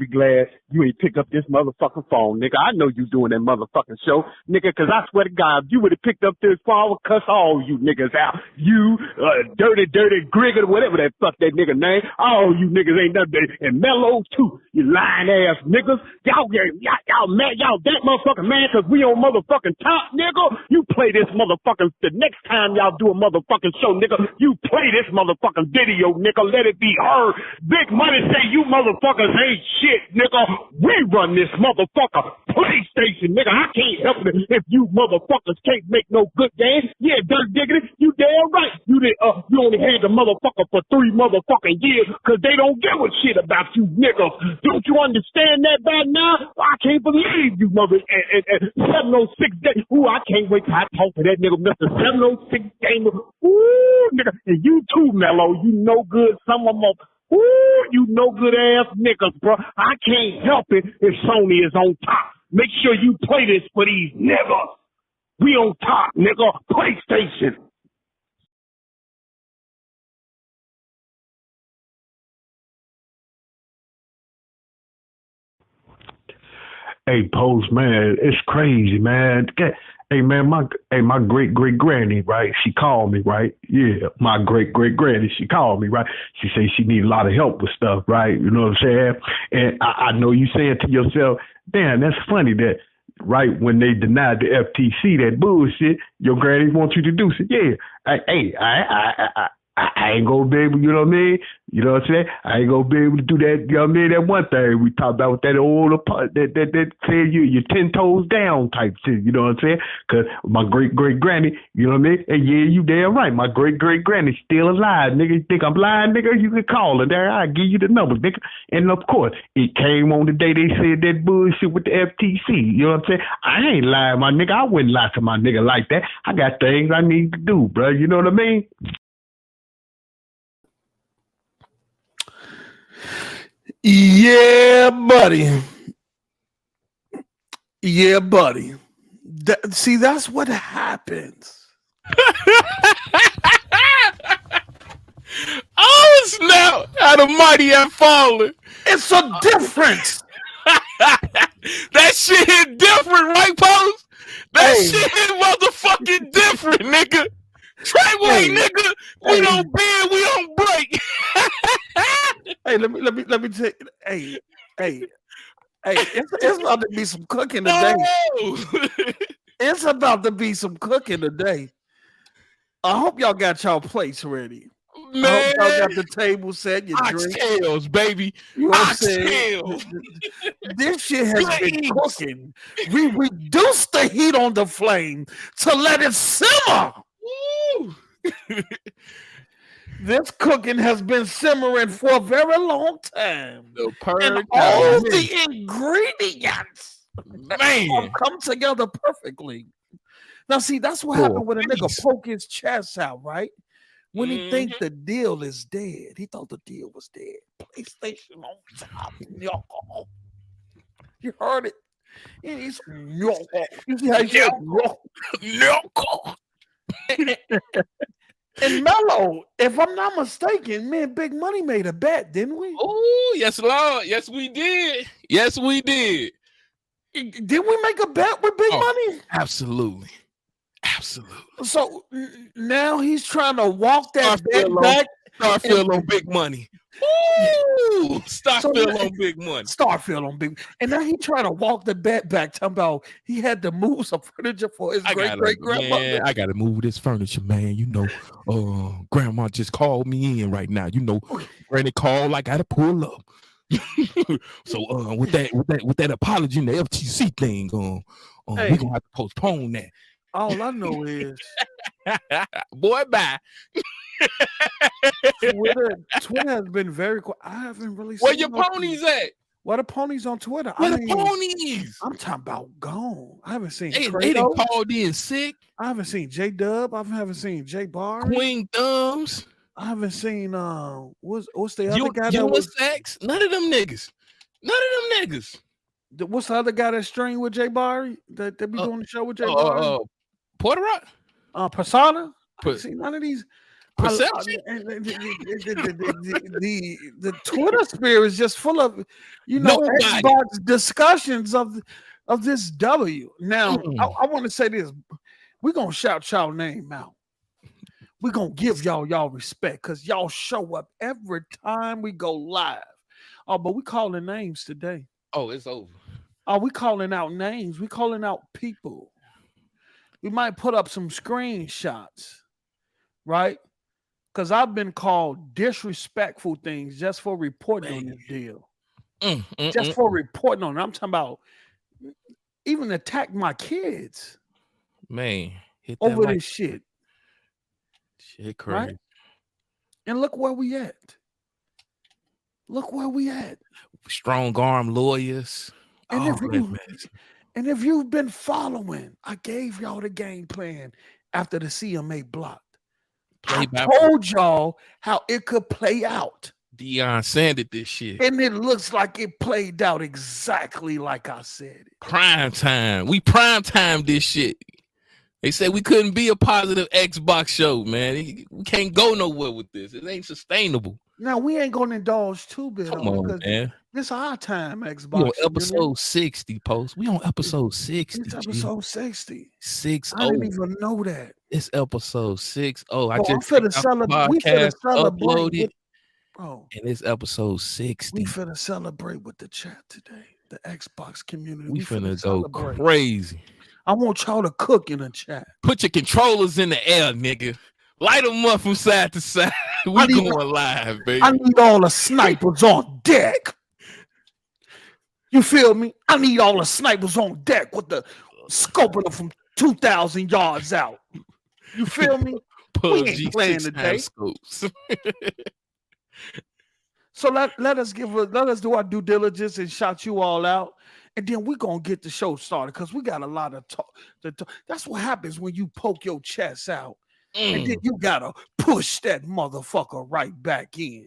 be glad you ain't pick up this motherfucking phone, nigga. I know you doing that motherfucking show, nigga, cause I swear to God, if you would have picked up this phone, I would cuss all you niggas out. You, dirty Grigger, whatever that fuck that nigga name. All you niggas ain't nothing. And Mellow too, you lying ass niggas. Y'all mad, y'all that motherfucking mad cause we on motherfucking top, nigga. You play this motherfucking, the next time y'all do a motherfucking show, nigga, you play this motherfucking video, nigga. Let it be heard. Big Money say you motherfuckers ain't shit, nigga. We run this motherfucker PlayStation, nigga. I can't help it if you motherfuckers can't make no good game. Yeah, Dirk Diggity, you damn right. You only had the motherfucker for 3 motherfucking years cause they don't give a shit about you niggas. Don't you understand that by now? I can't believe you mother and 706 day. Ooh, I can't wait till I talk to that nigga, Mr. 706 Gamer. Ooh, nigga. And you too, Mellow. You no good. Some of them. Ooh, you no good ass niggas, bro. I can't help it if Sony is on top. Make sure you play this for these niggas. We on top, nigga. PlayStation. Hey, Post, man, it's crazy, man. Hey, man, my great-great-granny, right? She called me, right? Yeah, my great-great-granny, she called me, right? She said she need a lot of help with stuff, right? You know what I'm saying? And I know you saying to yourself, damn, that's funny that right when they denied the FTC that bullshit, your granny wants you to do shit. Yeah, I ain't gonna be able, you know what I mean? You know what I'm saying? I ain't gonna be able to do that, you know what I mean? That one thing we talked about with that old that said you're 10 toes down type shit, you know what I'm saying? Cause my great-great-granny, you know what I mean? And yeah, you damn right, my great-great-granny's still alive, nigga. You think I'm lying, nigga? You can call her there, I'll give you the numbers, nigga. And of course, it came on the day they said that bullshit with the FTC, you know what I'm saying? I ain't lying, my nigga. I wouldn't lie to my nigga like that. I got things I need to do, bro, you know what I mean? Yeah, buddy. Yeah, buddy. See, that's what happens. Oh, snap. How the mighty have fallen. It's a difference. That shit hit different, right, Post? That shit hit motherfucking different, nigga. Treyway, nigga. We don't bend, we don't break. Hey, let me take. Hey, it's about to be some cooking today. It's about to be some cooking today. I hope y'all got y'all plates ready. Man, I hope y'all got the table set. Your drink, oxtails, baby. You know what I'm Oxtails. This shit has been cooking. We reduced the heat on the flame to let it simmer. Woo. This cooking has been simmering for a very long time. And all the ingredients man come together perfectly. Now, see, that's what happened when a nigga poke his chest out, right? When he thinks the deal is dead. He thought the deal was dead. PlayStation on top. You heard it. He's you see how he said And Mellow, if I'm not mistaken, me and Big Money made a bet, didn't we? Oh, yes, Lord. Yes, we did. Yes, we did. Did we make a bet with Big Money? Absolutely. Absolutely. So now he's trying to walk that bet back. Starfield on Big Money. Ooh, Starfield on Big Money. Starfield on Big. And now he trying to walk the bet back. Talking about he had to move some furniture for his great-great-grandmother. I got to move this furniture, man. You know, Grandma just called me in right now. You know, Granny called. I got to pull up. So with that apology and the FTC thing, we're gonna have to postpone that. All I know is, boy, bye. Twitter has been very quiet. I haven't really seen where your ponies at? Where the ponies on Twitter? Where the ponies? I'm talking about gone. I haven't seen they done called in sick. I haven't seen J Dub. I haven't seen J Bar. Queen Thumbs. I haven't seen what's the other guy that was sex? None of them niggas. What's the other guy that streamed with J Bar that be doing the show with J Bar? Porter Rock? Persona. I see none of these. perception. The Twitter sphere is just full of, Xbox discussions of this W. Now, I want to say this: we're gonna shout y'all name out. We're gonna give y'all respect because y'all show up every time we go live. Oh, but we calling names today. Oh, it's over. Oh, we calling out names. We calling out people. We might put up some screenshots, right? Because I've been called disrespectful things just for reporting on this deal. Just for reporting on it. I'm talking about even attack my kids. Man, over this shit. Shit crazy. Right? And look where we at. Look where we at. Strong arm lawyers. And if you've been following, I gave y'all the game plan after the CMA blocked. I told y'all how it could play out. Deion sanded this shit. And it looks like it played out exactly like I said it. Prime time. We prime time this shit. They said we couldn't be a positive Xbox show, man. We can't go nowhere with this. It ain't sustainable. Now, we ain't going to indulge too bit on it because man. This our time, Xbox. We on episode 60, Post. We on episode 60. It's episode 60. 60. I didn't even know that. It's episode 60. I just we finna celebrate uploaded. Bro. And it's episode 60. We finna celebrate with the chat today. The Xbox community. We finna go crazy. I want y'all to cook in the chat. Put your controllers in the air, nigga. Light them up from side to side. We going live, baby. I need all the snipers on deck. You feel me? I need all the snipers on deck with the scoping them from 2,000 yards out. You feel me? We ain't playing today. So let us do our due diligence and shout you all out. And then we're going to get the show started because we got a lot of talk. That's what happens when you poke your chest out. And then you got to push that motherfucker right back in.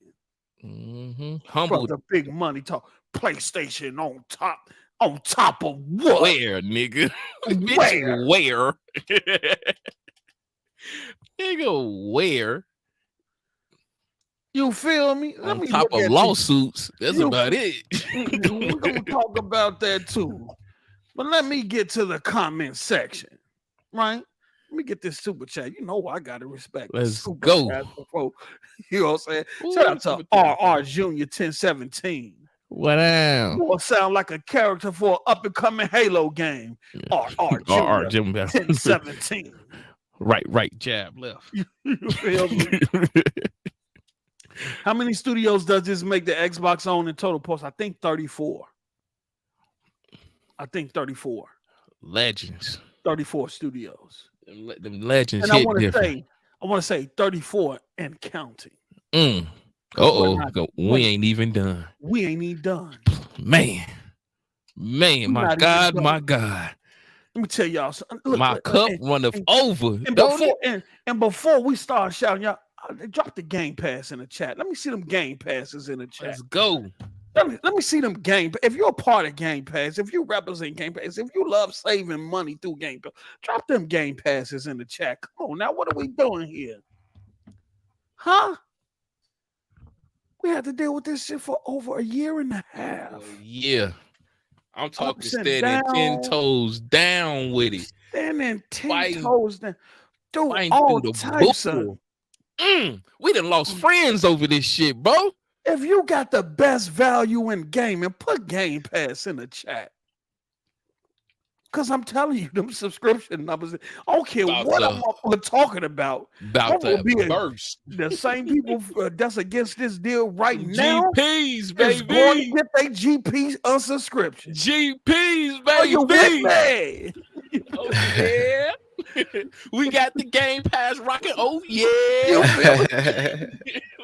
Humble. The big money talk. PlayStation on top of what? Where, nigga? Where? Nigga, where? You feel me? On top of lawsuits. That's about it. We're going to talk about that too. But let me get to the comment section, right? Let me get this super chat. You know I got to respect. Let's go. Before, you know what I'm saying? Shout out to RR Junior 1017. What up? You sound like a character for an up-and-coming Halo game. RR Junior 1017. Right, jab, left. You feel me? How many studios does this make the Xbox own in total? Post? I think 34. Legends. 34 studios. Them legends. And I want to say 34 and counting. We ain't even done. We ain't even done. Man, my God. Let me tell y'all something. Look, my cup runneth over. And before we start shouting, y'all, drop the Game Pass in the chat. Let me see them Game Passes in the chat. Let's go. Let me see them Game Pass. If you're a part of Game Pass, if you represent Game Pass, if you love saving money through Game Pass, drop them Game Passes in the chat. Come on, now what are we doing here? Huh? We had to deal with this shit for over a year and a half. Yeah. I'm talking standing 10 toes down with it. Standing 10 toes down. Dude, all types of... we done lost friends over this shit, bro. If you got the best value in gaming, put Game Pass in the chat. Because I'm telling you, them subscription numbers, I don't care what I'm talking about. About to burst. The same people that's against this deal right now. GPs, baby. Is going to get their GPs unsubscription. GPs, baby. Are you with me? Oh, yeah. We got the Game Pass rocking. Oh, yeah.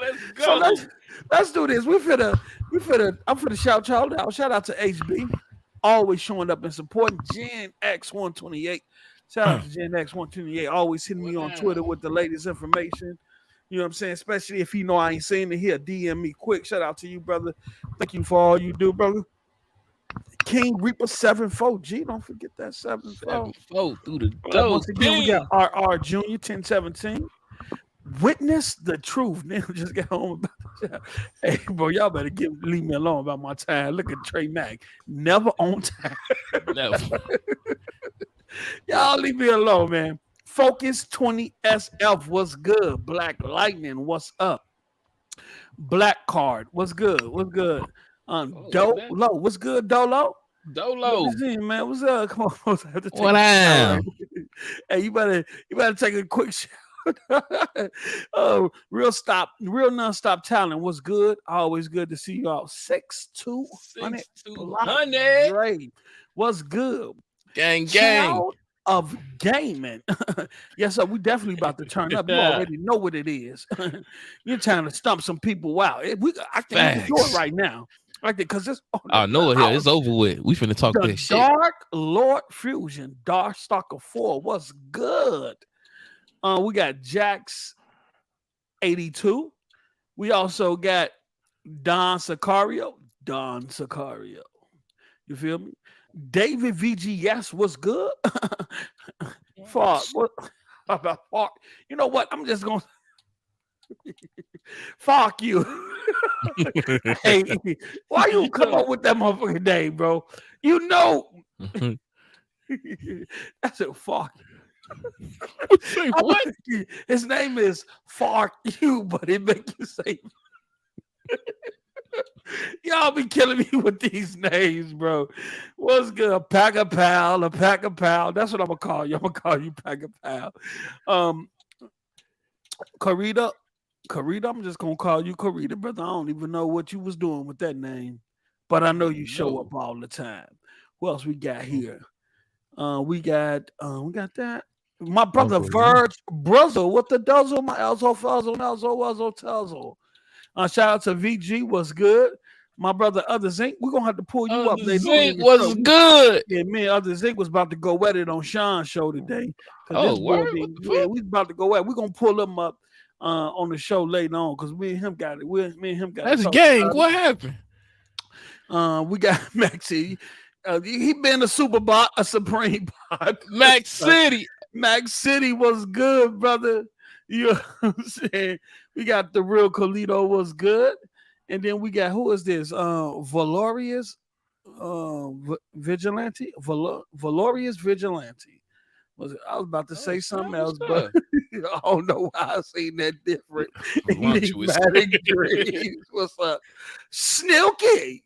Let's go. So let's do this. I'm finna shout y'all out. Shout out to HB. Always showing up and supporting Gen X128. Shout out to Gen X128. Always hitting me on Twitter with the latest information. You know what I'm saying? Especially if you know I ain't saying it here. DM me quick. Shout out to you, brother. Thank you for all you do, brother. King Reaper 7-4. G, don't forget that 7-4. 7-4 through the door. Once again, we got RR Junior 1017. Witness the truth. Nigga just got home about the Hey, bro, y'all better leave me alone about my time. Look at Trey Mack. Never on time. No. Y'all leave me alone, man. Focus 20 SF, what's good? Black Lightning, what's up? Black Card, what's good? What's good? Dolo, what's good, Dolo? Dolo, man, what's up? Come on, have to take what am? Hey, you better take a quick shot. Real non-stop talent. What's good? Always good to see you all. 6-200. What's good? Gang. Child of gaming. Yes, sir. We definitely about to turn up. You already know what it is. You're trying to stump some people out. I think we can do it right now. Right there, because it's no, here it's over with. We finna talk that shit. Dark Lord Fusion, Dark Stalker 4. What's good? We got Jax 82. We also got Don Sicario. You feel me? David VGS, what's good? Fuck. What about fuck? You know what? I'm just gonna fuck you. Hey, why you come up with that motherfucking name, bro? You know that's a fuck. Say what? His name is Fuck You, but it make you say y'all be killing me with these names, bro. What's good? A pack of pal. That's what I'm gonna call you. I'm gonna call you Pack of Pal. Karita, I'm just gonna call you Karita, brother. I don't even know what you was doing with that name, but I know you show up all the time. Who else we got here? We got that. My brother Verge Bruzzle with the dozzle, my Elzo Fuzzle, Elzo Tuzzle. Shout out to VG, what's good? My brother Other Zinc, we're gonna have to pull you up. Zinc was good. Yeah, me and Other Zinc was about to go at it on Sean's show today. Oh, we about to go at. We're gonna pull him up on the show later on because me and him got it. That's a gang. What happened? We got Maxie. He been a supreme bot. Max City was good, brother. You know what I'm saying? We got the real Colito was good. And then we got, who is this? Valorious Vigilante. Valorious Vigilante. I was about to say something else, but I don't know why I seen that different. What's up? Snilky.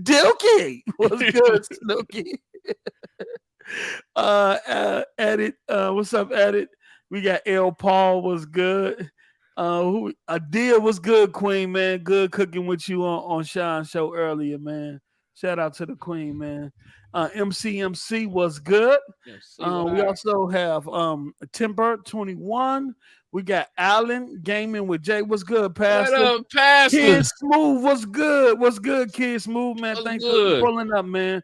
Dilky. What's good, Snooky? Edit. What's up, Edit? We got L. Paul was good. Adia was good, Queen, man. Good cooking with you on Sean's show earlier, man. Shout out to the Queen, man. MCMC was good. We also have Timber 21. We got Allen Gaming with Jay. What's good, Pastor? What up, Pastor? Kid Smooth, what's good? What's good, Kid Smooth, man? Thanks for pulling up, man.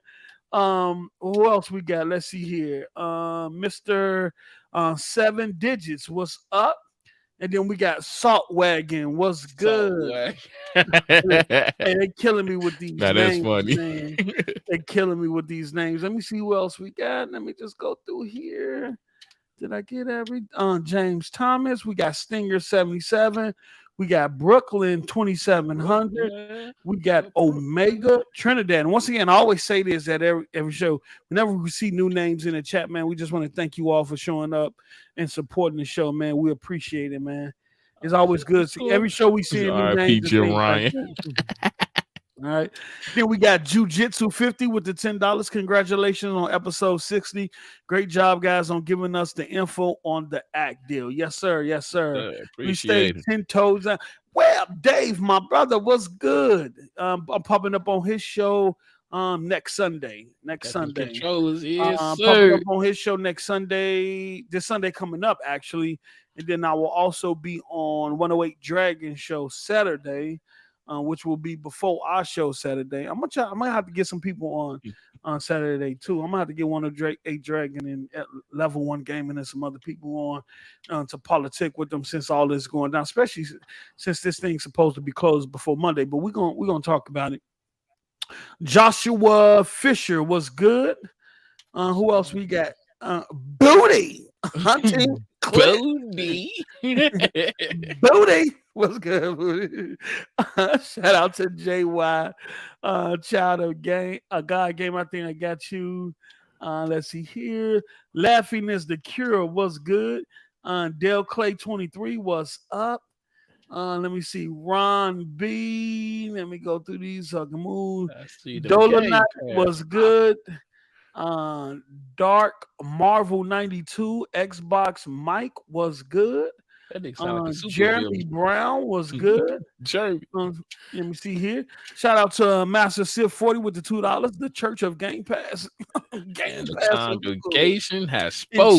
Who else we got? Let's see here. Mr. 7 Digits, what's up? And then we got Salt Wagon, what's good? Hey, they killing me with these names. That's funny. Man. They killing me with these names. Let me see who else we got. Let me just go through here. Did I get every James Thomas? We got Stinger 77. We got Brooklyn 2700. We got Omega Trinidad. And once again, I always say this at every show. Whenever we see new names in the chat, man, we just want to thank you all for showing up and supporting the show, man. We appreciate it, man. It's always good. See, every show we see a new name. Jim Ryan. All right. Then we got Jiu-Jitsu 50 with the $10. Congratulations on episode 60. Great job, guys, on giving us the info on the act deal. Yes, sir. Yes, sir. We stayed 10 toes down. Well, Dave, my brother, was good. I'm popping up on his show next Sunday. Popping up on his show next Sunday. This Sunday coming up, actually. And then I will also be on 108 Dragon Show Saturday. Which will be before our show Saturday. I might have to get some people on Saturday too. I'm gonna have to get one of A Dragon and Level 1 Gaming and some other people on to politic with them since all this is going down, especially since this thing's supposed to be closed before Monday. But we're gonna talk about it. Joshua Fisher was good. Who else we got? Booty Hunting Booty. Booty. What's good, Booty? Shout out to JY, child of game, a God game. I think I got you. Let's see here. Laughing is the cure. Was good. Dale Clay 23 was up. Let me see. Ron B. Let me go through these so I can move. Dolomite was good. Dark Marvel 92 Xbox Mike was good. Like Jeremy Brown was good. Jeremy. Let me see here. Shout out to Master Sif 40 with the $2. The Church of Game Pass. The congregation has spoken.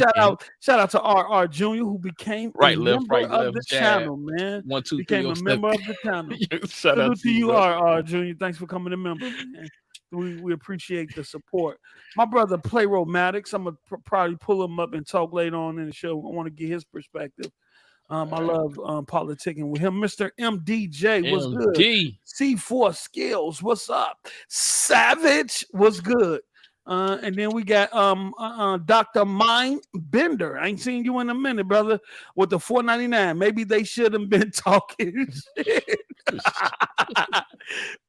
Shout out to RR Jr. who became a member of the channel, man. 1, 2, 3, became a member of the channel. Shout out to you, RR Jr. Thanks for coming a member, man. We appreciate the support. My brother Playro Maddox, I'm gonna probably pull him up and talk later on in the show. I want to get his perspective. I love politicking with him. Mr. MDJ was good. C4 Skills, what's up? Savage was good. And then we got Dr. Mind Bender. I ain't seen you in a minute, brother. With the $4.99. Maybe they should have been talking shit.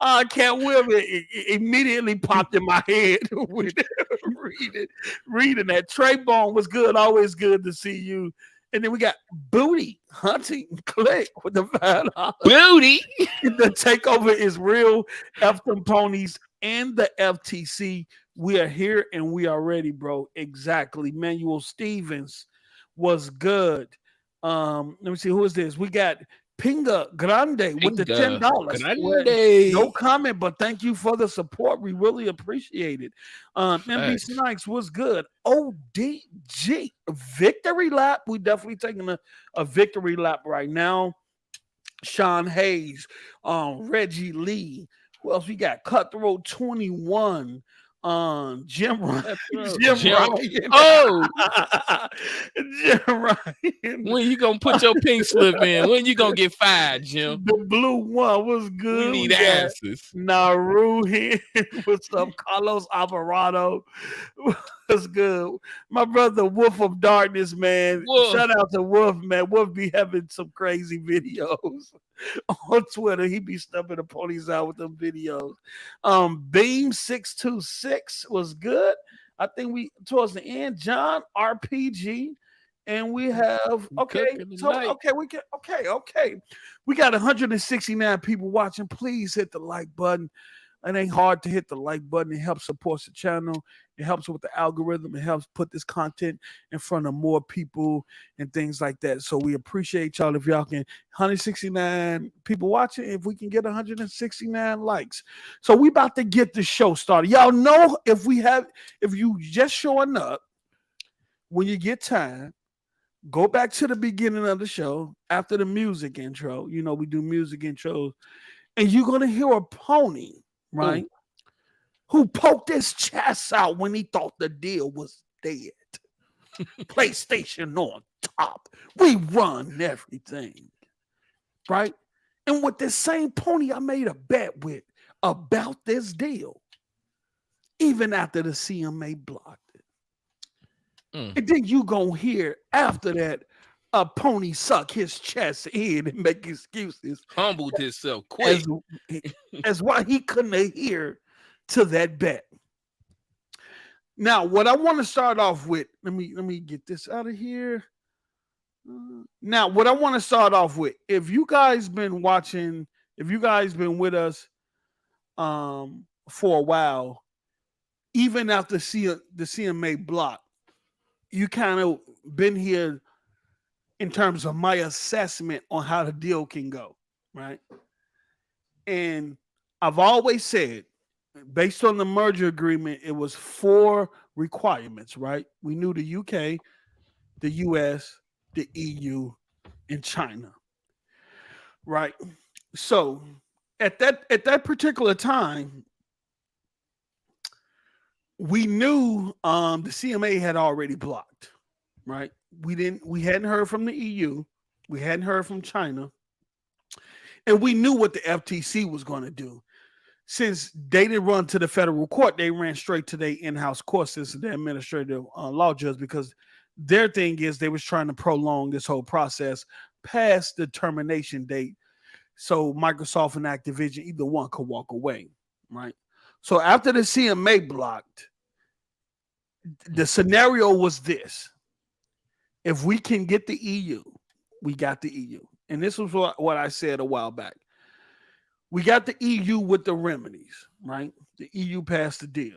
I can't will it immediately popped in my head with reading that. Trey Bone was good. Always good to see you. And then we got Booty Hunting Click with the $5. Booty. The takeover is real. F them ponies and the FTC. We are here and we are ready, bro. Exactly. Manuel Stevens was good. Let me see. Who is this? We got Pinga Grande with the $10. No comment, but thank you for the support. We really appreciate it. MB Snipes was good. ODG victory lap. We definitely taking a victory lap right now. Sean Hayes, Reggie Lee. Who else we got? Cutthroat 21. Jim Ryan. Jim Ryan. Oh, Jim Ryan. When you gonna put your pink slip in? When you gonna get fired, Jim? The blue one was good. We need answers. Naru here. What's up? Carlos Alvarado was good. My brother Wolf of Darkness, man. Wolf. Shout out to Wolf, man. Wolf be having some crazy videos on Twitter. He be stumping the ponies out with them videos. Beam 626 was good. I think we towards the end. John RPG, and we have okay. We got 169 people watching. Please hit the like button. It ain't hard to hit the like button. It helps support the channel. It helps with the algorithm. It helps put this content in front of more people and things like that. So we appreciate y'all. If y'all can, 169 people watching, if we can get 169 likes. So we about to get the show started. Y'all know if you just showing up, when you get time, go back to the beginning of the show after the music intro. You know, we do music intros. And you're going to hear a pony, right? Who poked his chest out when he thought the deal was dead. PlayStation on top. We run everything. Right? And with this same pony, I made a bet with about this deal. Even after the CMA blocked it. And then you gonna hear after that a pony suck his chest in and make excuses. Humbled himself quick. As why he couldn't adhere to that bet. Now, what I want to start off with, let me get this out of here. Now, what I want to start off with, if you guys been watching, if you guys been with us for a while, even after the CMA block, you kind of been here in terms of my assessment on how the deal can go, right? And I've always said, based on the merger agreement, it was 4 requirements, right? We knew the UK, the US, the EU, and China, right? So at that particular time, we knew the CMA had already blocked, right? We hadn't heard from the EU, we hadn't heard from China, and we knew what the FTC was going to do. Since they didn't run to the federal court, they ran straight to their in-house court system, the administrative law judge, because their thing is they was trying to prolong this whole process past the termination date, so Microsoft and Activision, either one, could walk away, right? So after the CMA blocked, the scenario was this: if we can get the EU, we got the EU, and this was what I said a while back. We got the EU with the remedies, right? The EU passed the deal.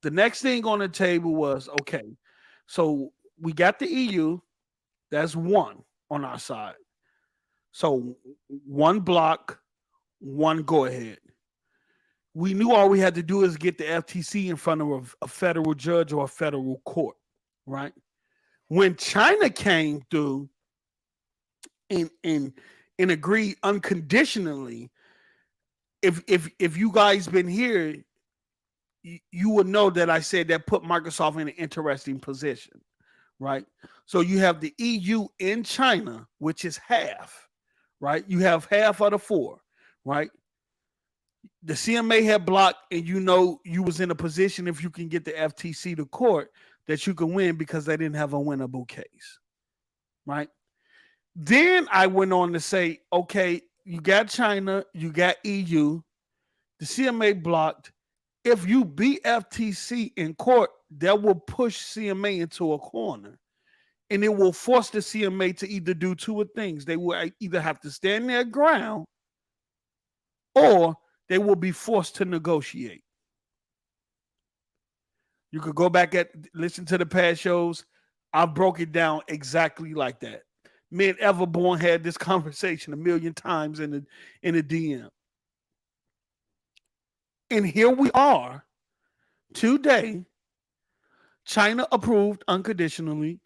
The next thing on the table was, okay, so we got the EU, that's one on our side. So one block, one go ahead. We knew all we had to do is get the FTC in front of a federal judge or a federal court, right? When China came through and agreed unconditionally, if you guys been here, you would know that I said that put Microsoft in an interesting position, right? So you have the EU in China, which is half, right? You have half of the four, right? The CMA had blocked, and you know you was in a position, if you can get the FTC to court, that you can win because they didn't have a winnable case, right? Then I went on to say, okay, you got China, you got EU, the CMA blocked. If you beat FTC in court, that will push CMA into a corner, and it will force the CMA to either do two things. They will either have to stand their ground, or they will be forced to negotiate. You could go back listen to the past shows. I broke it down exactly like that. Me and Everborn had this conversation a million times in the DM. And here we are today. China approved unconditionally.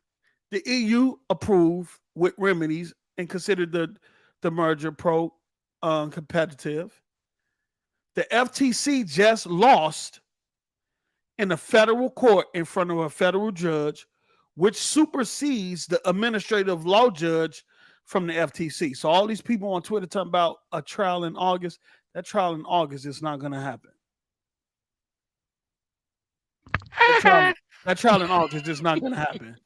The EU approved with remedies and considered the merger competitive. The FTC just lost in a federal court in front of a federal judge, which supersedes the administrative law judge from the FTC. So all these people on Twitter talking about a trial in August, that trial in August is not going to happen. That trial in August is not going to happen.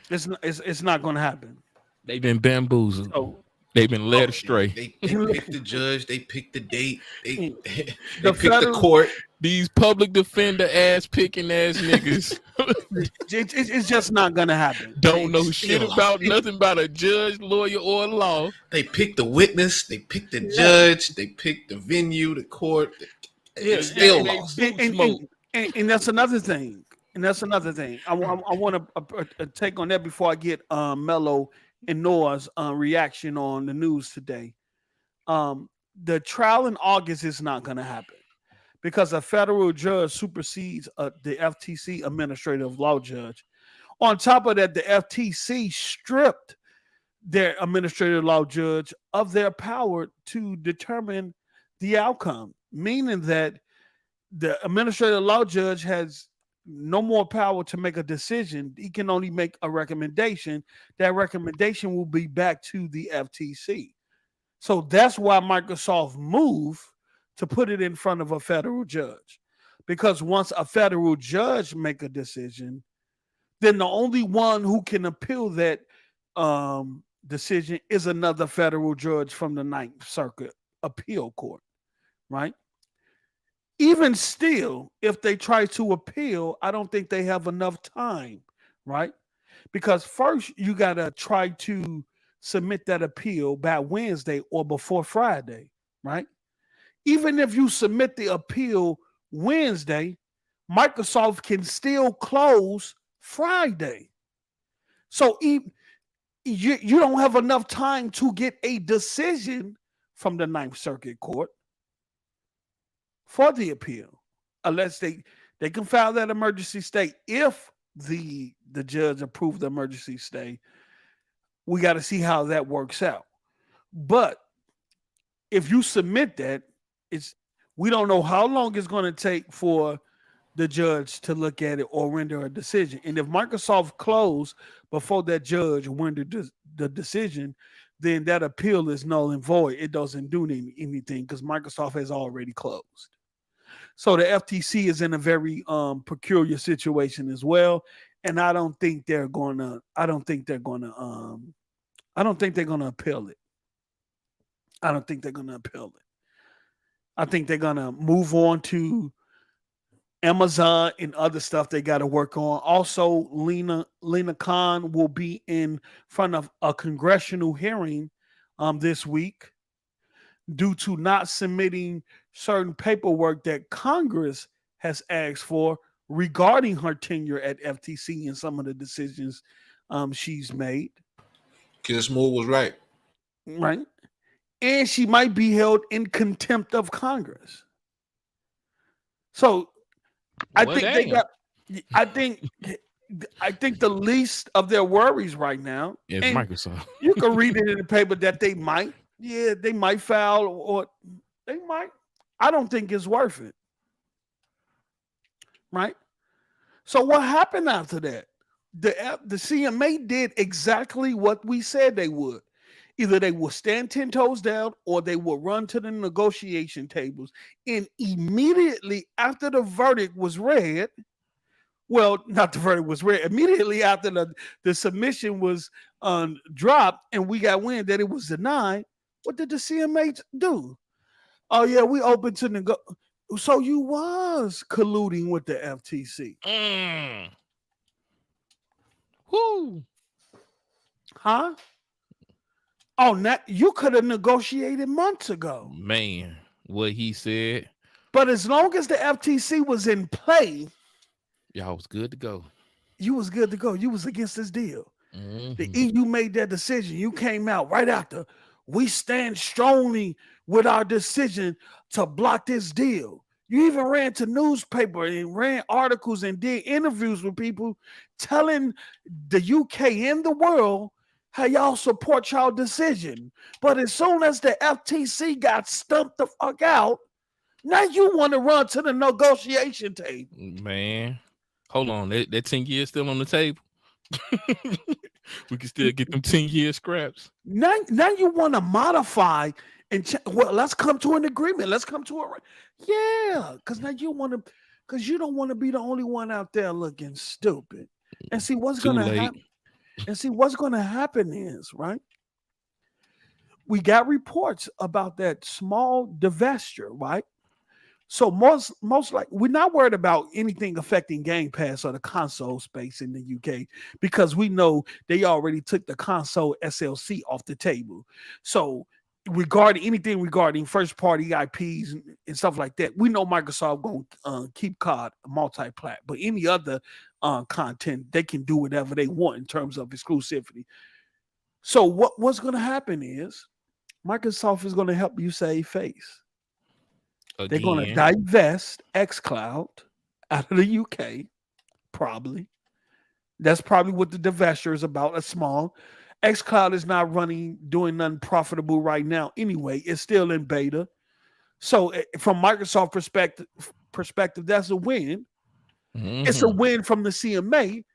It's not going to happen. They've been bamboozled. So, they've been led astray. They picked the judge. They picked the date. They picked the court. These public defender ass picking ass niggas. It's just not gonna happen. Don't know shit about nothing about a judge, lawyer, or law. They picked the witness. They picked the judge. They picked the venue, the court. Still lost. And that's another thing. I want to take on that before I get Mello and Noah's reaction on the news today. The trial in August is not going to happen because a federal judge supersedes the FTC administrative law judge. On top of that, the FTC stripped their administrative law judge of their power to determine the outcome, meaning that the administrative law judge has no more power to make a decision. He can only make a recommendation. That recommendation will be back to the FTC. So that's why Microsoft moved to put it in front of a federal judge. Because once a federal judge make a decision, then the only one who can appeal that decision is another federal judge from the Ninth Circuit Appeal Court, right? Even still, if they try to appeal, I don't think they have enough time, right? Because first you got to try to submit that appeal by Wednesday or before Friday, right? Even if you submit the appeal Wednesday, Microsoft can still close Friday. So you don't have enough time to get a decision from the Ninth Circuit Court for the appeal, unless they can file that emergency stay. If the judge approved the emergency stay, we got to see how that works out. But if you submit that, we don't know how long it's going to take for the judge to look at it or render a decision. And if Microsoft closed before that judge rendered the decision, then that appeal is null and void. It doesn't do anything because Microsoft has already closed. So the FTC is in a very peculiar situation as well. and I don't think they're gonna appeal it. I don't think they're gonna appeal it. I think they're gonna move on to Amazon and other stuff they got to work on. Also, Lena Khan will be in front of a congressional hearing this week due to not submitting certain paperwork that Congress has asked for regarding her tenure at FTC and some of the decisions she's made. Kiss Moore was right. Right. And she might be held in contempt of Congress. So I think the least of their worries right now is Microsoft. You can read it in the paper that they might file or they might. I don't think it's worth it. Right? So what happened after that? The CMA did exactly what we said they would. Either they will stand 10 toes down or they will run to the negotiation tables. And immediately after the verdict was read, well, not the verdict was read, immediately after the submission was dropped and we got wind that it was denied, what did the CMA do? Oh, yeah, we open to negotiate. So you was colluding with the FTC. Whoo. Huh? Oh, now you could have negotiated months ago. Man, what he said. But as long as the FTC was in play, y'all was good to go. You was good to go. You was against this deal. Mm-hmm. The EU made that decision. You came out right after. We stand strongly with our decision to block this deal. You even ran to newspaper and ran articles and did interviews with people telling the UK and the world how y'all support y'all decision. But as soon as the FTC got stumped the fuck out, now you want to run to the negotiation table. Man, hold on. That 10 years still on the table? We can still get them 10-year scraps. Now you want to modify and well, let's come to an agreement. Let's come to because now you want to, because you don't want to be the only one out there looking stupid. And see what's going to happen. And see what's going to happen is, right? We got reports about that small divestiture, right? So most like we're not worried about anything affecting Game Pass or the console space in the UK because we know they already took the console SLC off the table. So anything regarding first party IPs and stuff like that, we know Microsoft going to keep COD multi-plat, but any other content they can do whatever they want in terms of exclusivity. So what's going to happen is Microsoft is going to help you save face. Again. They're going to divest xCloud out of the UK, probably. That's probably what the divestiture is about. A small xCloud is not doing nothing profitable right now. Anyway, it's still in beta. So from Microsoft perspective, that's a win. Mm-hmm. It's a win from the CMA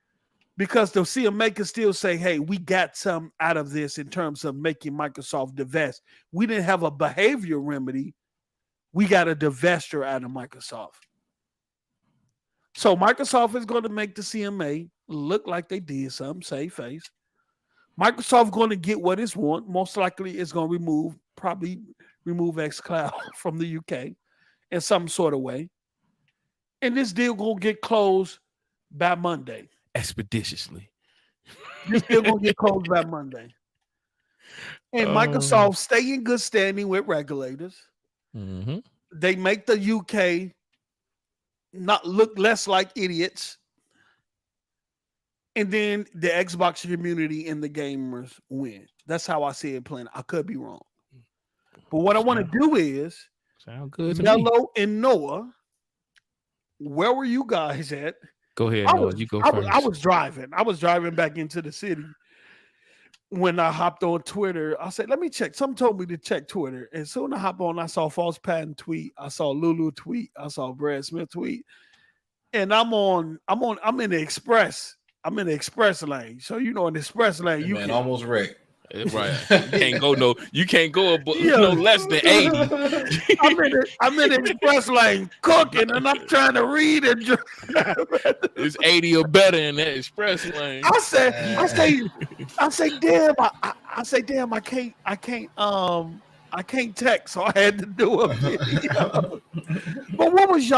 because the CMA can still say, hey, we got some out of this in terms of making Microsoft divest. We didn't have a behavior remedy. We got a divestiture out of Microsoft. So Microsoft is going to make the CMA look like they did something, save face. Microsoft going to get what it's want. Most likely it's going to remove xCloud from the UK in some sort of way. And this deal going to get closed by Monday. Expeditiously. This deal going to get closed by Monday. And Microsoft stay in good standing with regulators. Mm-hmm. They make the UK not look less like idiots. And then the Xbox community and the gamers win. That's how I see it playing. I could be wrong. But what I want to do is sound good. Mello and Noah, where were you guys at? Go ahead, Noah. You go first. I was driving. I was driving back into the city. When I hopped on Twitter, I said, let me check. Someone told me to check Twitter. And soon I hop on, I saw False Patton tweet. I saw Lulu tweet. I saw Brad Smith tweet. And I'm in the express. I'm in the express lane. So, in the express lane, almost wrecked. Right. You can't go no less than 80. I'm in the express lane cooking and I'm trying to read and drive. It's 80 or better in that express lane. I say, damn, I can't text, so I had to do a video. But what was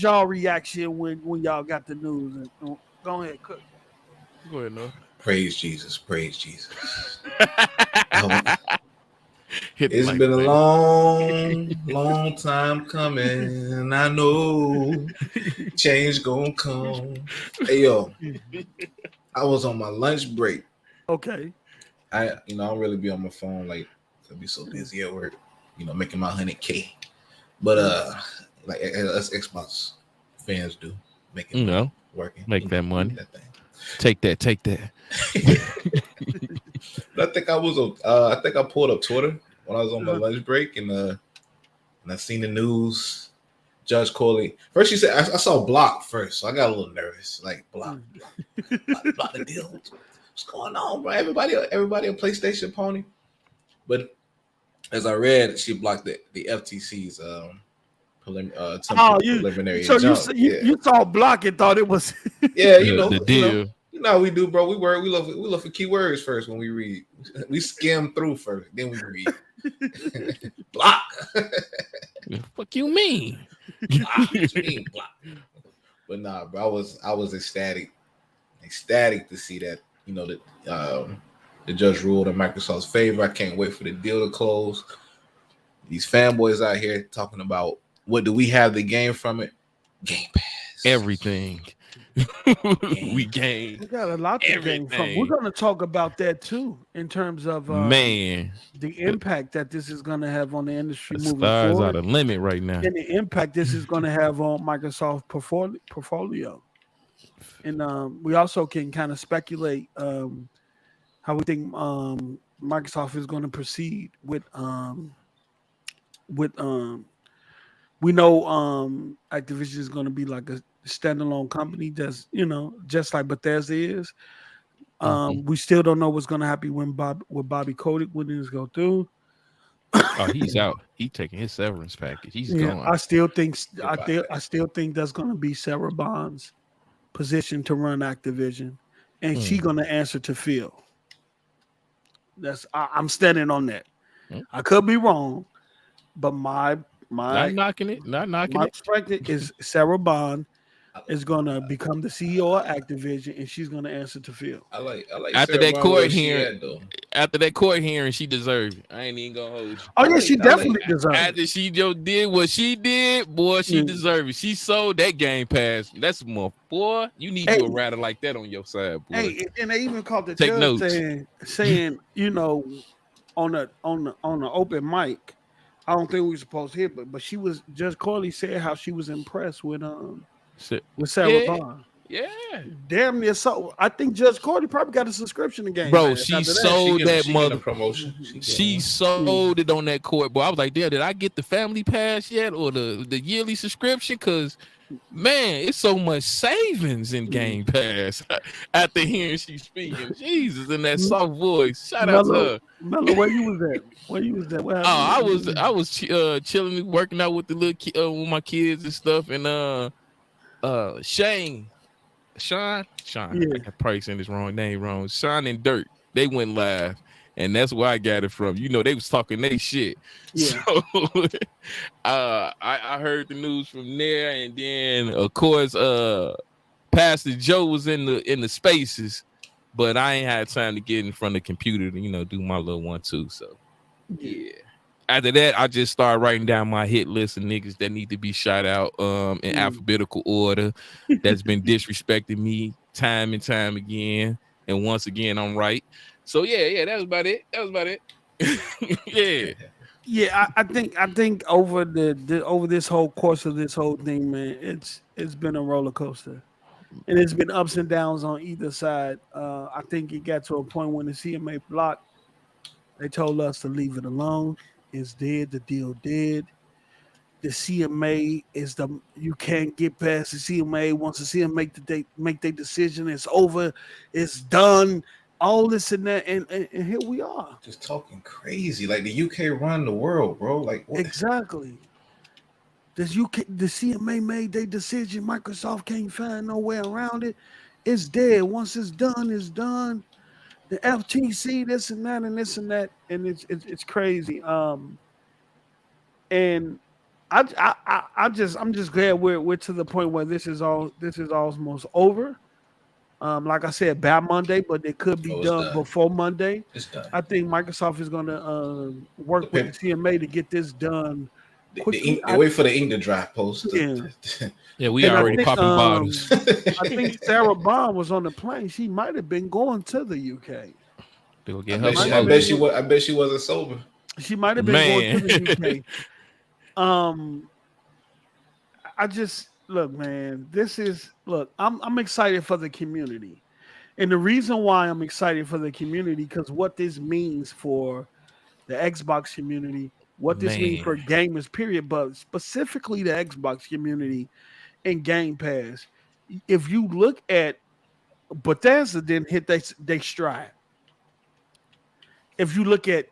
y'all reaction when y'all got the news? Go ahead, Cook. Go ahead, no. Praise Jesus. Praise Jesus. Hit the It's mic, been a man. long time coming. I know change gonna come. Hey yo, I was on my lunch break. Okay. I don't really be on my phone, like I'll be so busy at work, making my 100K. But like us Xbox fans do, making working. Make that money. That thing. Take that. But I think I pulled up Twitter when I was on my lunch break, and I seen the news. Judge Corley. First, she said I saw Block first, so I got a little nervous. Like Block the deal. What's going on, bro? Everybody a PlayStation pony. But as I read, she blocked the FTC's preliminary. So you saw Block and thought it was the deal. You know how we do, bro. We look for keywords first when we read. We skim through first, then we read. Block. Fuck you mean? Block. What you mean block? But nah, bro. I was ecstatic to see that. The judge ruled in Microsoft's favor. I can't wait for the deal to close. These fanboys out here talking about what do we have the game from it? Game Pass. Everything. We gain. We got a lot to gain from. We're going to talk about that too in terms of the impact that this is going to have on the industry moving forward. Stars are the limit right now. And the impact this is going to have on Microsoft portfolio. And we also can kind of speculate how we think Microsoft is going to proceed with we know Activision is going to be like a standalone company, just like Bethesda is. We still don't know what's going to happen when Bobby Kotick when things go through. Oh, he's out. He's taking his severance package. He's gone. I still think that's going to be Sarah Bond's position to run Activision, and she's going to answer to Phil. I'm standing on that. I could be wrong, but my not knocking it. My perspective is Sarah Bond is going to become the CEO of Activision, and she's going to answer to Phil. I like after Sarah that Bond court hearing. After that court hearing, she deserved it. I ain't even gonna hold you. Oh yeah, she definitely deserved it. After she did what she did, boy, she deserved it. She sold that Game Pass. That's more, boy. You need you a rider like that on your side, boy. Hey, and they even called the judge saying, on the open mic. I don't think we were supposed to hear, but she was Judge Corley said how she was impressed with Sarah Bond. Yeah, damn near so. I think Judge Corley probably got a subscription again. Bro, she sold that mother promotion. She sold it on that court, boy. I was like, damn, did I get the family pass yet or the yearly subscription? Because man, it's so much savings in Game Pass. After hearing she speaking, Jesus, in that soft voice. Shout out to her. Mello, where you was at? I was chilling, working out with the little with my kids and stuff, and Sean, I got probably saying his name wrong. Sean and Dirt, they went live, and that's where I got it from. They was talking they shit. Yeah. So I heard the news from there, and then of course Pastor Joe was in the spaces, but I ain't had time to get in front of the computer to do my little one too. So yeah. After that, I just started writing down my hit list of niggas that need to be shot out in alphabetical order that's been disrespecting me time and time again. And once again, I'm right. So yeah, that was about it. Yeah. Yeah, I think over over this whole course of this whole thing, man, it's been a roller coaster. And it's been ups and downs on either side. I think it got to a point when the CMA blocked, they told us to leave it alone. Is dead. The deal dead. The CMA is you can't get past the CMA. Once the CMA make their decision, it's over. It's done. all this and that, and here we are. Just talking crazy. Like the UK run the world, bro. Like what? Exactly. The CMA made their decision. Microsoft can't find no way around it. It's dead. Once it's done, it's done. The FTC, this and that, and this and that, and it's crazy. And I'm just glad we're to the point where this is almost over. Like I said, by Monday, but it could be done before Monday. It's done. I think Microsoft is going to work with the CMA to get this done. They wait for the ink to dry post. Yeah, we already popping bottles. I think Sarah Bond was on the plane. She might have been going to the UK. I bet she wasn't sober. She might have been going to the UK. I just look, man. I'm excited for the community, and the reason why I'm excited for the community because what this means for the Xbox community. What this means for gamers, period, but specifically the Xbox community and Game Pass. If you look at Bethesda, didn't hit they stride. If you look at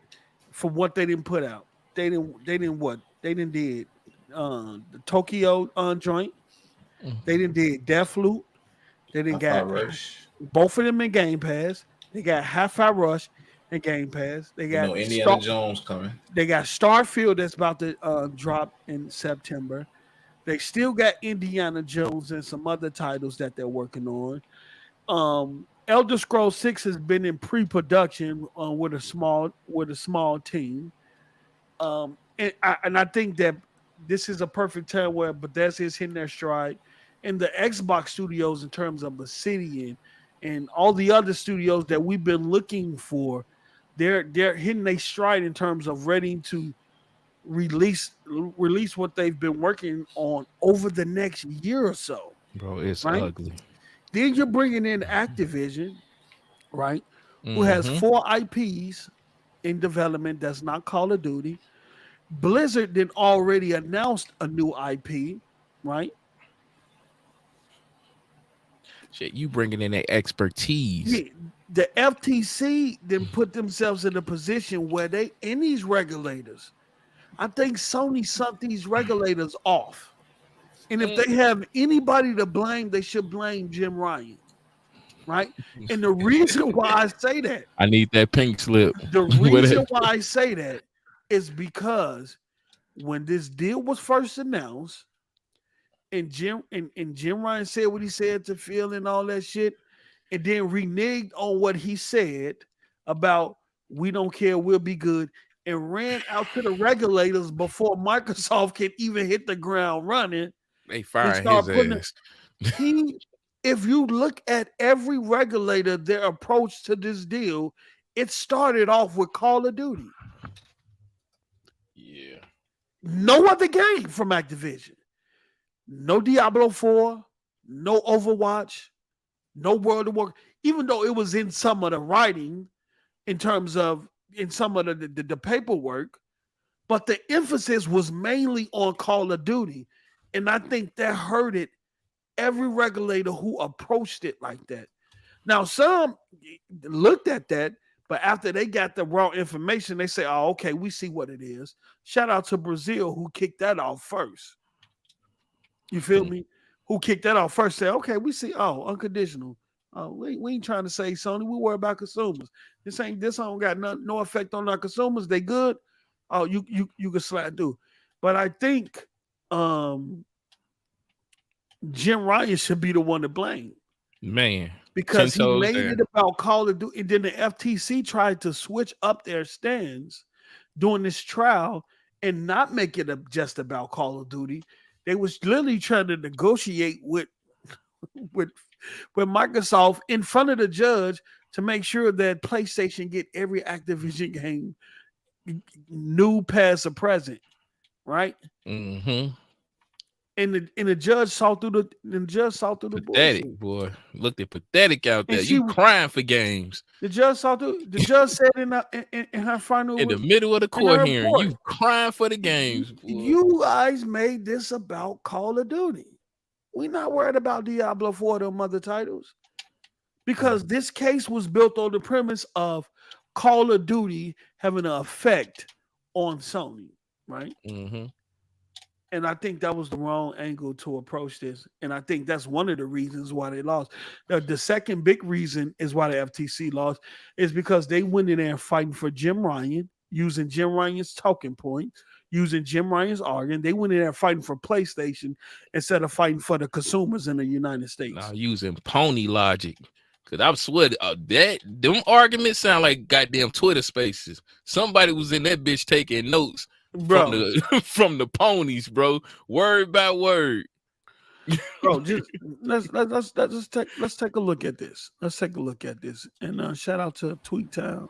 from what they didn't put out, they didn't did the Tokyo joint. They didn't did Deathloop. They didn't got both of them in Game Pass. They got Hi-Fi Rush. And Game Pass. They got Indiana Jones coming. They got Starfield that's about to drop in September. They still got Indiana Jones and some other titles that they're working on. Elder Scrolls 6 has been in pre-production with a small team. And I think that this is a perfect time where Bethesda is hitting their stride, and the Xbox studios in terms of the city and all the other studios that we've been looking for. They're hitting their stride in terms of ready to release what they've been working on over the next year or so. Bro, it's ugly. Then you're bringing in Activision, right? Who has 4 IPs in development that's not Call of Duty. Blizzard then already announced a new IP, right? Shit, you bringing in that expertise. Yeah. The FTC then put themselves in a position where these regulators, I think Sony sent these regulators off. And if they have anybody to blame, they should blame Jim Ryan, right? And the reason why I say that, I need that pink slip. The reason why I say that is because when this deal was first announced, and Jim Ryan said what he said to Phil and all that shit, and then reneged on what he said about we don't care, we'll be good, and ran out to the regulators before Microsoft can even hit the ground running. They fired his ass. If you look at every regulator, their approach to this deal, it started off with Call of Duty. Yeah. No other game from Activision. No Diablo 4, no Overwatch, no World of Warcraft, even though it was in some of the writing in terms of in some of the paperwork, but the emphasis was mainly on Call of Duty. And I think that hurted every regulator who approached it like that. Now, some looked at that, but after they got the raw information, they say, oh, okay, we see what it is. Shout out to Brazil who kicked that off first. You feel me? Who kicked that off first? Say, okay, we see. Oh, unconditional. We ain't trying to say Sony. We worry about consumers. This don't got no effect on our consumers. They good. Oh, you can slide through. But I think Jim Ryan should be the one to blame. Man. Because he made it about Call of Duty. And then the FTC tried to switch up their stance during this trial and not make it just about Call of Duty. They was literally trying to negotiate with Microsoft in front of the judge to make sure that PlayStation get every Activision game new, past, or present, right? Mm-hmm. And the judge saw through the pathetic bullshit. Boy. Looked at pathetic out there. You crying for games. The judge saw through. The judge said in her final in the middle of the court hearing, you crying for the games. Boy. You guys made this about Call of Duty. We're not worried about Diablo 4 or them other titles. because this case was built on the premise of Call of Duty having an effect on Sony, right? Mm-hmm. And I think that was the wrong angle to approach this. And I think that's one of the reasons why they lost. The second big reason is why the FTC lost is because they went in there and fighting for Jim Ryan, using Jim Ryan's talking point, using Jim Ryan's argument. They went in there fighting for PlayStation instead of fighting for the consumers in the United States. Now using pony logic. Cause I swear that them arguments sound like goddamn Twitter spaces. Somebody was in that bitch taking notes. Bro, from the ponies, bro, word by word. Bro, just let's take a look at this. Let's take a look at this. And shout out to Tweet Town.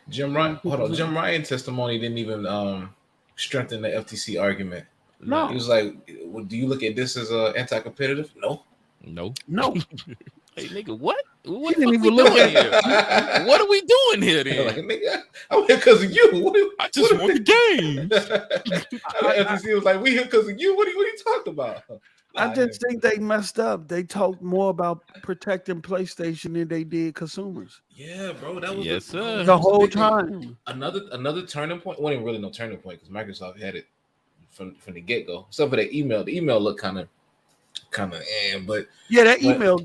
Jim Ryan testimony didn't even strengthen the FTC argument. No, he was like, well, "Do you look at this as anti-competitive?" No. Hey, nigga, what? What didn't even look at here? What are we doing here then? Like, nigga, I'm here because of you. I just want the game. FTC was like, we here because of you. What are you talking about? I just think they messed up. They talked more about protecting PlayStation than they did consumers. Yeah, bro. That was the whole time. Another turning point. Well, wasn't really no turning point because Microsoft had it from the get-go. Except for that email. The email looked kind of but yeah, that email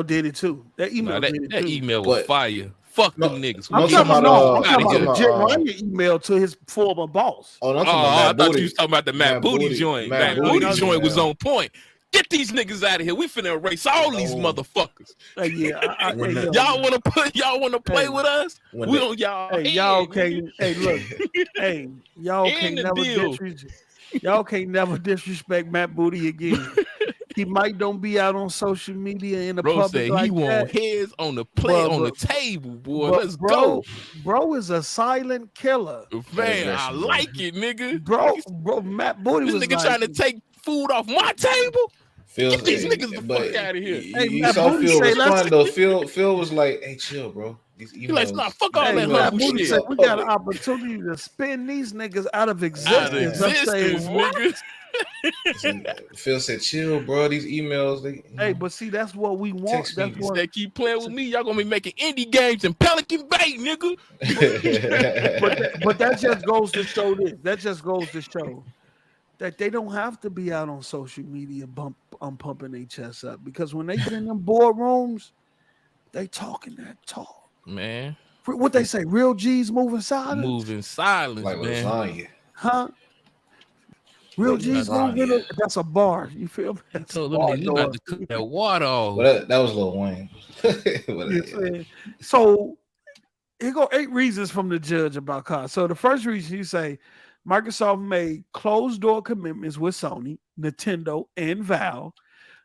did it too. That email was fire. Fuck them niggas. I'm talking about the Jim Ryan email to his former boss. Oh, no, I thought you was talking about the Matt Booty joint. Matt Booty joint was on point. Get these niggas out of here. We finna erase all these motherfuckers. Y'all wanna play with us? We on y'all. Hey, y'all can't. Hey, look. Hey, y'all can't never disrespect. Y'all can't never disrespect Matt Booty again. He might don't be out on social media in the public said like he want heads on the plate on the table, boy. Let's go. Bro is a silent killer. Man, I like it, nigga. Bro, Matt Booty was nigga trying to take food off my table. Get these niggas the fuck out of here. You saw Phil respond though. Phil was like, "Hey, chill, bro. These emails." He like, nah, fuck all that Matt Booty said, we got an opportunity to spin these niggas out of existence. Niggas. Phil said, "Chill, bro. These emails." But see, that's what we want. That's what they keep playing with me. Y'all gonna be making indie games in Pelican Bay, nigga. but that just goes to show this. That just goes to show that they don't have to be out on social media pumping their chests up, because when they get in them boardrooms, they talking that talk. Man, what they say? Real G's moving silent. Moving silent, like man. lasagna. Huh? Real G's moving. That's a bar. You feel me? I told them you about to cook that water off. Well, that was Lil Wayne. So here go 8 reasons from the judge about COD. So the first reason, you say Microsoft made closed door commitments with Sony, Nintendo, and Valve.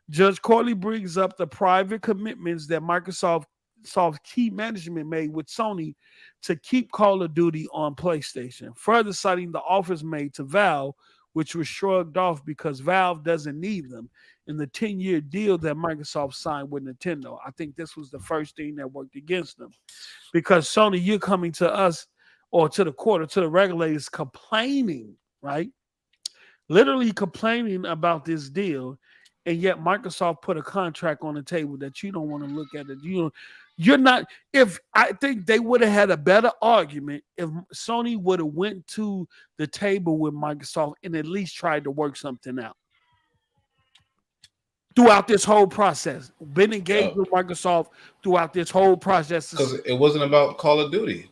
Judge Corley brings up the private commitments that Microsoft's key management made with Sony to keep Call of Duty on PlayStation, further citing the offers made to Valve, which was shrugged off because Valve doesn't need them, in the 10-year deal that Microsoft signed with Nintendo. I think this was the first thing that worked against them, because Sony, you're coming to us or to the court or to the regulators complaining, right? Literally complaining about this deal, and yet Microsoft put a contract on the table that you don't want to look at it. You're not. If I think they would have had a better argument if Sony would have went to the table with Microsoft and at least tried to work something out throughout this whole process. Been engaged with Microsoft throughout this whole process, because it wasn't about Call of Duty.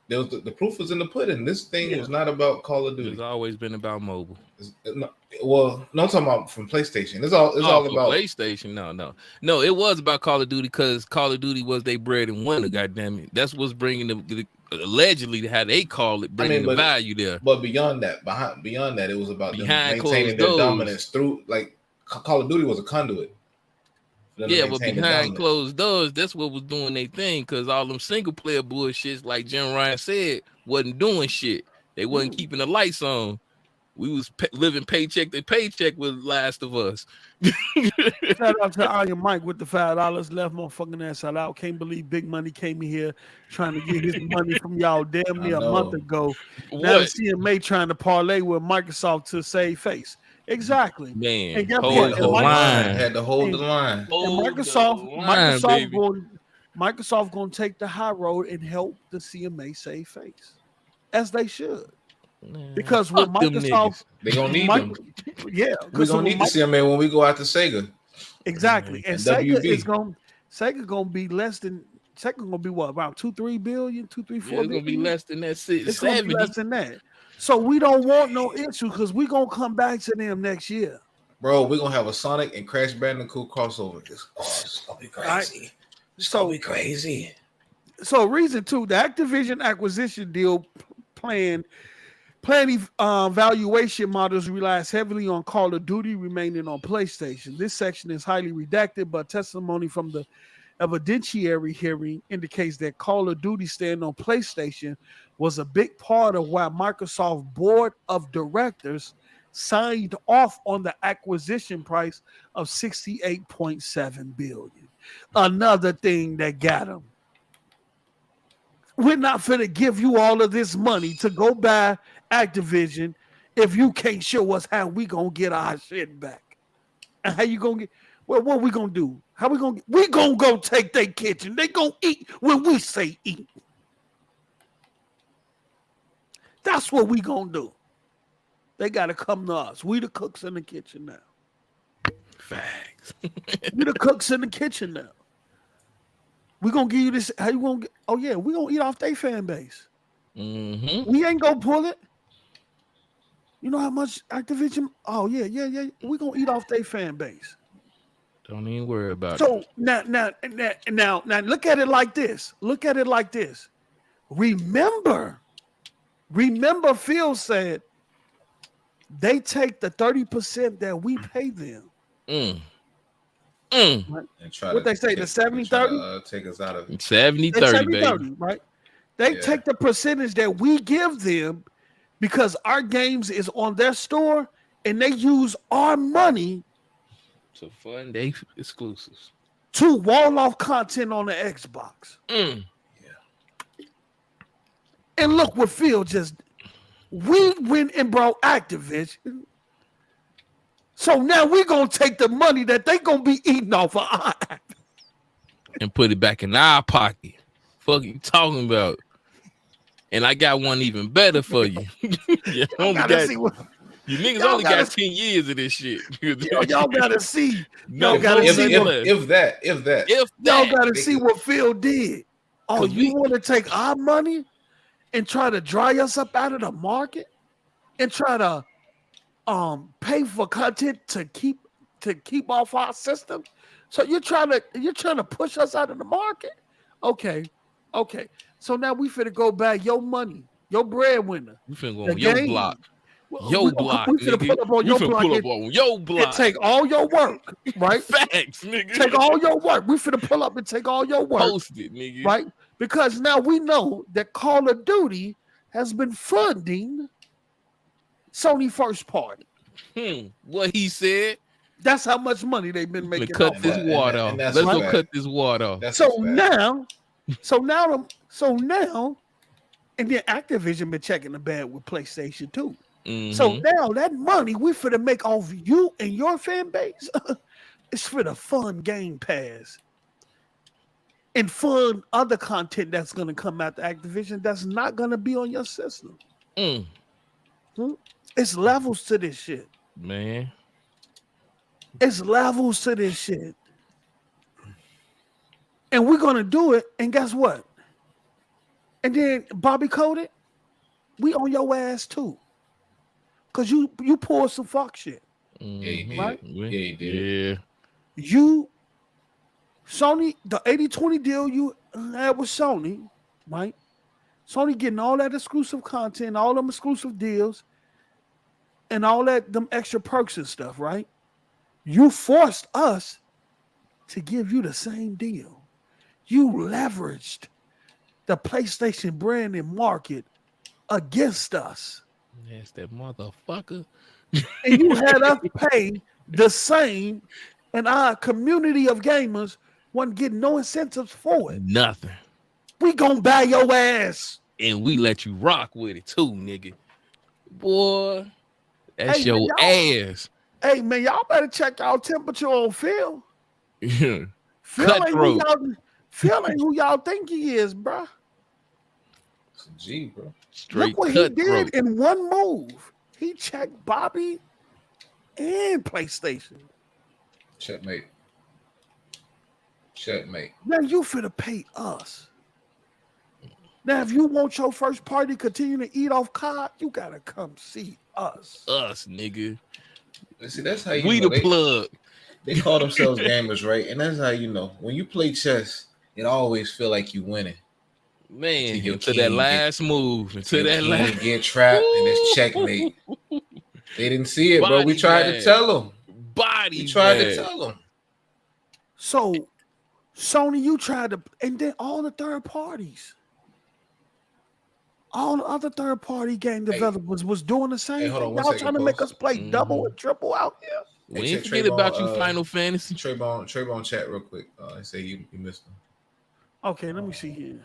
The proof was in the pudding. This thing was not about Call of Duty. It's always been about mobile. No, I'm talking about from PlayStation. It's all about PlayStation. No. It was about Call of Duty because Call of Duty was their bread and winter. Goddamn it, that's what's bringing the allegedly how they call it, bringing the value there. But beyond that, it was about them maintaining their dominance through, like, Call of Duty was a conduit. Yeah, but behind closed doors, that's what was doing their thing, because all them single player bullshits, like Jim Ryan said, wasn't doing shit. They wasn't keeping the lights on. We was living paycheck to paycheck with Last of Us. Shout out to Iron Mike with the $5 left, motherfucking ass out. Can't believe Big Money came in here trying to get his money from y'all damn near a month ago. Now the CMA trying to parlay with Microsoft to save face. Exactly. Man, and had to hold the line. And Microsoft Microsoft gonna take the high road and help the CMA save face, as they should. Because with Microsoft, they gonna need them. Yeah, we're gonna need the CMA when we go out to Sega. Exactly, and Sega gonna be less than. Sega gonna be what, about 2-3 billion, 2-4 billion. It's gonna be less than that. It's gonna be less than that. So we don't want no issue because we gonna come back to them next year. Bro, we're gonna have a Sonic and Crash Bandicoot crossover. It's gonna be crazy. It's gonna be crazy. So reason 2, the Activision acquisition deal plan valuation models relies heavily on Call of Duty remaining on PlayStation. This section is highly redacted, but testimony from the evidentiary hearing indicates that Call of Duty staying on PlayStation was a big part of why Microsoft board of directors signed off on the acquisition price of $68.7 billion. Another thing that got them. We're not finna give you all of this money to go buy Activision if you can't show us how we gonna get our shit back. And how you gonna get, well, what we gonna do? How we gonna go take their kitchen. They gonna eat when we say eat. That's what we gonna do. They gotta come to us. We the cooks in the kitchen now. Facts. We the cooks in the kitchen now. We gonna give you this. How you gonna get? Oh yeah, we gonna eat off their fan base. Mm-hmm. We ain't gonna pull it. You know how much Activision? Oh yeah. We gonna eat off their fan base. Don't even worry about it. So now, look at it like this. Remember, Phil said they take the 30% that we pay them. Mm. Right? And try what they say, the 70-30? Take us out of it. 70-30, baby. Right? They take the percentage that we give them because our games is on their store and they use our money to fund they exclusives. To wall off content on the Xbox. Yeah. And look what Phil just we went and brought Activision. So now we're gonna take the money that they gonna be eating off of our and put it back in our pocket. Fuck you talking about? And I got one even better for you. You niggas only got 10 years of this shit. Y'all gotta see. Y'all gotta see if that. Y'all gotta see what Phil did. Oh, you want to take our money and try to dry us up out of the market and try to pay for content to keep off our system? So you're trying to push us out of the market? Okay. So now we finna go back your money, your breadwinner. We finna go on your block. Your block. We finna pull up on your block. And take all your work, right? Facts, nigga. Take all your work. We finna pull up and take all your work. Post it, nigga. Right? Because now we know that Call of Duty has been funding Sony first party. What he said. That's how much money they've been making. Cut this water off. Let's go cut this water off. So now, and then Activision been checking the bag with PlayStation too. Mm-hmm. So now that money we finna make off you and your fan base, it's for the fun Game Pass and fun other content that's gonna come out to Activision that's not gonna be on your system. It's levels to this shit, man. It's levels to this shit. And we're gonna do it, and guess what? And then Bobby Coded, we on your ass too. Cause you pulled some fuck shit. Yeah, he did. Right? Yeah, he did. Yeah. Sony, the 80-20 deal you had with Sony, right? Sony getting all that exclusive content, all them exclusive deals, and all that them extra perks and stuff, right? You forced us to give you the same deal. You leveraged the PlayStation brand and market against us. That's that motherfucker. And you had us pay the same, and our community of gamers wasn't getting no incentives for it. Nothing. We gonna buy your ass. And we let you rock with it too, nigga. Boy, that's your ass. Hey, man, y'all better check y'all temperature on Phil. Yeah. Phil Phil ain't who y'all think he is, bro. It's a G, bro. Straight Look what he did in one move. He checked Bobby and PlayStation. Checkmate. Now you finna pay us. Now, if you want your first party to continue to eat off COD, you gotta come see us. Us, nigga. See, that's how you we know the plug. They call themselves gamers, right? And that's how you know. When you play chess, it always feel like you winning. Man, to that last move. To that last get trapped and it's checkmate. They didn't see it, bro. We tried to tell them. We tried to tell them. So, Sony, you tried to, and then all the third parties. All the other third-party game developers was doing the same thing. Y'all trying to make us play double and triple out here. We ain't forget about you, Final Fantasy. Trayvon chat real quick. I say you missed him. Okay, let me see here.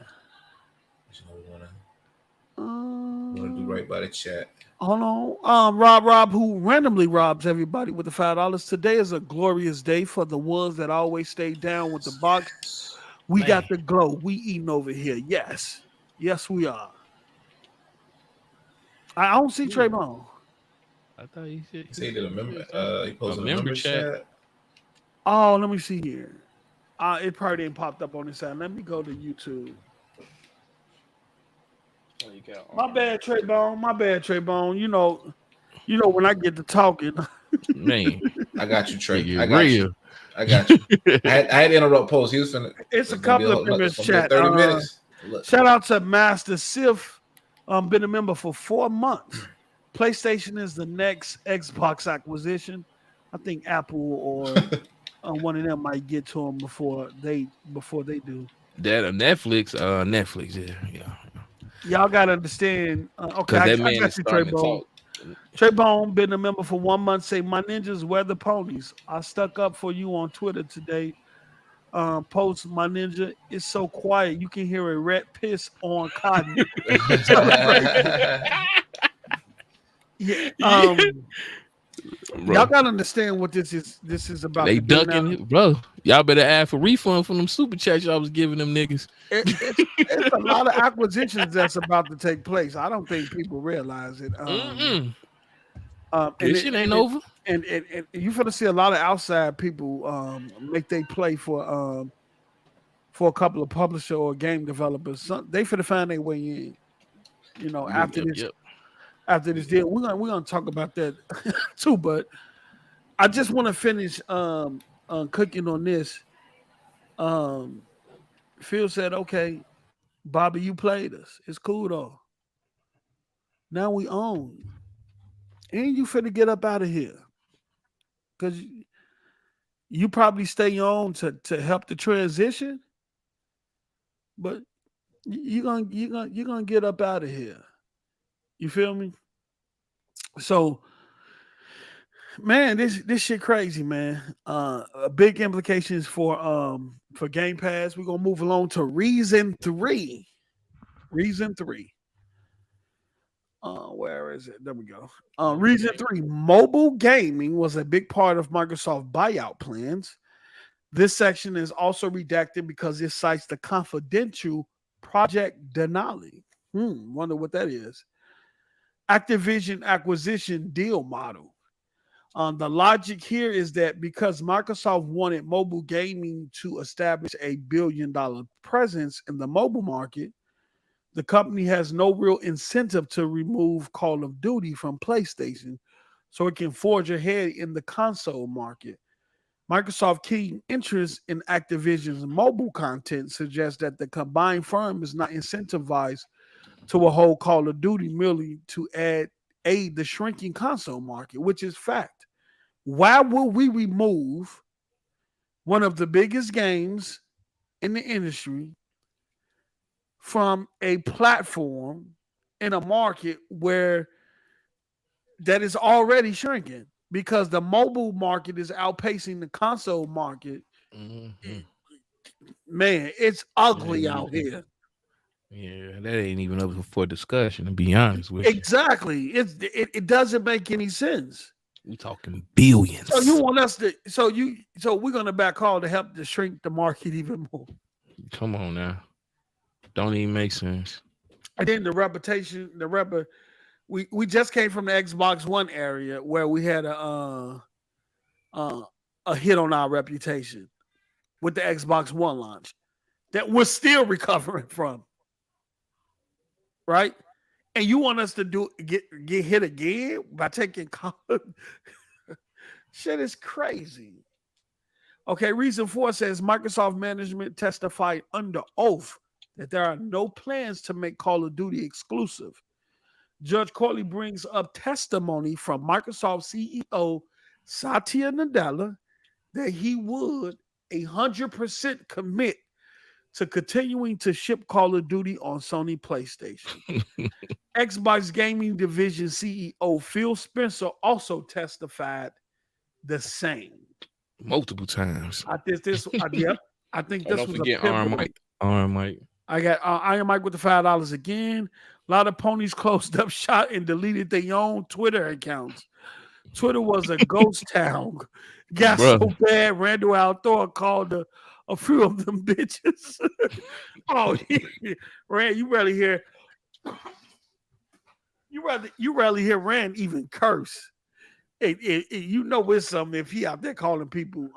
We want to do right by the chat. Hold on. Rob, who randomly robs everybody with the $5. Today is a glorious day for the ones that always stay down with the box. We got the glow. We eating over here. Yes, we are. I don't see Trayvon. I thought he said he did a member. He posted a member chat. Oh, let me see here. It probably didn't pop up on this side. Let me go to YouTube. My bad, Trayvon. You know when I get to talking. Man, I got you, Trey. I got you. I had to interrupt post. He was finna. It's a couple of members chat. 30 minutes. Shout out to Master Sif. Been a member for 4 months. PlayStation is the next Xbox acquisition. I think Apple or one of them might get to them before they do. That Netflix, yeah. Y'all gotta understand. Okay, I got you, Trayvon. Trayvon been a member for 1 month. Say my ninjas wear the ponies. I stuck up for you on Twitter today. Post my ninja. It's so quiet you can hear a rat piss on cotton. Y'all gotta understand what this is about. They ducking it, bro. Y'all better ask for refund from them super chats y'all was giving them niggas. It's a lot of acquisitions that's about to take place. I don't think people realize it. This shit ain't over. And you're gonna see a lot of outside people make they play for a couple of publisher or game developers. They finna find their way in. After this deal, we're gonna talk about that too. But I just want to finish cooking on this. Phil said, "Okay, Bobby, you played us. It's cool though. Now we own, and you finna get up out of here." Because you probably stay on to help the transition, but you're gonna get up out of here. You feel me? So, man, this shit crazy, man. Big implications for Game Pass. We're gonna move along to Reason 3. Reason 3. Where is it? There we go. Reason 3. Mobile gaming was a big part of Microsoft buyout plans. This section is also redacted because it cites the confidential Project Denali. Wonder what that is. Activision acquisition deal model. The logic here is that because Microsoft wanted mobile gaming to establish a billion-dollar presence in the mobile market, the company has no real incentive to remove Call of Duty from PlayStation so it can forge ahead in the console market. Microsoft's keen interest in Activision's mobile content suggests that the combined firm is not incentivized to a whole Call of Duty merely to aid the shrinking console market, which is fact. Why will we remove one of the biggest games in the industry from a platform in a market where that is already shrinking? Because the mobile market is outpacing the console market. Mm-hmm. Man, it's ugly out here. Yeah, that ain't even up for discussion, to be honest with you. Exactly. It doesn't make any sense. We're talking billions. So you want us to so we're gonna back call to help to shrink the market even more. Come on now. Don't even make sense. And then we just came from the Xbox One area where we had a hit on our reputation with the Xbox One launch that we're still recovering from. Right? And you want us to get hit again by taking shit is crazy. Okay, reason 4 says Microsoft management testified under oath that there are no plans to make Call of Duty exclusive. Judge Corley brings up testimony from Microsoft CEO Satya Nadella that he would 100% commit to continuing to ship Call of Duty on Sony PlayStation. Xbox Gaming Division CEO Phil Spencer also testified the same. Multiple times. I think this was a pivotal. Iron Mike. I got Iron Mike with the $5 again. A lot of ponies closed up shop and deleted their own Twitter accounts. Twitter was a ghost town. Got so bad, Randall Althor called a few of them bitches. Oh, Rand, you rarely hear Rand even curse. You know it's something if he out there calling people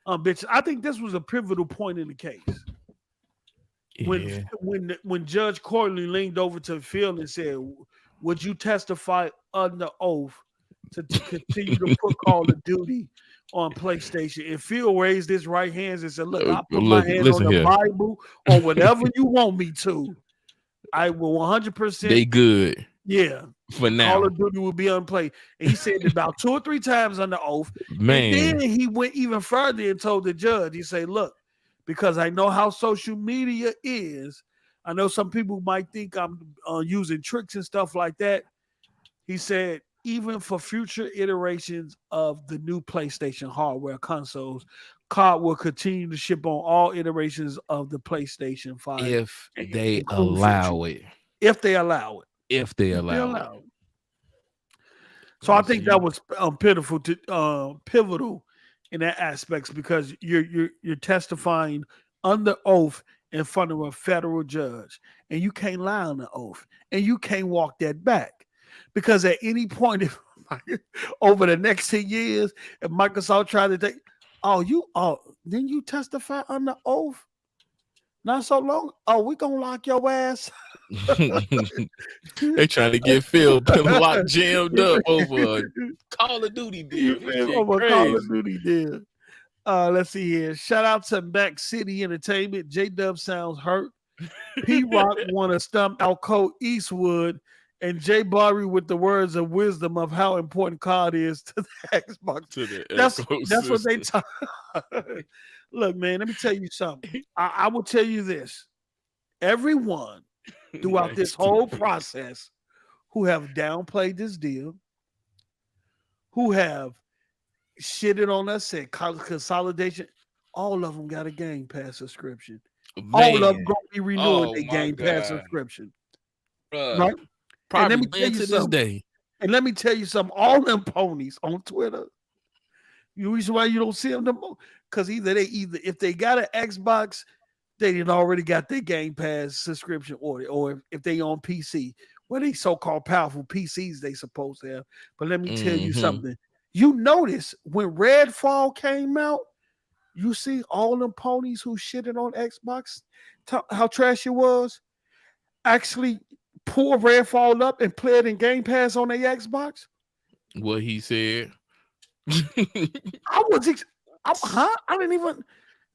bitches. I think this was a pivotal point in the case. When Judge Corley leaned over to Phil and said, "Would you testify under oath to continue to put Call of Duty on PlayStation?" And Phil raised his right hands and said, "Look, I'll put my hand on the Bible or whatever you want me to. I will 100%." They good. Yeah. For now. Call of Duty will be unplayed. And he said it about 2 or 3 times under oath. Man. And then he went even further and told the judge, he said, "Look, because I know how social media is, I know some people might think I'm using tricks and stuff like that." He said, even for future iterations of the new PlayStation hardware consoles, COD will continue to ship on all iterations of the PlayStation 5. If they allow it. If they allow it. If they allow it. So I think that was pivotal in that aspects because you're testifying under oath in front of a federal judge, and you can't lie on the oath, and you can't walk that back because at any point over the next 10 years, if Microsoft tried to take, then you testify under oath. Not so long. Oh, we gonna lock your ass. They trying to get Phil locked jammed up over Call of Duty deal. Over Call of Duty deal. Let's see here. Shout out to Mac City Entertainment. J-Dub sounds hurt. P-Rock want to stump Alco Eastwood, and Jay Barry with the words of wisdom of how important COD is to the Xbox. That's what they talk. Look, man, let me tell you something. I will tell you this. Everyone throughout this whole process who have downplayed this deal, who have shitted on us, said consolidation, all of them got a Game Pass subscription. Man. All of them going to be renewing a Game Pass subscription. Right? Probably and let me tell you this day. And let me tell you something. All them ponies on Twitter, the reason why you don't see them no more, because either if they got an Xbox, they didn't already got their Game Pass subscription order, or if they on PC, well, they so-called powerful PCs they supposed to have. But let me tell you something. You notice when Redfall came out, you see all them ponies who shitted on Xbox, how trash it was, actually pull Redfall up and play it in Game Pass on their Xbox. What he said. I didn't even.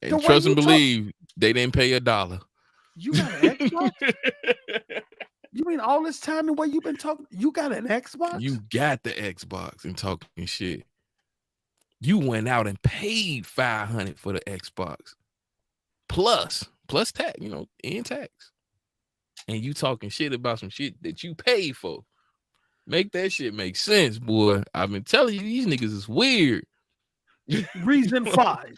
And trust and believe, they didn't pay $1. You got an Xbox? You mean all this time the way you've been talking? You got an Xbox? You got the Xbox and talking shit. You went out and paid $500 for the Xbox. Plus tax, in tax. And you talking shit about some shit that you paid for. Make that shit make sense, boy. I've been telling you, these niggas is weird. Reason 5.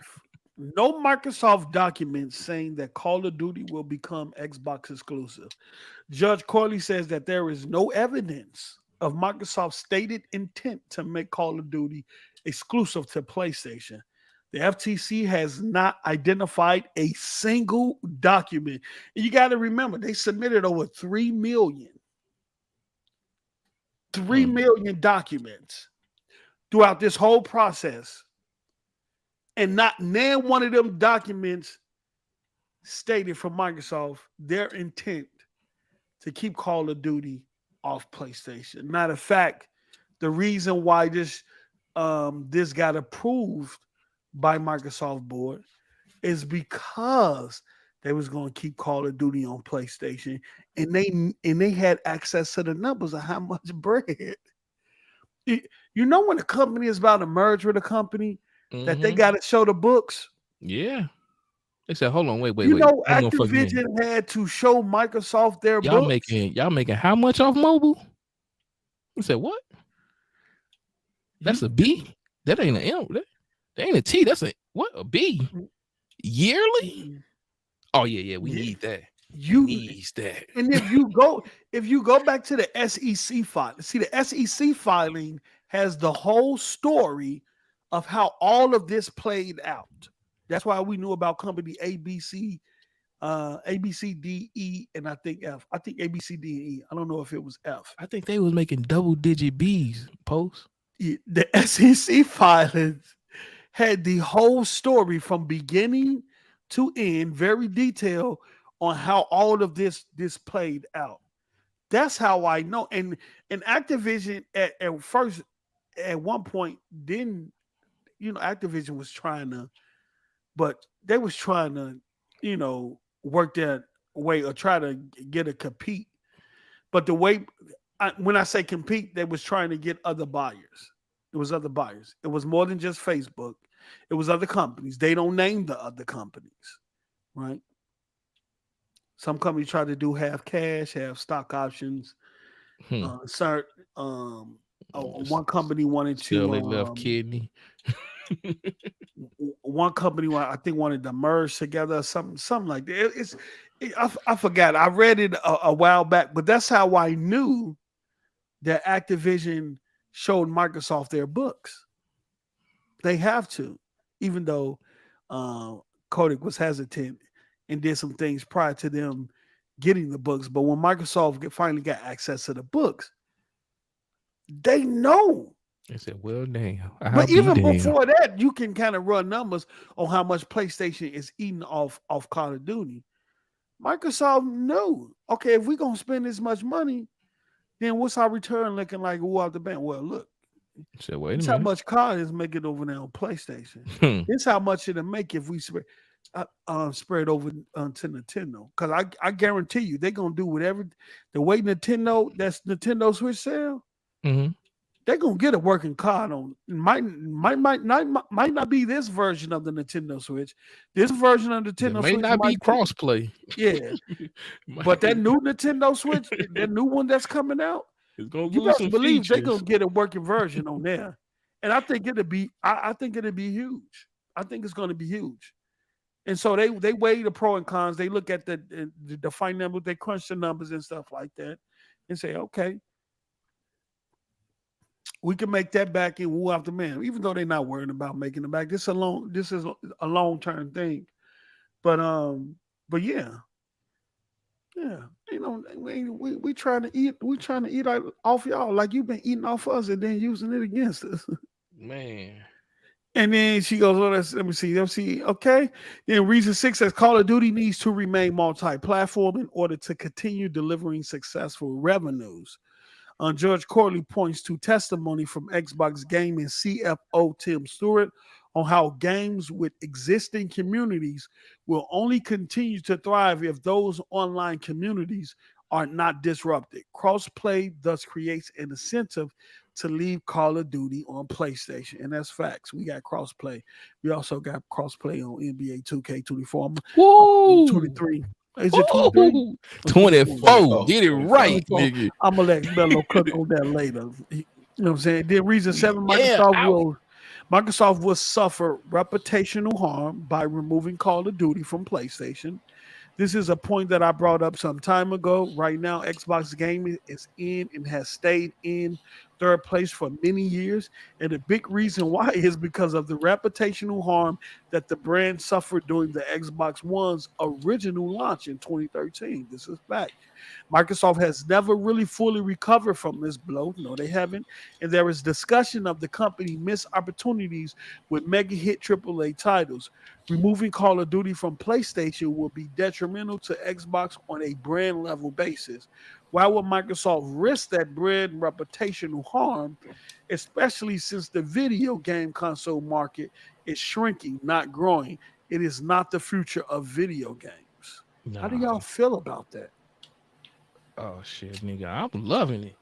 No Microsoft documents saying that Call of Duty will become Xbox exclusive. Judge Corley says that there is no evidence of Microsoft's stated intent to make Call of Duty exclusive to PlayStation. The FTC has not identified a single document. And you got to remember, they submitted over 3 million documents throughout this whole process. And not one of them documents stated from Microsoft their intent to keep Call of Duty off PlayStation. Matter of fact, the reason why this got approved by Microsoft board is because they was going to keep Call of Duty on PlayStation, and they had access to the numbers of how much bread. You know when a company is about to merge with a company that they got to show the books. Yeah. They said, hold on, wait. You know, Activision had to show Microsoft their books. Y'all making how much off mobile? I said, what? That's a B? That ain't an M. That ain't a T. That's a B? Yearly? Oh, yeah. We need that. You need that. And if you go back to the SEC file, see the SEC filing has the whole story of how all of this played out. That's why we knew about company ABC, D, E, and I think F. I think ABC, D, and E. I don't know if it was F. I think they was making double-digit B's post. The SEC filings had the whole story from beginning to end, very detailed on how all of this played out. That's how I know. And Activision at first, at one point, didn't, Activision was trying to, but they was trying to, work that way or try to get a compete. But the way, when I say compete, they was trying to get other buyers. It was other buyers. It was more than just Facebook. It was other companies. They don't name the other companies, right? Some companies try to do half cash, half stock options. One company wanted to sell their left kidney. One company I think wanted to merge together, something like that. I forgot. I read it a while back, but that's how I knew that Activision showed Microsoft their books. They have to, even though Kodak was hesitant and did some things prior to them getting the books. But when Microsoft finally got access to the books, they know. They said, well, damn. But even before that, you can kind of run numbers on how much PlayStation is eating off Call of Duty. Microsoft knew, okay, if we're going to spend this much money, then what's our return looking like off the bank? Well, look, so wait a minute. How much COD is making over there on PlayStation. This how much it'll make if we spread over to Nintendo. Because I guarantee you, they're going to do whatever. The way Nintendo Switch sell, they're going to get a working COD on. Might not be this version of the Nintendo Switch. This version of the Nintendo Switch might not be crossplay. Yeah. But that new Nintendo Switch, that new one that's coming out, you best believe they're going to get a working version on there. And I think it'll be huge. I think it's going to be huge. And so they weigh the pro and cons. They look at the fine numbers, they crunch the numbers and stuff like that and say, okay, we can make that back and woo out the man, even though they're not worried about making it back. This is a long-term thing. But yeah. We trying to eat off y'all like you've been eating off us and then using it against us. Man. And then she goes, let me see. Okay. Then reason 6 says Call of Duty needs to remain multi-platform in order to continue delivering successful revenues. George Corley points to testimony from Xbox Gaming CFO Tim Stewart on how games with existing communities will only continue to thrive if those online communities are not disrupted. Crossplay thus creates an incentive to leave Call of Duty on PlayStation. And that's facts. We got crossplay. We also got crossplay on NBA 2K24. Woo! 23. Is it 23? 24. Get it right, nigga. I'm going to let Bello cook on that later. You know what I'm saying? Then reason 7, Microsoft will suffer reputational harm by removing Call of Duty from PlayStation. This is a point that I brought up some time ago. Right now, Xbox Gaming is in and has stayed in third place for many years. And the big reason why is because of the reputational harm that the brand suffered during the Xbox One's original launch in 2013. This is fact. Microsoft has never really fully recovered from this blow. No, they haven't. And there is discussion of the company missed opportunities with mega hit AAA titles. Removing Call of Duty from PlayStation will be detrimental to Xbox on a brand level basis. Why would Microsoft risk that brand reputational harm, especially since the video game console market is shrinking, not growing? It is not the future of video games. How do y'all feel about that? Oh shit, nigga, I'm loving it.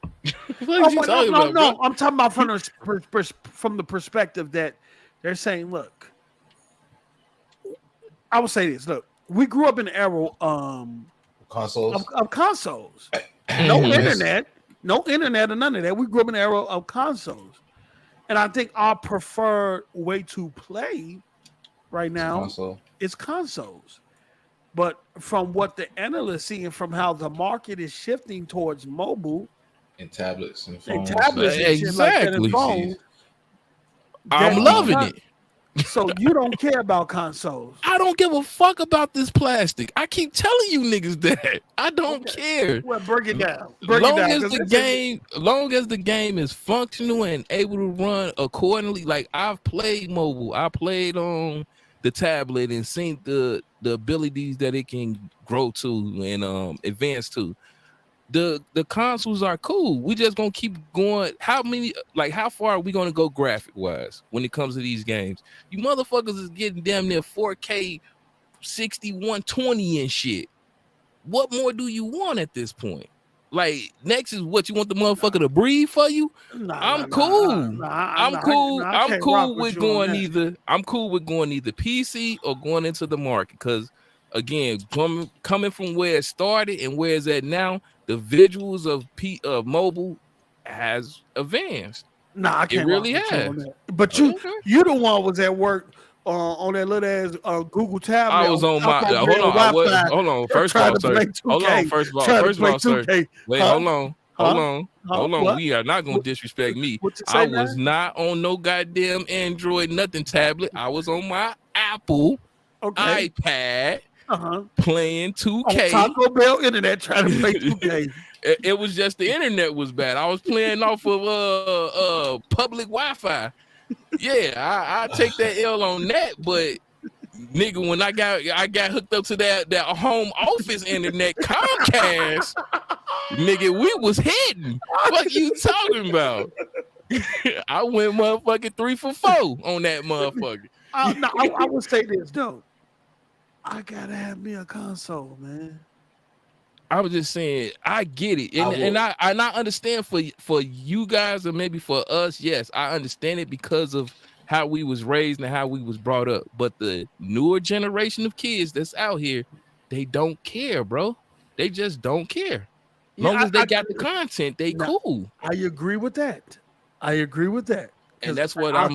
What you talking about, no. bro? I'm talking about from the perspective that they're saying, look, I would say this. Look, we grew up in the era Consoles. of consoles. No internet, or none of that. We grew up in the era of consoles, and I think our preferred way to play right now is consoles. But from what the analysts see and from how the market is shifting towards mobile and tablets and phones, exactly. I'm loving it. So you don't care about consoles? I don't give a fuck about this plastic. I keep telling you niggas that. I don't care. Well, break it down. Long as the game is functional and able to run accordingly. Like I've played mobile. I played on the tablet and seen the abilities that it can grow to and advance to. The consoles are cool. We just gonna keep going. How far are we gonna go graphic wise when it comes to these games? You motherfuckers is getting damn near 4K 60 120 and shit. What more do you want at this point? Like next is what you want the motherfucker to breathe for you? I'm cool. I'm cool with going either PC or going into the market because again, coming from where it started and where it's at now, the visuals of mobile has advanced. Nah, I can't. It really has. But you the one was at work on that little ass Google tablet. I was on my hold on. First of all, sir. Wait, hold on. We are not gonna disrespect me. I was not on no goddamn Android nothing tablet. I was on my Apple iPad playing 2K. On Taco Bell internet trying to play 2K. It was just the internet was bad. I was playing off of public Wi-Fi. Yeah, I take that L on that, but nigga, when I got hooked up to that home office internet Comcast, nigga, we was hitting. What you talking about? I went motherfucking 3 for 4 on that motherfucker. I would say this though. I gotta have me a console, man. I was just saying, I get it, and I understand for you guys or maybe for us. Yes, I understand it because of how we was raised and how we was brought up. But the newer generation of kids that's out here, they don't care, bro. They just don't care. Long as they got the content, they cool. I agree with that. And that's what I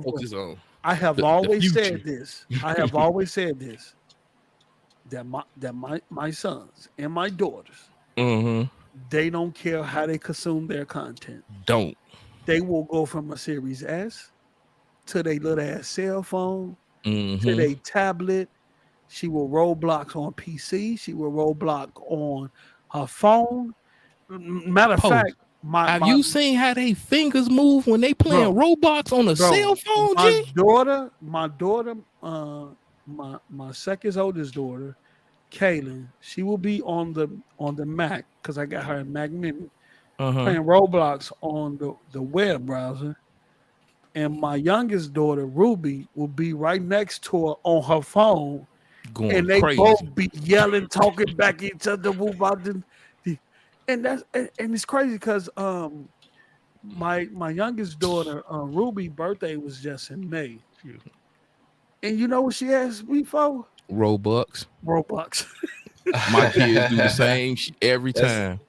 focus on. I have always said this. That my sons and my daughters, they don't care how they consume their content. They will go from a Series S to their little ass cell phone to their tablet. She will Roblox on PC. She will Roblox on her phone. Matter of fact, have you seen how they fingers move when they playing Roblox on a cell phone? My daughter, my second oldest daughter, Kaylin, she will be on the Mac because I got her a Mac Mini playing Roblox on the web browser, and my youngest daughter Ruby will be right next to her on her phone, and they both be yelling, talking back at each other about them. And it's crazy because my youngest daughter Ruby's birthday was just in May, and you know what she asked me for? Robux. My kids do the same every time.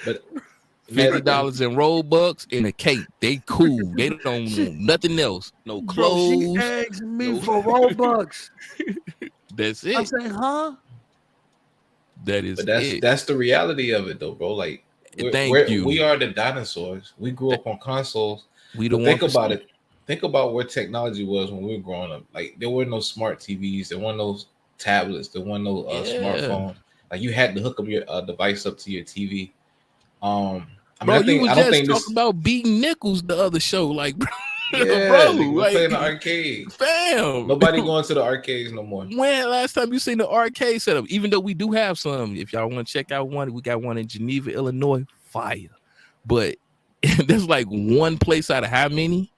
But $50 in Robux and a cake. They cool. They don't want nothing else. No clothes. She asked me for Robux. That's it. I say, huh? That is But that's the reality of it, though, bro. Like we are the dinosaurs. We grew up on consoles. We but don't think about it. Think about where technology was when we were growing up. Like there were no smart TVs, there weren't no tablets, there weren't no smartphones. Like you had to hook up your device up to your TV. Bro, you was just talking about beating nickels the other show, like, bro. Yeah, bro, we like, play in the arcade. Fam, nobody going to the arcades no more. When last time you seen the arcade setup? Even though we do have some, if y'all want to check out one, we got one in Geneva, Illinois. Fire, but there's like one place out of how many?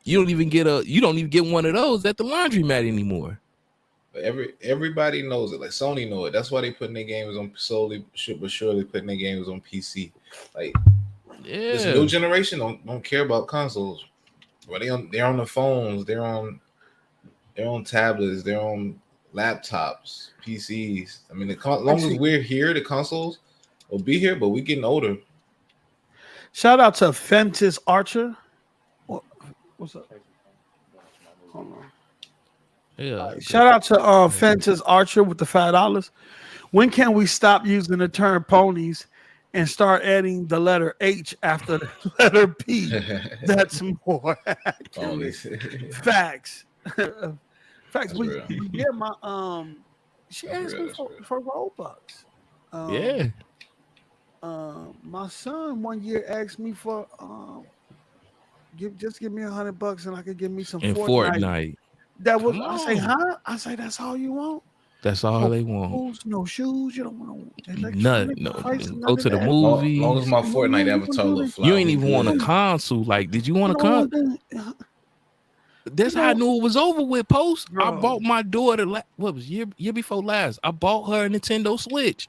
You don't even get one of those at the laundromat anymore. But everybody knows it. Like Sony know it. That's why they putting their games on surely putting their games on PC. Like this new generation don't care about consoles. Well, they're on the phones, they're on tablets, they're on laptops, PCs. I mean, as long as we're here, the consoles will be here, but we're getting older. Shout out to Fentis Archer. What's up? Hold on. Yeah. Shout out to Fentis Archer with the $5. When can we stop using the term ponies and start adding the letter H after the letter P? That's more accurate. Facts. Facts. Yeah, my she asked me for Robux. Yeah. My son 1 year asked me for give me $100 and I could give me some Fortnite. That was I say, huh? I say that's all you want. That's all they want. No shoes. You don't want nothing. No. Go to the movies. As long as my Fortnite avatar look fly. You ain't even want a console. Like, did you want a console? That's how I knew it was over with. Post. Bro. I bought my daughter. What was year before last? I bought her a Nintendo Switch.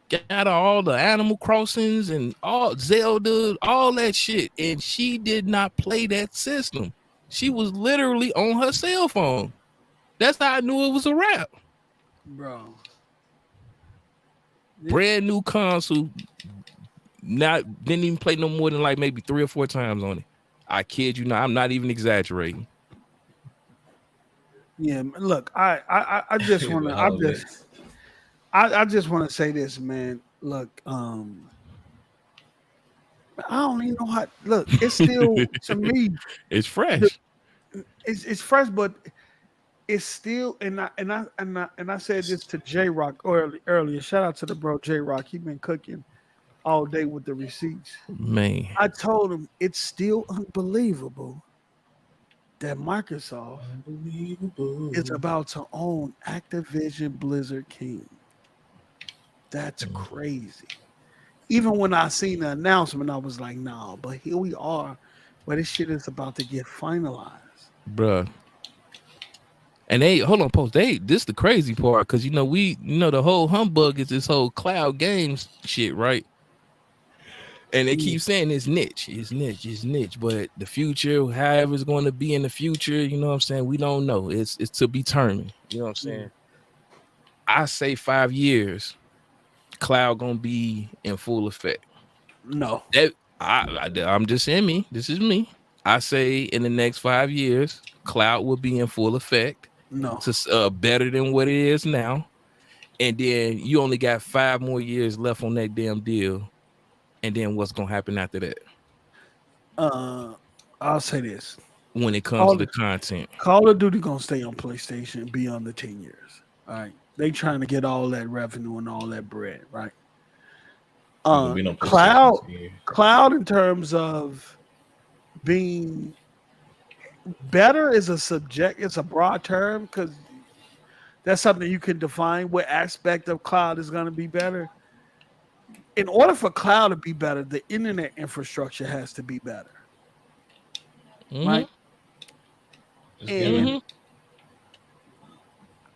Got her all the Animal Crossings and all Zelda, all that shit, and she did not play that system. She was literally on her cell phone. That's how I knew it was a wrap. Bro. Brand new console. Didn't even play no more than like maybe 3 or 4 times on it. I kid you not. I'm not even exaggerating. Yeah, look, I just want to I just want to say this, man. Look, I don't even know how. Look, it's still to me. It's fresh. It's fresh, but it's still. And I said this to J Rock earlier. Shout out to the bro J Rock. He been cooking all day with the receipts. Man, I told him it's still unbelievable that Microsoft is about to own Activision Blizzard King. That's crazy. Even when I seen the announcement, I was like, nah, but here we are, where this shit is about to get finalized. Bruh. And hold on, Post. This is the crazy part, because the whole humbug is this whole cloud games shit, right? And they keep saying it's niche, but the future, however it's going to be in the future, you know what I'm saying? We don't know. It's to be determined. You know what I'm saying? I say 5 years. Cloud gonna be in full effect. No, I'm just saying me. This is me. I say in the next 5 years, cloud will be in full effect. No, to better than what it is now, and then you only got 5 more years left on that damn deal, and then what's gonna happen after that? I'll say this: when it comes to the content, Call of Duty gonna stay on PlayStation beyond the 10 years. All right. They trying to get all that revenue and all that bread, right? Cloud in terms of being better is a subject. It's a broad term because that's something you can define. What aspect of cloud is going to be better? In order for cloud to be better, the internet infrastructure has to be better, right? And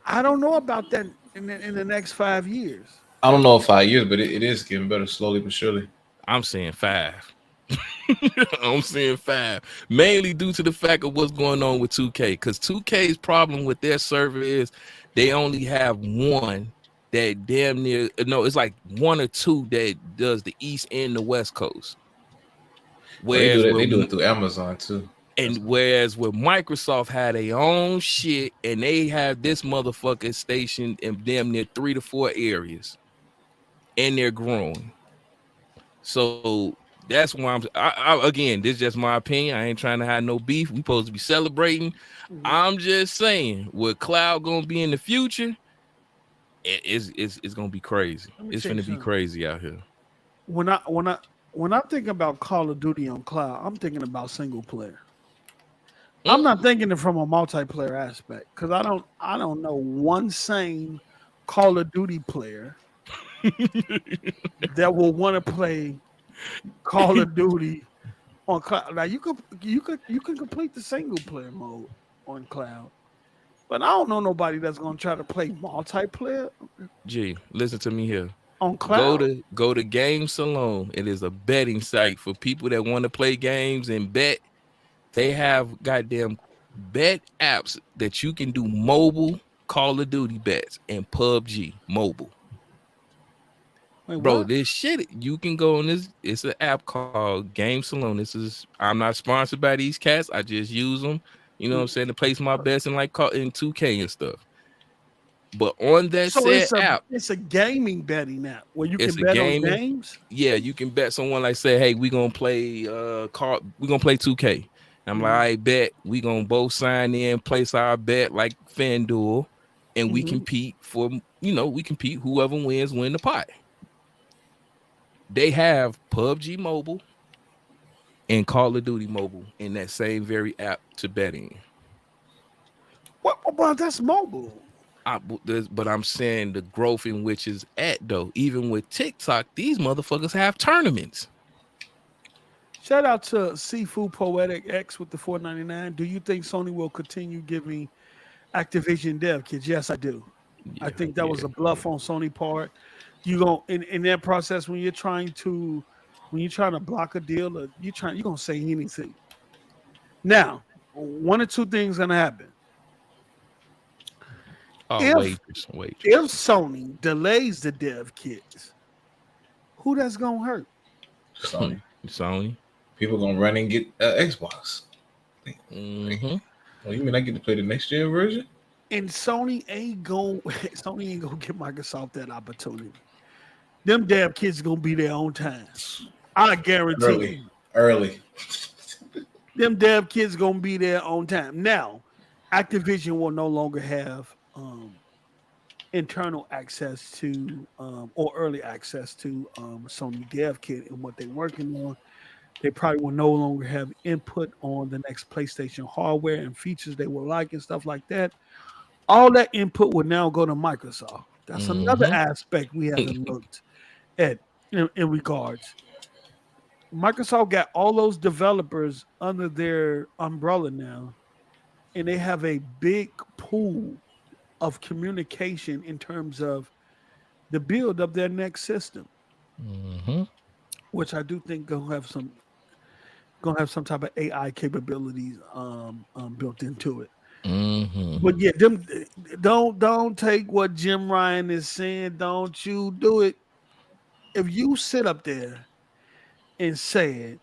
I don't know about that in the next 5 years. I don't know if 5 years, but it is getting better slowly but surely. I'm saying 5. I'm saying 5. Mainly due to the fact of what's going on with 2K. Because 2K's problem with their server is they only have one that damn near, no, it's like 1 or 2 that does the East and the West Coast. Whereas they do it through Amazon too. And whereas with Microsoft had their own shit and they have this motherfucker stationed in damn near 3 to 4 areas. and they're growing. So that's why I again, this is just my opinion. I ain't trying to have no beef. We supposed to be celebrating. I'm just saying, what cloud gonna be in the future, it's gonna be crazy. It's gonna be crazy out here. When I think about Call of Duty on cloud, I'm thinking about single player. I'm not thinking it from a multiplayer aspect because I don't know one sane Call of Duty player that will want to play Call of Duty on cloud. Now you can complete the single player mode on cloud, but I don't know nobody that's gonna try to play multiplayer. Gee, listen to me here. On cloud, go to Game Salon. It is a betting site for people that want to play games and bet. They have goddamn bet apps that you can do mobile Call of Duty bets and PUBG mobile. wait, Bro, what? this shit, you can go on this. It's an app called Game Salon. I'm not sponsored by these cats. I just use them, you know what I'm saying, to place my bets in like in 2K and stuff. But on that app, it's a gaming betting app where you can bet on games. Yeah, you can bet someone like say, hey, we're gonna play we're gonna play 2K. And I'm like, I bet we gonna both sign in, place our bet like FanDuel, and we compete for we compete, whoever wins win the pot. They have PUBG Mobile and Call of Duty Mobile in that same very app to bet in. Well, that's mobile. But I'm saying the growth in which is at though. Even with TikTok, these motherfuckers have tournaments. Shout out to Seafood Poetic X with the $4.99. Do you think Sony will continue giving Activision dev kits? Yes, I do. Yeah, I think that was a bluff on Sony part. You go in that process when you're trying to block a deal, or you're gonna say anything. Now, one or two things gonna happen. If Sony delays the dev kits, who that's gonna hurt? Sony. People gonna run and get Xbox. Well, you mean I get to play the next gen version? And Sony ain't gonna give Microsoft that opportunity. Them dev kits gonna be there on time. I guarantee. Early. Them dev kits gonna be there on time. Now, Activision will no longer have internal access to or early access to Sony dev kit and what they're working on. They probably will no longer have input on the next PlayStation hardware and features they will like and stuff like that. All that input will now go to Microsoft. That's another aspect we haven't looked at in regards. Microsoft got all those developers under their umbrella now, and they have a big pool of communication in terms of the build of their next system, which I do think gonna have some type of AI capabilities built into it. But yeah, them don't take what Jim Ryan is saying. Don't you do it. If you sit up there and say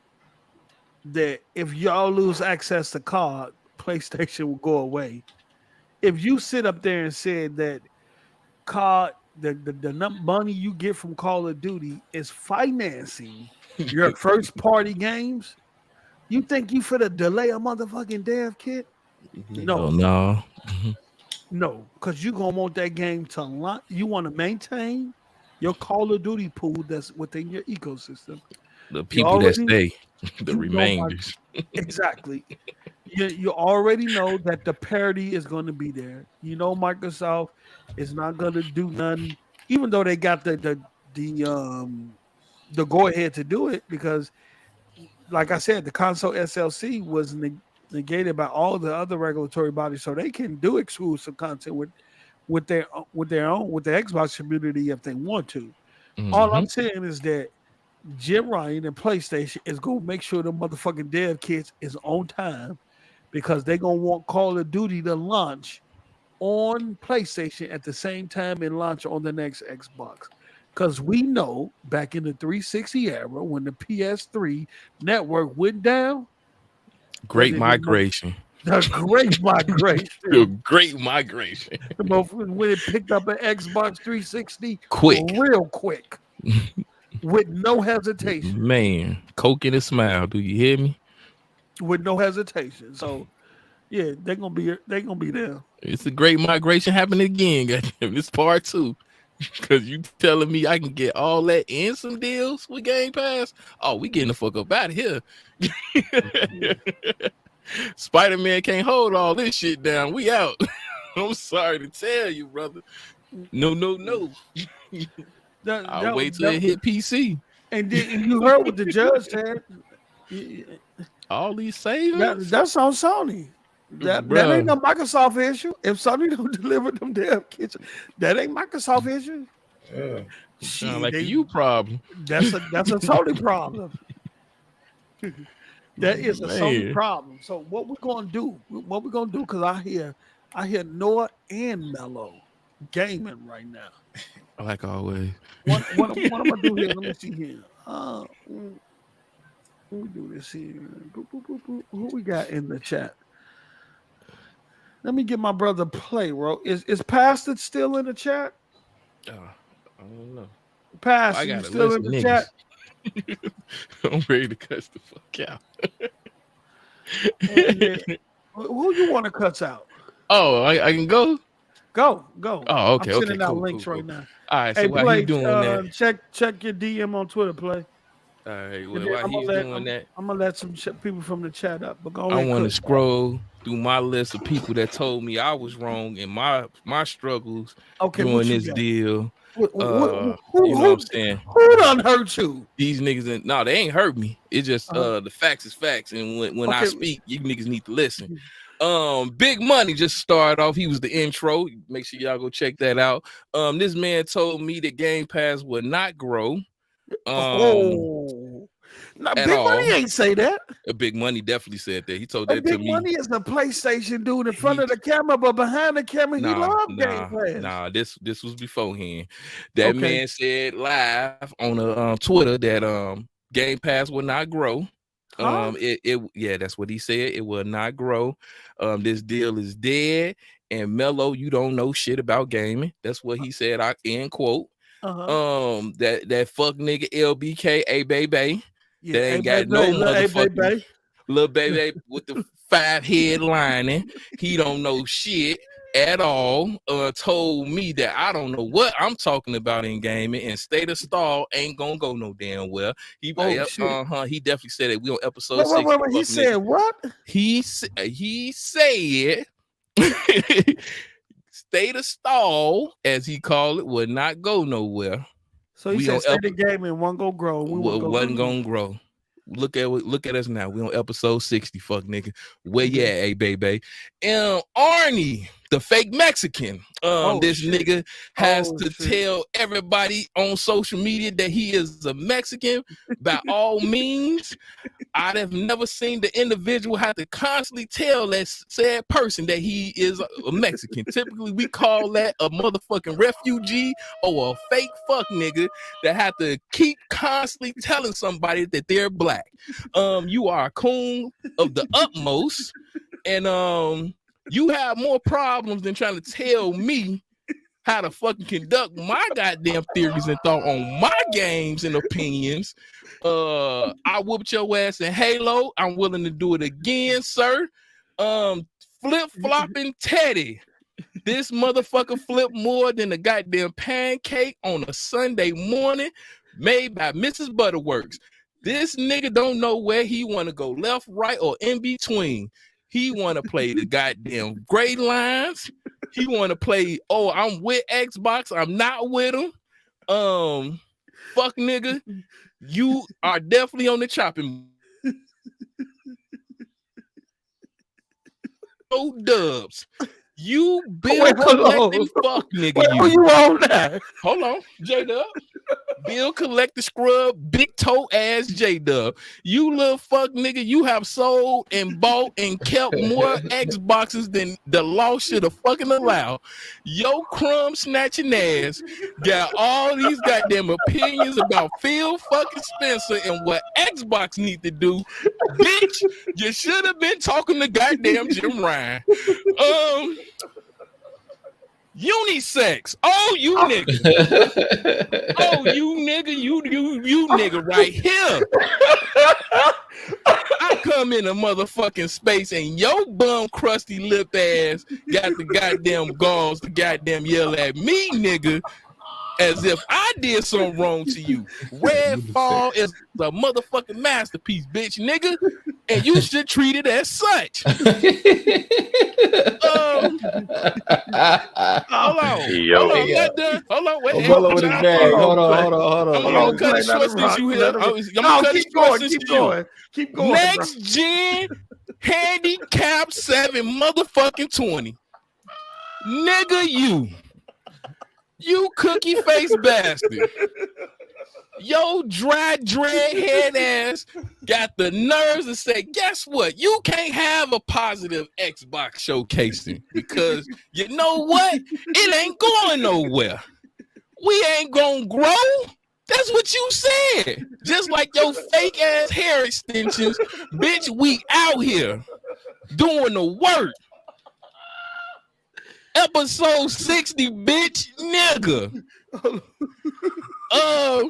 that if y'all lose access to card, PlayStation will go away. If you sit up there and said that card, the money you get from Call of Duty is financing your first party games, you think you finna delay a motherfucking dev kit? No, because you gonna want that game to launch. You want to maintain your Call of Duty pool that's within your ecosystem. The people that stay, the remainders. Exactly. You already know that the parity is going to be there. You know Microsoft is not going to do nothing, even though they got the go ahead to do it, because, like I said, the console SLC was negated by all the other regulatory bodies, so they can do exclusive content with their Xbox community if they want to. All I'm saying is that Jim Ryan and PlayStation is going to make sure the motherfucking dev kits is on time, because they're going to want Call of Duty to launch on PlayStation at the same time and launch on the next Xbox. Because we know back in the 360 era, when the PS3 network went down, Great migration. The great migration. The great migration. When it picked up an Xbox 360 quick. Real quick. with no hesitation. Man, Coke and a smile. Do you hear me? With no hesitation. So yeah, they're gonna be there. It's a great migration happening again. Goddamn, this part 2. Because you telling me I can get all that and some deals with Game Pass? Oh, we getting the fuck up out of here. Spider-Man can't hold all this shit down. We out. I'm sorry to tell you, brother. No. I'll wait till it hit PC. And you heard what the judge said. All these savings? That's on Sony. That ain't no Microsoft issue. If Sony don't deliver them damn kitchen, that ain't Microsoft issue. Yeah. Sound like a you problem. That's a Sony problem. That is a Sony problem. So what we're gonna do? Because I hear Noah and Mello gaming right now. Like always. What am I gonna do here? Let me see here. Let me do this here. Who we got in the chat? Let me get my brother play, bro. Is Pastor still in the chat? I don't know. Pastor, you still in the chat? I'm ready to cuss the fuck out. Who you want to cuss out? Oh, I can go? Go. Oh, okay. I'm sending out links right now. All right, so hey, while Play, you doing that, check your DM on Twitter, Play. All right, well, while he's doing that, I'm gonna let some people from the chat up. But go I want to scroll through my list of people that told me I was wrong in my struggles doing this deal. You know what I'm saying? Who done hurt you? These niggas, no, they ain't hurt me. It's just the facts is facts, and when I speak, you niggas need to listen. Big Money just started off. He was the intro. Make sure y'all go check that out. This man told me that Game Pass would not grow. Now, Big Money ain't say that. Big Money definitely said that. He told that to me. Big Money is a PlayStation dude in front of the camera, but behind the camera, he loved Game Pass. Nah, this was beforehand. That man said live on Twitter that Game Pass will not grow. That's what he said. It will not grow. This deal is dead. And Mello, you don't know shit about gaming. That's what he said. I end quote. That fuck nigga LBK, a baby. Yeah, that ain't got no motherfucking little baby with the 5 head lining. He don't know shit at all. Told me that I don't know what I'm talking about in gaming, and State of Stall ain't gonna go no damn well. He definitely said it. We on episode 6. He said what? He said State of Stall, as he called it, would not go nowhere. So he said State of Gaming won't go grow. Wasn't gonna grow. Look at us now. We on episode 60, fuck nigga. Where you at, hey baby? Arnie, the fake Mexican. This nigga has to tell everybody on social media that he is a Mexican by all means. I have never seen the individual have to constantly tell that said person that he is a Mexican. Typically, we call that a motherfucking refugee or a fake fuck nigga that have to keep constantly telling somebody that they're black. You are a coon of the utmost, and you have more problems than trying to tell me how to fucking conduct my goddamn theories and thought on my games and opinions. I whooped your ass in Halo. I'm willing to do it again, sir. Flip-flopping Teddy. This motherfucker flipped more than a goddamn pancake on a Sunday morning made by Mrs. Butterworks. This nigga don't know where he want to go, left, right, or in between. He want to play the goddamn gray lines. He want to play, I'm with Xbox. I'm not with him. Fuck nigga. You are definitely on the chopping. No dubs. You bill collecting fuck nigga. Who you on that? Hold on, J-Dub. Bill collector scrub, big toe ass J-Dub. You little fuck nigga, you have sold and bought and kept more Xboxes than the law should have fucking allowed. Yo crumb snatching ass got all these goddamn opinions about Phil fucking Spencer and what Xbox need to do. Bitch, you should have been talking to goddamn Jim Ryan. Unisex. Oh, you nigga. Oh, you nigga. You nigga right here. I come in a motherfucking space and your bum crusty lip ass got the goddamn galls to goddamn yell at me, nigga, as if I did something wrong to you. Redfall is a motherfucking masterpiece, bitch, nigga, and you should treat it as such. Hold on. Yo. Hold on. Wait. Hold on with his bag. Hold on. I'm gonna cut it short since you here. Keep going. Next gen handicap 7 motherfucking 20. Nigga, you cookie face bastard. Yo, dry dread head ass got the nerves to say, guess what? You can't have a positive Xbox showcasing because you know what? It ain't going nowhere. We ain't gonna grow. That's what you said. Just like your fake ass hair extensions, bitch. We out here doing the work. Episode 60, bitch, nigga. I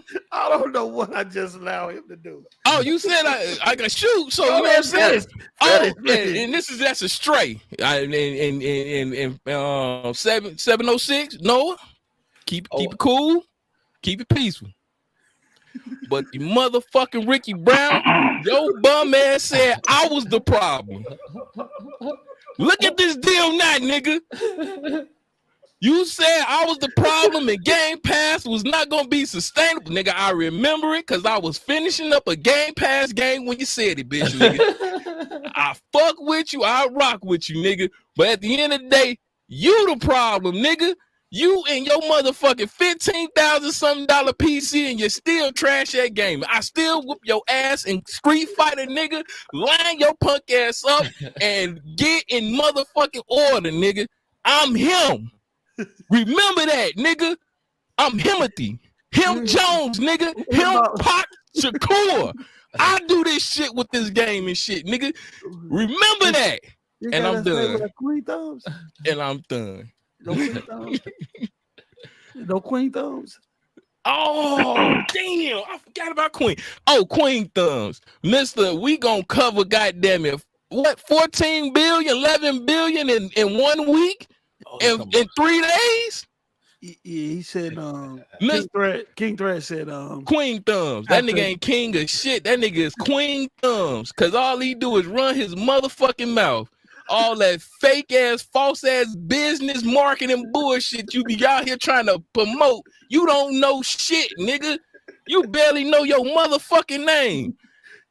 don't know what I just allowed him to do. Oh, you said I can shoot, so you know what I'm saying? And that's a stray. And 706, Noah, keep it cool, keep it peaceful. But the motherfucking Ricky Brown, your bum ass said I was the problem. Look at this deal now, nigga. You said I was the problem and Game Pass was not going to be sustainable. Nigga, I remember it because I was finishing up a Game Pass game when you said it, bitch, nigga. I fuck with you. I rock with you, nigga. But at the end of the day, you the problem, nigga. You and your motherfucking $15,000 something PC and you still trash that game. I still whoop your ass in Street Fighter, nigga. Line your punk ass up and get in motherfucking order, nigga. I'm him. Remember that, nigga. I'm Himothy. Him Jones, nigga. Him Pop Shakur. I do this shit with this game and shit, nigga. Remember that. And I'm done. And I'm done. No Queen Thumbs. No Queen Thumbs. Oh, damn. I forgot about Queen. Oh, Queen Thumbs. Mister, we gonna cover, goddamn it, what, 14 billion, 11 billion in 1 week? In 3 days? He said King Thread said Queen Thumbs. That nigga ain't king of shit. That nigga is Queen Thumbs. Cause all he do is run his motherfucking mouth. All that fake ass, false ass business marketing bullshit you be out here trying to promote. You don't know shit, nigga. You barely know your motherfucking name.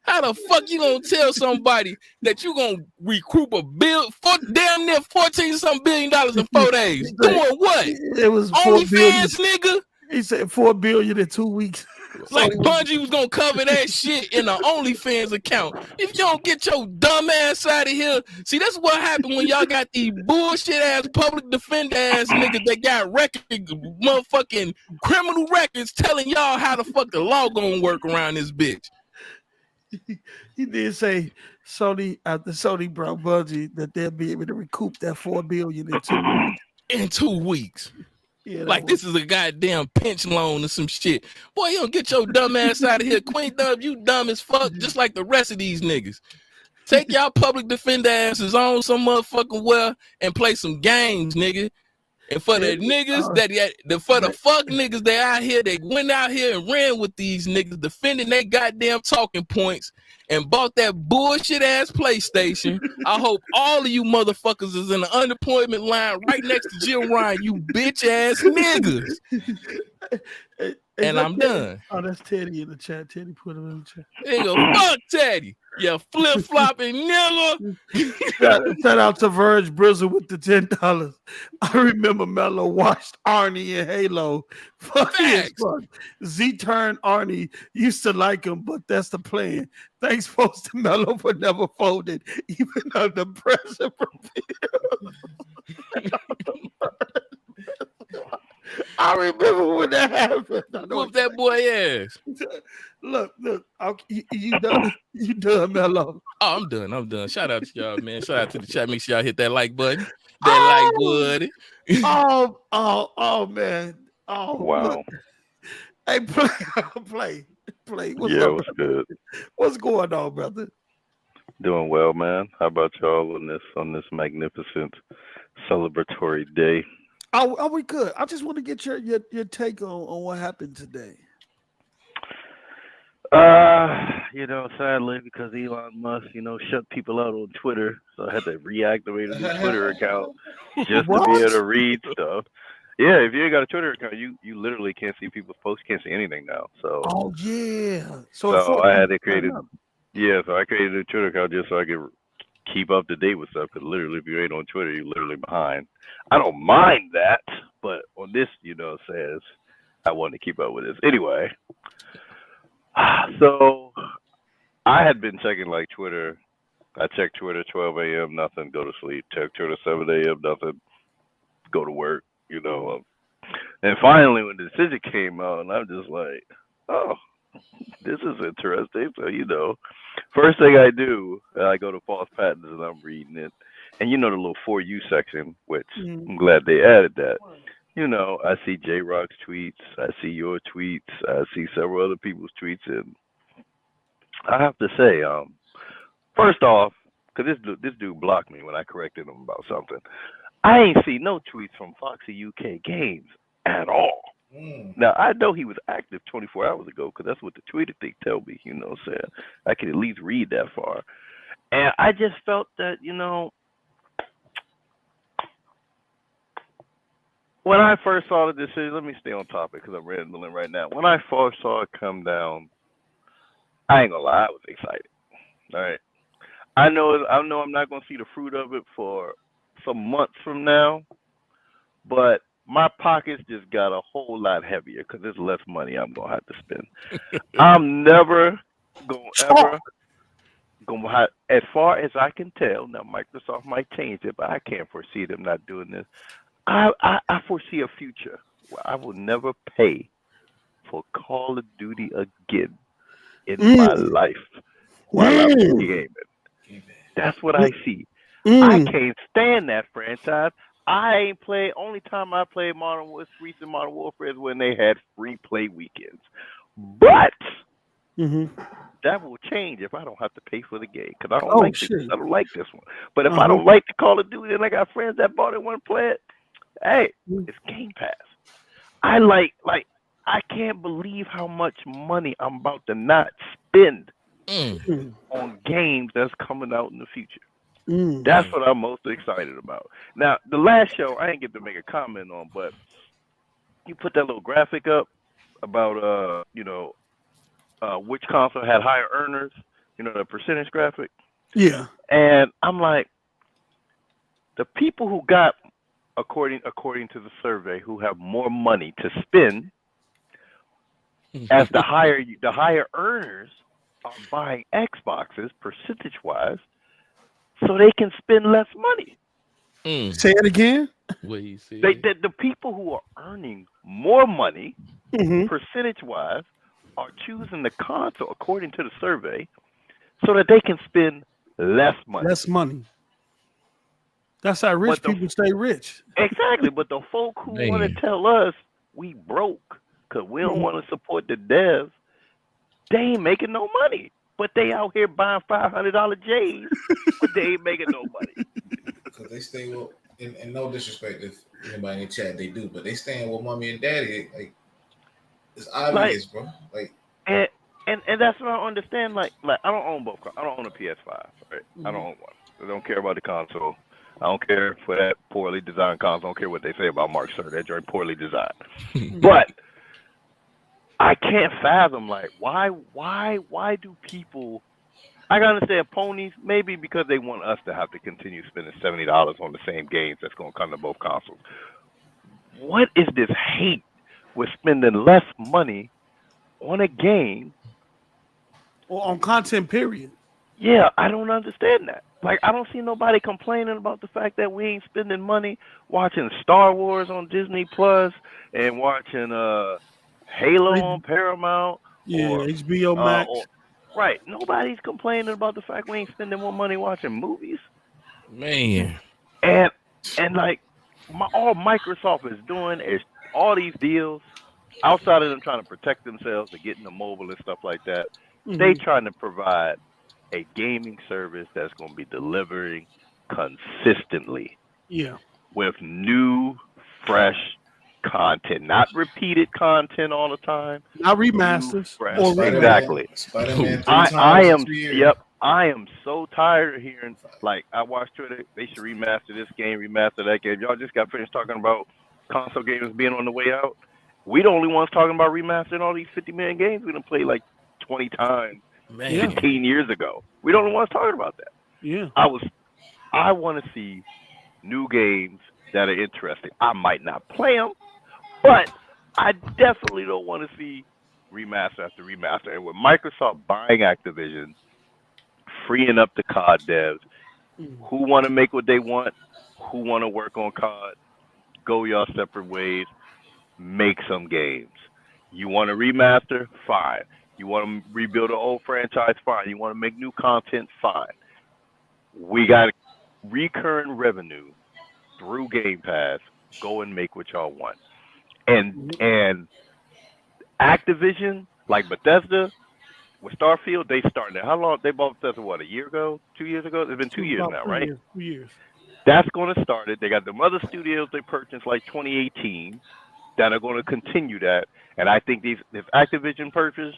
How the fuck you gonna tell somebody that you gonna recoup a bill for damn near $14-something billion in 4 days? Doing what? It was OnlyFans, nigga. He said $4 billion in 2 weeks. Like Bungie was gonna cover that shit in an OnlyFans account. If you don't get your dumb ass out of here, see that's what happened when y'all got these bullshit ass public defender ass niggas that got motherfucking criminal records telling y'all how the fuck the law gonna work around this bitch. He did say Sony after Sony brought Bungie that they'll be able to recoup that $4 billion in 2 weeks. In 2 weeks. Yeah, like this is a goddamn pinch loan or some shit. Boy, you don't get your dumb ass out of here. Queen Thumb, you dumb as fuck, just like the rest of these niggas. Take y'all public defender asses on some motherfucking well and play some games, nigga. And for the niggas for the fuck niggas that out here, they went out here and ran with these niggas, defending their goddamn talking points and bought that bullshit ass PlayStation. I hope all of you motherfuckers is in the unemployment line right next to Jim Ryan, you bitch ass niggas. And I'm done. Oh, that's Teddy in the chat. Teddy put him in the chat. Nigga, fuck Teddy. You flip-flopping nigga. Shout out to Verge Brizzle with the $10. I remember Mello watched Arnie in Halo. Funny as fuck. Z turned Arnie. Used to like him, but that's the plan. Thanks, folks, to Mello for never folded, even under pressure from I remember when that happened. Whoop that boy ass. Look, you done, Mello. Oh, I'm done. Shout out to y'all, man. Shout out to the chat. Make sure y'all hit that like button. That like button. Oh, man. Oh, Wow. look. Hey, play. What's Yeah, up, what's brother? good? What's going on, brother? Doing well, man. How about y'all on this magnificent celebratory day? Are we good? I just want to get your take on what happened today. Sadly, because Elon Musk, shut people out on Twitter, so I had to reactivate a new Twitter account just to be able What? to read stuff. Yeah, if you ain't got a Twitter account, you literally can't see people's posts, can't see anything now. So, Oh yeah. So it so forced I you had to to create sign a up. yeah, so I created a Twitter account just so I could keep up to date with stuff. Because literally, if you ain't on Twitter, you're literally behind. I don't mind that, but on this, says I want to keep up with this anyway. So I had been checking like Twitter. I check Twitter 12 a.m. nothing, go to sleep. Check Twitter 7 a.m. nothing, go to work. And finally, when the decision came out, and I'm just like, oh, this is interesting. So, first thing I do, I go to false patents and I'm reading it. And the little For You section, which I'm glad they added that. I see J Rock's tweets, I see your tweets, I see several other people's tweets, and I have to say, first off, because this dude blocked me when I corrected him about something. I ain't see no tweets from Foxy UK Games at all. Now, I know he was active 24 hours ago because that's what the Twitter thing tell me, what I'm saying? I can at least read that far. And I just felt that, when I first saw the decision, let me stay on topic because I'm rambling right now. When I first saw it come down, I ain't gonna lie, I was excited. All right. I know I'm not gonna see the fruit of it for some months from now, but my pockets just got a whole lot heavier because there's less money I'm gonna have to spend. I'm never gonna as far as I can tell. Now Microsoft might change it, but I can't foresee them not doing this. I foresee a future where I will never pay for Call of Duty again in my life while I'm gaming. That's what I see. I can't stand that franchise. I ain't played. Only time I played recent Modern Warfare is when they had free play weekends. But that will change if I don't have to pay for the game because I don't like this one. But if I don't like the Call of Duty and I got friends that bought it, want to play it, hey, it's Game Pass. I can't believe how much money I'm about to not spend on games that's coming out in the future. That's what I'm most excited about. Now, the last show I didn't get to make a comment on, but you put that little graphic up about which console had higher earners, the percentage graphic. Yeah. And I'm like, the people who got according to the survey who have more money to spend as the higher earners are buying Xboxes percentage wise so they can spend less money. Say it again. The people who are earning more money percentage wise are choosing the console according to the survey so that they can spend less money. Less money. That's how rich people stay rich. Exactly. But the folk who want to tell us we broke because we don't want to support the devs, they ain't making no money. But they out here buying $500 J's, but they ain't making no money. Because they stay with, and no disrespect if anybody in the chat they do, but they staying with mommy and daddy. Like, it's obvious, bro. Like, and that's what I don't understand. Like I don't own both. I don't own a PS5. Right? I don't own one. I don't care about the console. I don't care for that poorly designed console. I don't care what they say about Mark Cerny. That joint poorly designed. But I can't fathom why do people? I can understand ponies maybe because they want us to have to continue spending $70 on the same games that's going to come to both consoles. What is this hate with spending less money on a game or on content? Period. Yeah, I don't understand that. Like, I don't see nobody complaining about the fact that we ain't spending money watching Star Wars on Disney Plus and watching Halo on Paramount. Yeah, or HBO Max. Right. Nobody's complaining about the fact we ain't spending more money watching movies. Man. And like, all Microsoft is doing is all these deals outside of them trying to protect themselves and getting the mobile and stuff like that. They trying to provide a gaming service that's going to be delivering consistently. Yeah. With new, fresh content, not repeated content all the time. Not remasters. Or exactly. Spider-Man 3 I am. in 3 years. Yep. I am so tired of hearing, like, I watched Twitter, they should remaster this game, remaster that game. Y'all just got finished talking about console games being on the way out. We the only ones talking about remastering all these 50 million games we done played like 20 times 15 years ago. We the only ones talking about that. Yeah. I want to see new games that are interesting. I might not play them, but I definitely don't want to see remaster after remaster. And with Microsoft buying Activision, freeing up the COD devs who want to make what they want, who want to work on COD, go y'all separate ways, make some games. You want to remaster? Fine. You want to rebuild an old franchise? Fine. You want to make new content? Fine. We got recurring revenue through Game Pass. Go and make what y'all want. And Activision, like Bethesda, with Starfield, they started. How long they bought Bethesda? What, a year ago? 2 years ago? It's been 2 years now, right? 2 years. That's going to start it. They got them other studios they purchased like 2018 that are going to continue that. And I think this Activision purchase,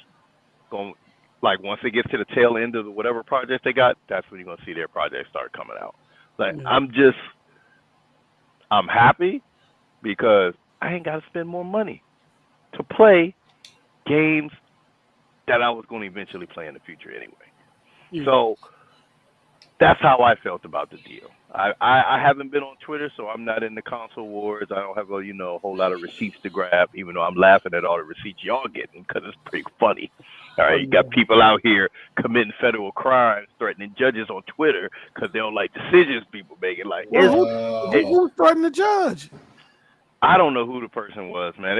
like once it gets to the tail end of whatever project they got, that's when you're going to see their projects start coming out. Like I'm happy because I ain't got to spend more money to play games that I was going to eventually play in the future anyway. Yeah. So that's how I felt about the deal. I haven't been on Twitter, so I'm not in the console wars. I don't have a whole lot of receipts to grab, even though I'm laughing at all the receipts y'all getting because it's pretty funny. All right, you got people out here committing federal crimes, threatening judges on Twitter because they don't like decisions people making. Like, who's threatening the judge? I don't know who the person was, man.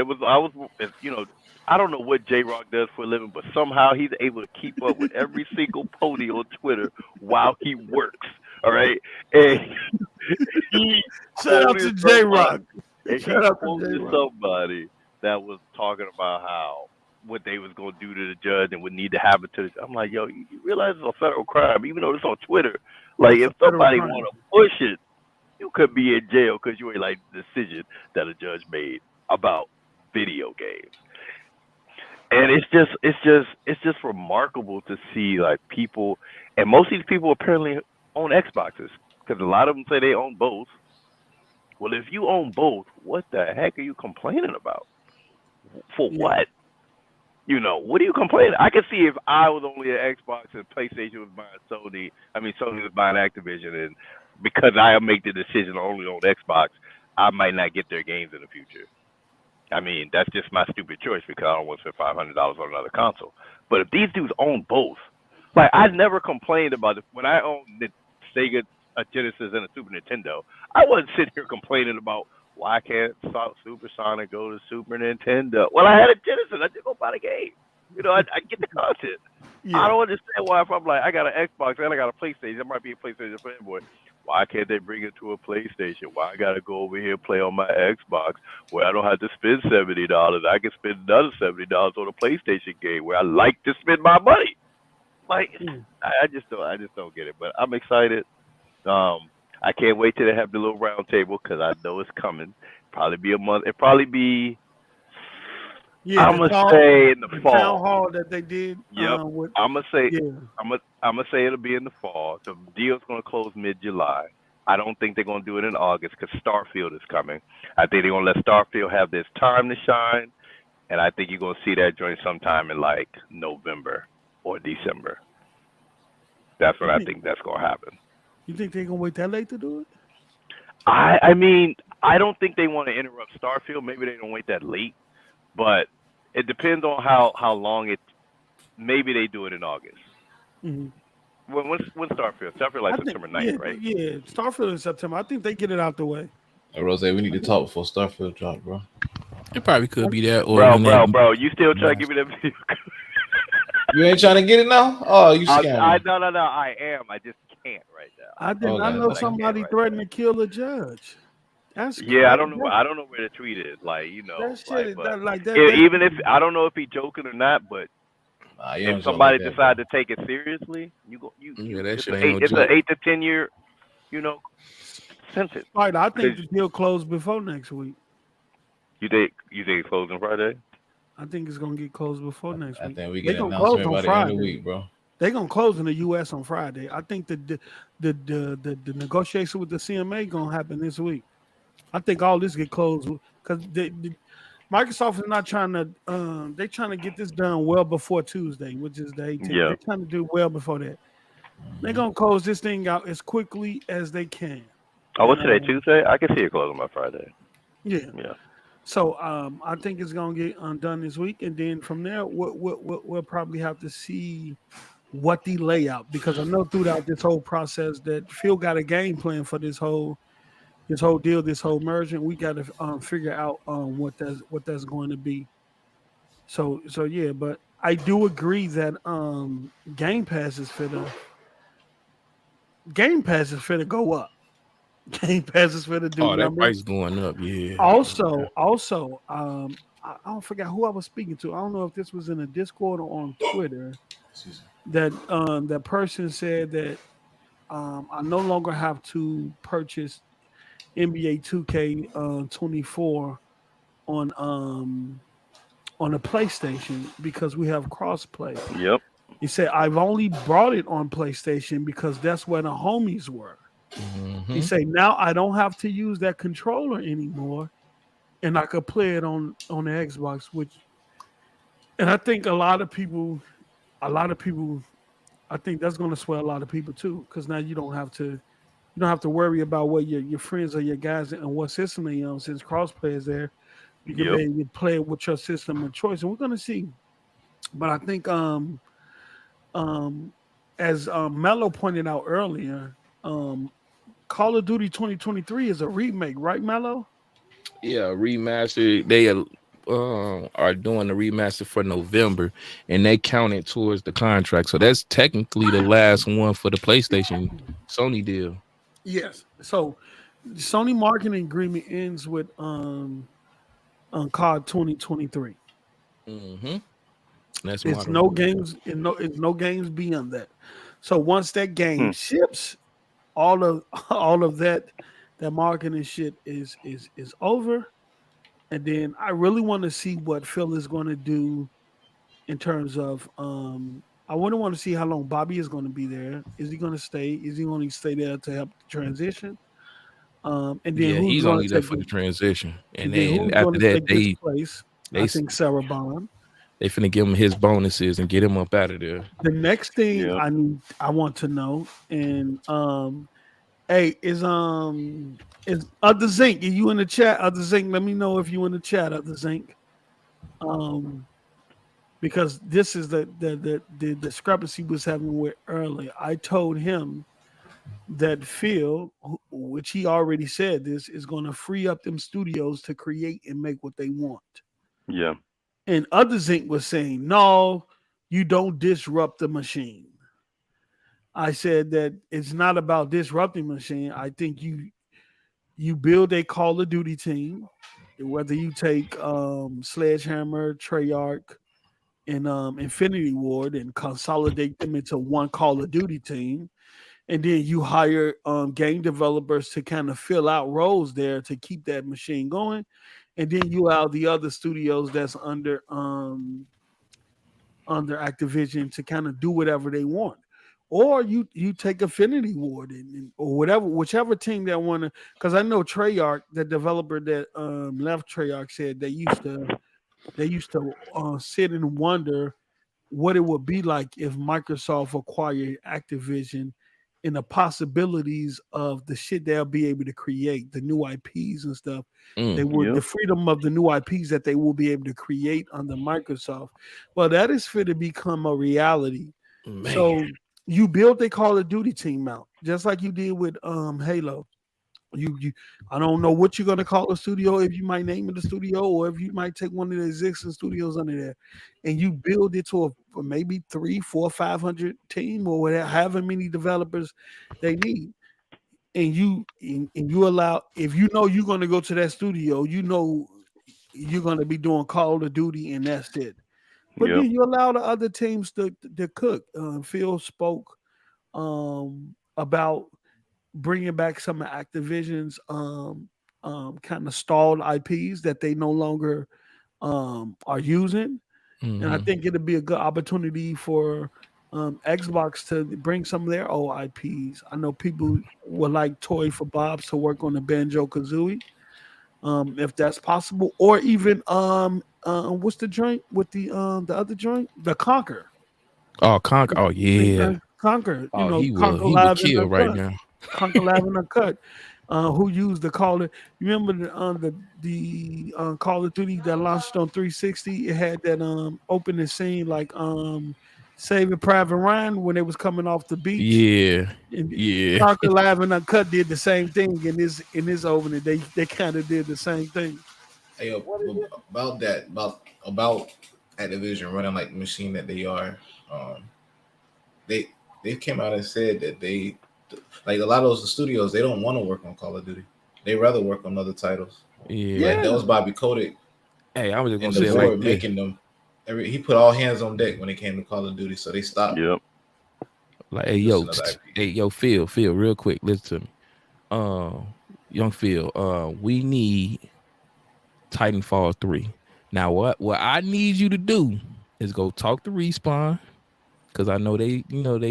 I don't know what J-Rock does for a living, but somehow he's able to keep up with every single pony on Twitter while he works. All right, and shout out to J-Rock. Shout out to somebody that was talking about what they was gonna do to the judge and would need to happen to. I'm like, yo, you realize it's a federal crime, even though it's on Twitter. Like, if somebody want to push it, you could be in jail because you ain't like the decision that a judge made about video games. And it's just remarkable to see, like, people, and most of these people apparently own Xboxes because a lot of them say they own both. Well, if you own both, what the heck are you complaining about? For what? What are you complaining? I could see if I was only an Xbox and PlayStation was buying Sony. I mean, Sony was buying Activision, and because I make the decision only on Xbox, I might not get their games in the future. I mean, that's just my stupid choice because I don't want to spend $500 on another console. But if these dudes own both, like, I never complained about it. When I owned the Sega, a Genesis, and a Super Nintendo, I wasn't sitting here complaining about why can't Supersonic go to Super Nintendo. Well, I had a Genesis. I just go buy the game. I get the content. Yeah. I don't understand why if I'm like, I got an Xbox and I got a PlayStation, there might be a PlayStation fanboy. Why can't they bring it to a PlayStation? Why I got to go over here and play on my Xbox where I don't have to spend $70? I can spend another $70 on a PlayStation game where I like to spend my money. Like, I just don't get it. But I'm excited. I can't wait till they have the little round table because I know it's coming. Probably be a month. It'll probably be. Yeah, I'm gonna say in the fall. Town hall that they did. Yep. I'm gonna say. Yeah. I'm gonna say it'll be in the fall. The deal's gonna close mid-July. I don't think they're gonna do it in August because Starfield is coming. I think they're gonna let Starfield have this time to shine, and I think you're gonna see that joint sometime in like November or December. That's what I think that's gonna happen. You think they're gonna wait that late to do it? I mean, I don't think they want to interrupt Starfield. Maybe they don't wait that late. But it depends on how long it. Maybe they do it in August. Mm-hmm. When Starfield? Starfield like September 9th, right? Yeah, Starfield in September. I think they get it out the way. Hey, Rose, we need to talk before Starfield drop, bro. It probably could be that. Or bro, you still trying to give me that video? You ain't trying to get it now? Oh, you scamming. No, I am. I just can't right now. I know somebody threatened to kill a judge. That's Yeah, I don't crazy. know. I don't know where the tweet is. Like, That shit like, is but that. even if I don't know if he joking or not, but Nah, you if don't joke like somebody that, decide bro. to take it seriously, Yeah, that it's shit ain't no it's a joke. 8 to 10 year, you know, sentence. Right, I think 'Cause the deal closed before next week. you think it's closing Friday? I think it's gonna get closed before next I week. think we They get an gonna close announcement on by the end of the Friday. week, bro. They gonna close in the U.S. on Friday. I think the negotiation with the CMA gonna happen this week. I think all this get closed because Microsoft is not trying to. They trying to get this done well before Tuesday, which is the 18th. Yeah. They're trying to do well before that. They're gonna close this thing out as quickly as they can. Oh, And what's today? Tuesday? I can see it closing by Friday. yeah, Yeah. so I think it's gonna get done this week, and then from there we'll probably have to see what the layout, because I know throughout this whole process that Phil got a game plan for this whole deal, this whole merger, and we got to figure out what that's going to be. So yeah, but I do agree that Game Pass is for the Game Pass is for to go up. Game Pass is for to do Oh, that numbers. price going up. Yeah. Also, I don't forget who I was speaking to. I don't know if this was in a Discord or on Twitter. That that person said that I no longer have to purchase NBA 2K 24 on a PlayStation because we have crossplay. Yep. He said I've only brought it on PlayStation because that's where the homies were. He said now I don't have to use that controller anymore, and I could play it on the Xbox. And I think a lot of people, I think that's going to swell a lot of people too, because now you don't have to worry about what your friends or your guys and what system they on, since crossplay is there. You can Yep. maybe play it with your system of choice, and we're going to see. But I think as Mello pointed out earlier, Call of Duty 2023 is a remake, right, Mello? Yeah, remaster. They are doing the remaster for November, and they count it towards the contract. So that's technically the last one for the PlayStation Sony deal. Yes. So the Sony marketing agreement ends with on COD 2023. That's It's Modern no Warfare. games, it's no games beyond that. So once that game Hmm. ships, all of all of that marketing shit is over. And then I really want to see what Phil is going to do in terms of I wouldn't want to see how long Bobby is going to be there. Is he going to stay? Is he going to stay there to help the transition? And then Yeah, who's he's going only to there take for the the, transition, and and then then who's going after to that, take his place? they I think Sarah Bond. they finna give him his bonuses and get him up out of there. The next thing Yep. I want to know, and hey, is Other Zinc? Are you in the chat? Other Zinc, let me know if you in the chat, Other Zinc. Um, because this is the discrepancy was having with earlier. I told him that Phil, which he already said this, is going to free up them studios to create and make what they want. Yeah. And Other Zinc was saying, no, you don't disrupt the machine. I said that it's not about disrupting machine. I think you build a Call of Duty team, whether you take Sledgehammer, Treyarch, and Infinity Ward and consolidate them into one Call of Duty team, and then you hire game developers to kind of fill out roles there to keep that machine going, and then you allow the other studios that's under Activision to kind of do whatever they want. Or you take Affinity Ward or whatever, whichever team that want to. Because I know Treyarch, the developer that left Treyarch, said they used to sit and wonder what it would be like if Microsoft acquired Activision, and the possibilities of the shit they'll be able to create, the new IPs and stuff. They would Yep. the freedom of the new IPs that they will be able to create under Microsoft. Well, that is fit to become a reality. Man, So you build a Call of Duty team out, just like you did with Halo. You I don't know what you're gonna call a studio, if you might name it a studio, or if you might take one of the existing studios under there and you build it to a maybe 3, 4, 500 team or whatever, however many developers they need. and you allow, if you know you're going to go to that studio, you know you're going to be doing Call of Duty and that's it. But Yep. then you allow the other teams to cook. Phil spoke about bringing back some of Activision's kind of stalled IPs that they no longer are using. And I think it'll be a good opportunity for Xbox to bring some of their old IPs. I know people would like Toy for Bobs to work on the Banjo Kazooie, if that's possible, or even what's the joint with the other joint, the Conquer. Oh, Conquer. Oh yeah. Conquer. Oh, Conquer he would Live in kill the right cut. now. Conquer Live in the cut. Who used the Call of? You remember the Call of Duty that launched on 360? It had that opening scene like Saving Private Ryan when they was coming off the beach. Yeah. And Yeah. Conquer Live and Uncut did the same thing in this opening. They kind of did the same thing. Hey, about Activision running like the machine that they are, they came out and said that they, like a lot of those studios, they don't want to work on Call of Duty. They rather work on other titles. Yeah. Like that was Bobby Kotick. Hey, I was just And gonna the say it board like this. making them. He put all hands on deck when it came to Call of Duty, so they stopped. Yep. Like, hey yo, Phil, real quick, listen to me. Young Phil, we need Titanfall 3. Now, what I need you to do is go talk to Respawn, because I know they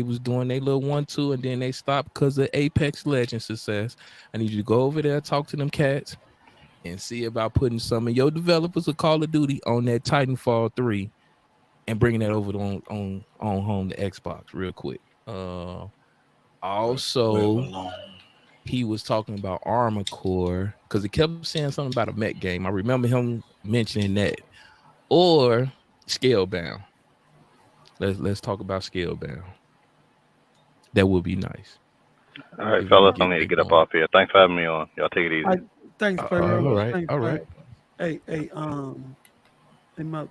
was doing their little 1-2 and then they stopped because of Apex Legends success. I need you to go over there, talk to them cats, and see about putting some of your developers of Call of Duty on that Titanfall 3 and bringing that over on home to Xbox real quick. Also, he was talking about Armored Core because he kept saying something about a mech game. I remember him mentioning that. Or Scalebound. Let's talk about Scalebound. That would be nice. All right, fellas, I need to get up off here. Thanks for having me on. Y'all take it easy. Thanks, all right. Thanks, All right. Hey,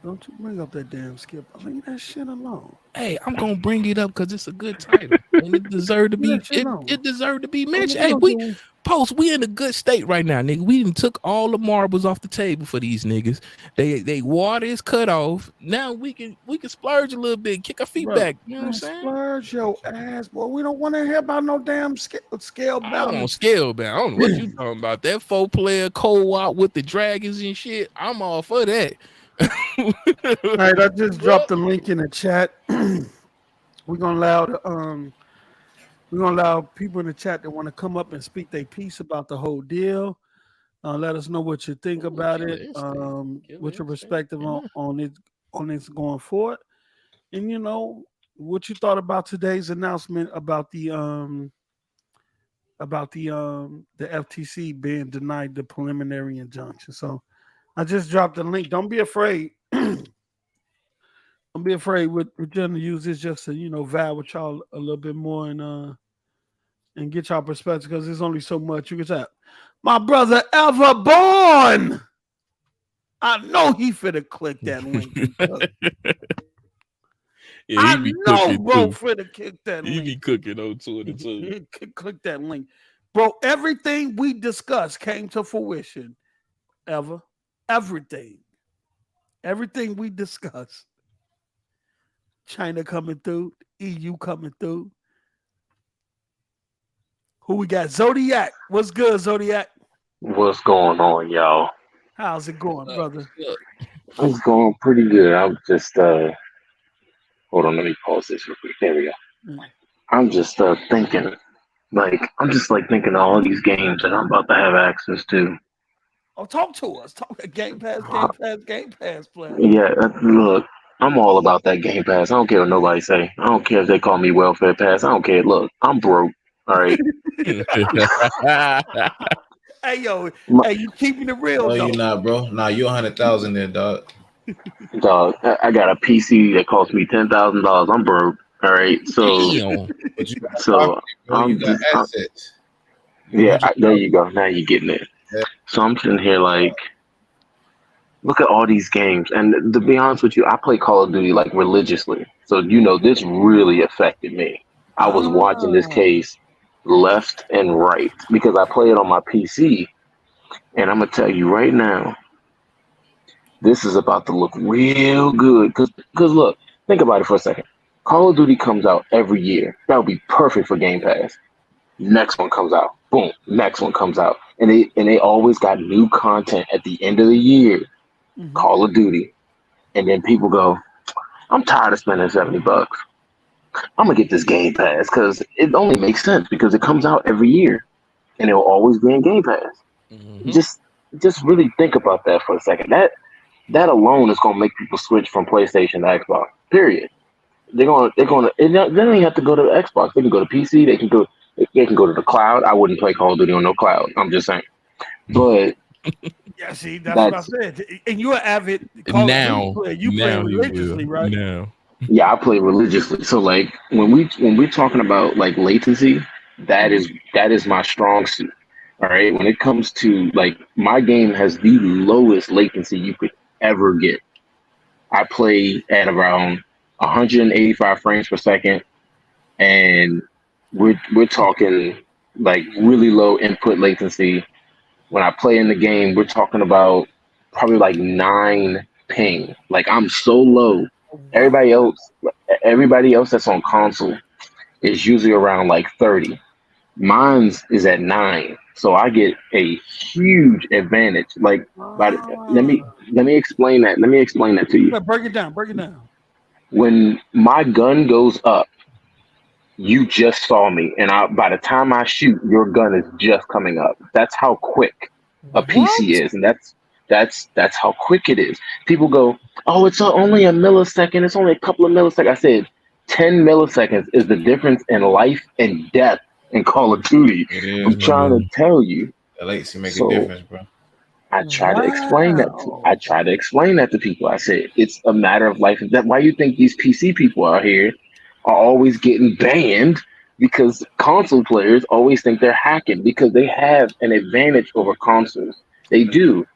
don't you bring up that damn Skip? Leave that shit alone. Hey, I'm gonna bring it up because it's a good title and it deserved to be. It deserved to be mentioned. Hey, we in a good state right now, nigga. We done took all the marbles off the table for these niggas. They water is cut off. Now we can splurge a little bit, kick our feet back. You know what I'm saying? Splurge your ass, boy. We don't want to hear about no damn scale I bound. don't want Scalebound. I don't know what you talking about. That 4-player co-op with the dragons and shit. I'm all for that. All right, I just dropped the link in the chat. We're gonna allow people in the chat that want to come up and speak their piece about the whole deal. Let us know what you think about it. What's your perspective on it going forward, and what you thought about today's announcement about the FTC being denied the preliminary injunction. So I just dropped the link. Don't be afraid. Don't be afraid. We're going to use this just to, vibe with y'all a little bit more and get y'all perspective, because there's only so much you can say. My brother Everborn. I know he finna click that link. Yeah, I know, bro, finna click that link. He be cooking on Twitter too. Click that link. Bro, everything we discussed came to fruition. Everything we discussed. China coming through, EU coming through. Who we got? Zodiac. What's good, Zodiac? What's going on, y'all? How's it going, brother? It's going pretty good. I'm just hold on, let me pause this real quick. There we go. I'm just thinking, thinking of all these games that I'm about to have access to. Oh, talk to us. Talk Game Pass player. Yeah, look, I'm all about that Game Pass. I don't care what nobody say. I don't care if they call me welfare pass. I don't care. Look, I'm broke. All right. Hey, yo, you keeping it real? No, though. you not, bro. Nah, you 100,000 there, dog. Dog, I got a PC that cost me $10,000. I'm broke. All right, so but you got so property, you got assets. There you go. Now you're getting it. Yeah. So I'm sitting here like, look at all these games, and to be honest with you, I play Call of Duty like religiously. So this really affected me. I was watching this case left and right because I play it on my PC. And I'm gonna tell you right now, this is about to look real good. Cause look, think about it for a second. Call of Duty comes out every year. That would be perfect for Game Pass. Next one comes out. Boom. Next one comes out. And they always got new content at the end of the year. Call of Duty. And then people go, I'm tired of spending $70. I'm gonna get this Game Pass because it only makes sense because it comes out every year and it'll always be in Game Pass. Just really think about that for a second. That alone is gonna make people switch from PlayStation to Xbox. Period. They don't even have to go to Xbox. They can go to PC. They can go to the cloud. I wouldn't play Call of Duty on no cloud. I'm just saying. But yeah, see, that's what I said. And you're an avid Call of Duty player. You play religiously, right? Now. Yeah, I play religiously. So like when we're talking about like latency, that is my strong suit. All right. When it comes to like my game has the lowest latency you could ever get. I play at around 185 frames per second, and we're talking like really low input latency. When I play in the game, we're talking about probably like 9 ping. Like I'm so low. Everybody else that's on console is usually around like 30. Mine's is at 9, so I get a huge advantage. Like, let me explain that. Let me explain that to you. Break it down. When my gun goes up, you just saw me, and by the time I shoot, your gun is just coming up. That's how quick a PC is, and that's how quick it is. People go, "Oh, it's only a millisecond. It's only a couple of milliseconds." I said, 10 milliseconds is the difference in life and death in Call of Duty. I'm trying to tell you. The latency make a difference, bro. I try to explain that to people. I said it's a matter of life and death. Why you think these PC people out here are always getting banned? Because console players always think they're hacking because they have an advantage over consoles. They do.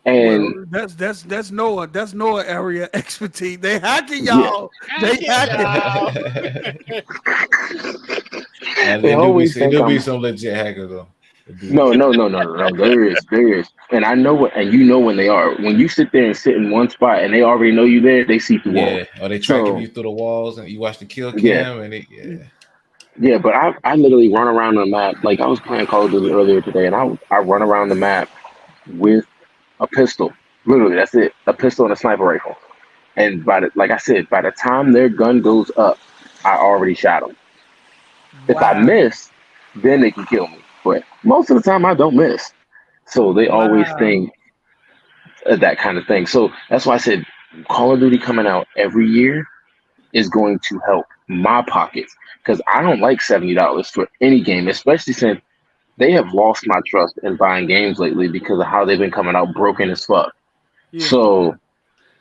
And that's Noah area expertise. They hacking y'all. Yeah. They hacking. And there'll be some legit hackers though. No. There is. And I know and you know when they are. When you sit there and sit in one spot and they already know you there, they see through walls. Yeah, or they tracking you through the walls and you watch the kill cam and Yeah, but I literally run around the map. Like I was playing Call of Duty earlier today, and I run around the map with a pistol. Literally, that's it. A pistol and a sniper rifle. And like I said, by the time their gun goes up, I already shot them. If I miss, then they can kill me. But most of the time, I don't miss. So they always think that kind of thing. So that's why I said Call of Duty coming out every year is going to help my pockets because I don't like $70 for any game, especially since they have lost my trust in buying games lately because of how they've been coming out broken as fuck. Yeah. So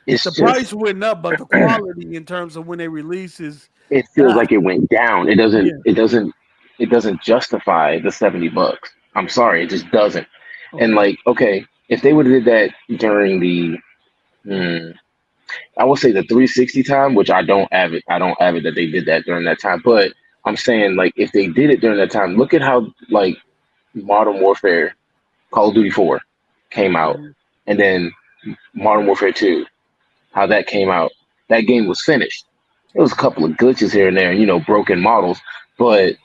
it's the price went up, but the quality in terms of when they release it feels like it went down. It doesn't justify the $70. I'm sorry, it just doesn't. Okay. And like, okay, if they would have did that during the I will say the 360 time, which I don't have it that they did that during that time. But I'm saying like if they did it during that time, look at how like Modern Warfare, Call of Duty 4 came out, and then Modern Warfare 2, how that came out. That game was finished. There was a couple of glitches here and there, broken models, but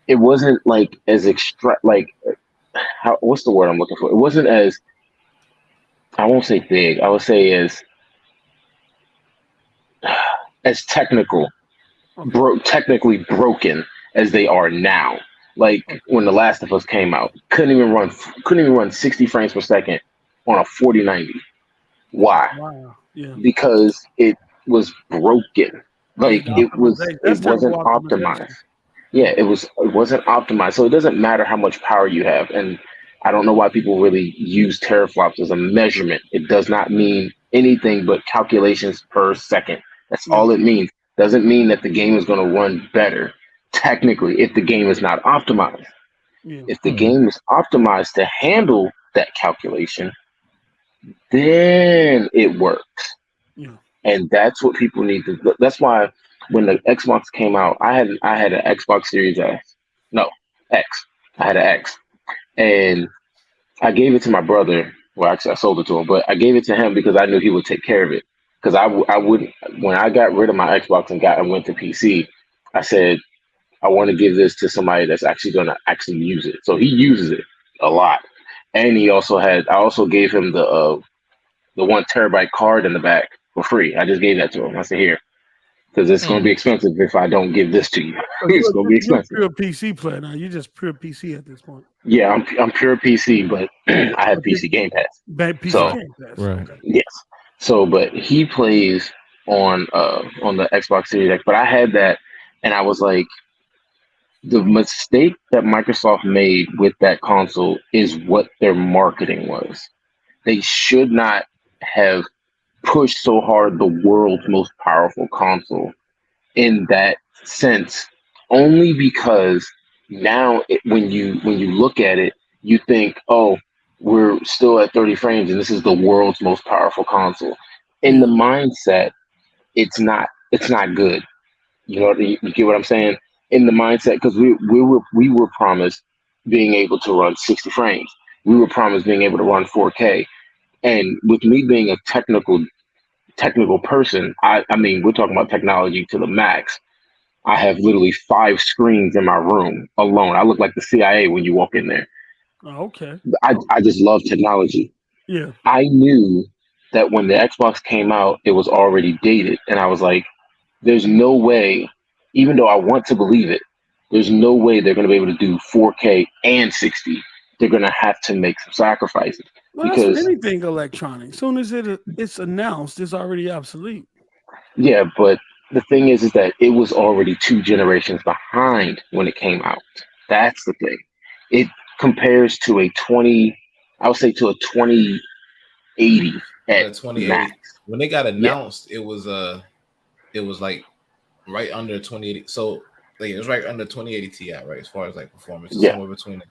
it wasn't like as what's the word I'm looking for? It wasn't as, I won't say big, I would say as technically broken as they are now. Like when The Last of Us came out, couldn't even run 60 frames per second on a 4090. Why? Wow. Yeah. Because it was broken. Like it wasn't optimized. Yeah, it wasn't optimized. So it doesn't matter how much power you have. And I don't know why people really use teraflops as a measurement. It does not mean anything but calculations per second. That's all it means. Doesn't mean that the game is going to run better. Technically, if the game is not optimized. Yeah. If the game is optimized to handle that calculation, then it works. Yeah. And that's what people need to. That's why when the Xbox came out, I had an Xbox Series S, No, X. I had an X, and I gave it to my brother. Well, actually, I sold it to him, but I gave it to him because I knew he would take care of it. Because I wouldn't. When I got rid of my Xbox and went to PC, I said I want to give this to somebody that's actually going to actually use it. So he uses it a lot, and he also had. I also gave him the 1 terabyte card in the back for free. I just gave that to him. I said, here, because it's going to be expensive if I don't give this to you. It's going to be expensive. You're a pure PC player now. You're just pure PC at this point. Yeah, I'm pure PC, but I have PC Game Pass. PC Game Pass. Right. Yes. So, but he plays on the Xbox Series X. But I had that, and I was like, the mistake that Microsoft made with that console is what their marketing was. They should not have pushed so hard the world's most powerful console in that sense, only because now when you look at it, you think, oh, we're still at 30 frames and this is the world's most powerful console. In the mindset, it's not good. You know, you get what I'm saying? In the mindset, because we were promised being able to run 60 frames. We were promised being able to run 4K. And with me being a technical person, I mean, we're talking about technology to the max. I have literally 5 screens in my room alone. I look like the CIA when you walk in there. Oh, okay. I just love technology. Yeah. I knew that when the Xbox came out, it was already dated. And I was like, there's no way, even though I want to believe it, there's no way they're going to be able to do 4K and 60. They're going to have to make some sacrifices. Well, because that's anything electronic. As soon as it's announced, it's already obsolete. Yeah, but the thing is that it was already 2 generations behind when it came out. That's the thing. It compares to a 2080 at 2080. max. When they got announced, it was like right under 2080. So like, it was right under 2080 Ti, right? As far as like performance, somewhere between